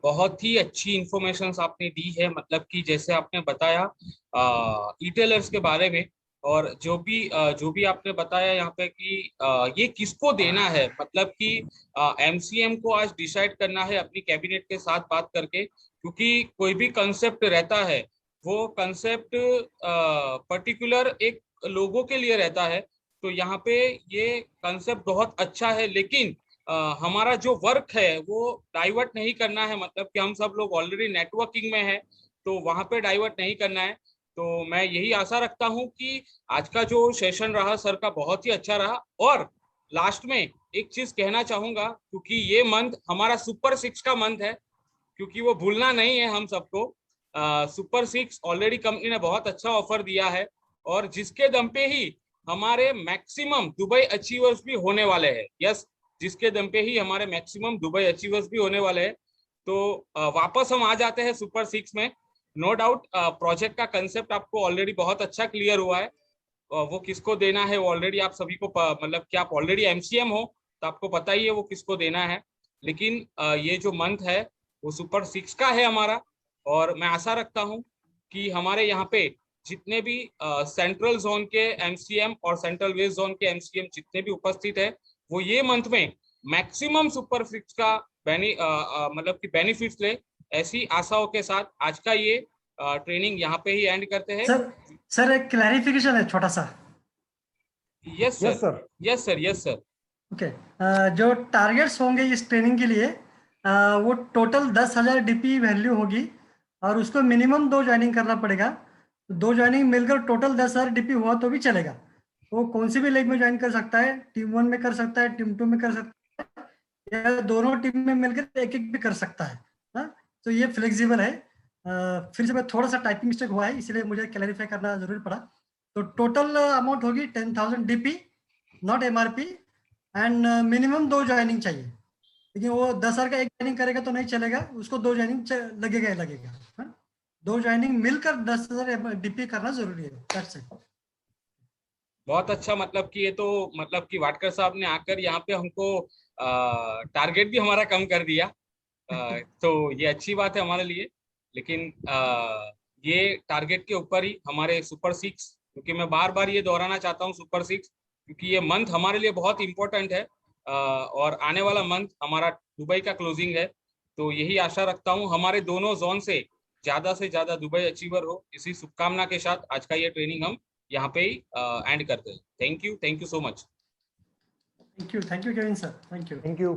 बहुत ही अच्छी इंफॉर्मेशन आपने दी है, मतलब कि जैसे आपने बताया ई-टेलर्स के बारे में, और जो भी आपने बताया यहाँ पे कि ये किसको देना है, मतलब कि एमसीएम को आज डिसाइड करना है अपनी कैबिनेट के साथ बात करके, क्योंकि कोई भी कंसेप्ट रहता है वो कंसेप्ट पर्टिकुलर एक लोगों के लिए रहता है। तो यहाँ पे ये कंसेप्ट बहुत अच्छा है, लेकिन हमारा जो वर्क है वो डाइवर्ट नहीं करना है, मतलब कि हम सब लोग ऑलरेडी नेटवर्किंग में है, तो वहां पे डाइवर्ट नहीं करना है। तो मैं यही आशा रखता हूं कि आज का जो सेशन रहा सर का बहुत ही अच्छा रहा, और लास्ट में एक चीज कहना चाहूंगा, क्योंकि ये मंथ हमारा सुपर 6 का मंथ है, क्योंकि वो भूलना नहीं है हम सबको। सुपर 6 ऑलरेडी कंपनी ने बहुत अच्छा ऑफर दिया है, और जिसके दम पे ही हमारे मैक्सिमम दुबई अचीवर्स भी होने वाले हैं। यस, जिसके दम पे ही हमारे मैक्सिमम दुबई अचीवर्स भी होने वाले हैं। तो वापस हम आ जाते हैं सुपर 6 में। नो डाउट प्रोजेक्ट का कंसेप्ट आपको ऑलरेडी बहुत अच्छा क्लियर हुआ है। वो किसको देना है वो ऑलरेडी आप सभी को मतलब कि आप ऑलरेडी एमसीएम हो तो आपको पता ही है वो किसको देना है। लेकिन ये जो मंथ है वो सुपर 6 का है हमारा, और मैं आशा रखता हूँ कि हमारे यहाँ पे जितने भी सेंट्रल जोन के एमसीएम और सेंट्रल वेस्ट जोन के एमसीएम जितने भी उपस्थित है, वो ये मंथ में मैक्सिमम सुपर 6 का मतलब कि बेनिफिट्स ले। ऐसी आशाओं के साथ आज का ये ट्रेनिंग यहाँ पे ही एंड करते हैं। सर एक क्लैरिफिकेशन है छोटा सा। Yes sir, yes sir, yes sir. Okay, जो टारगेट्स होंगे इस ट्रेनिंग के लिए वो टोटल 10,000 डीपी वैल्यू होगी, और उसको मिनिमम 2 ज्वाइनिंग करना पड़ेगा। 2 ज्वाइनिंग मिलकर टोटल 10,000 डीपी हुआ तो भी चलेगा। वो कौन सी भी लीग में ज्वाइन कर सकता है, टीम 1 में कर सकता है, टीम 2 में कर सकता है, या दोनों टीम में मिलकर एक एक भी कर सकता है। तो ये फ्लेक्सिबल है। फिर से मैं थोड़ा सा टाइपिंग मिस्टेक हुआ है, इसलिए मुझे क्लैरिफाई करना जरूरी पड़ा। तो टोटल अमाउंट होगी 10,000 DP, not MRP, and minimum 2 joining चाहिए। लेकिन वो 10,000 का एक ज्वाइनिंग करेगा तो नहीं चलेगा, उसको 2 ज्वाइनिंग लगेगा। 2 ज्वाइनिंग मिलकर 10,000 डीपी करना जरूरी है। That's it. बहुत अच्छा, मतलब कि ये तो मतलब कि वाटकर साहब ने आकर यहाँ पे हमको टारगेट भी हमारा कम कर दिया। तो ये अच्छी बात है हमारे लिए। लेकिन ये टारगेट के ऊपर ही हमारे सुपर 6, क्योंकि मैं बार बार ये दोहराना चाहता हूँ सुपर 6, क्योंकि ये मंथ हमारे लिए बहुत इंपॉर्टेंट है। और आने वाला मंथ हमारा दुबई का क्लोजिंग है। तो यही आशा रखता हूँ हमारे दोनों जोन से ज्यादा दुबई अचीवर हो। इसी शुभकामना के साथ आज का ये ट्रेनिंग हम यहाँ पे ही एंड करते हैं। Thank you so much. Thank you Kevin sir, thank you.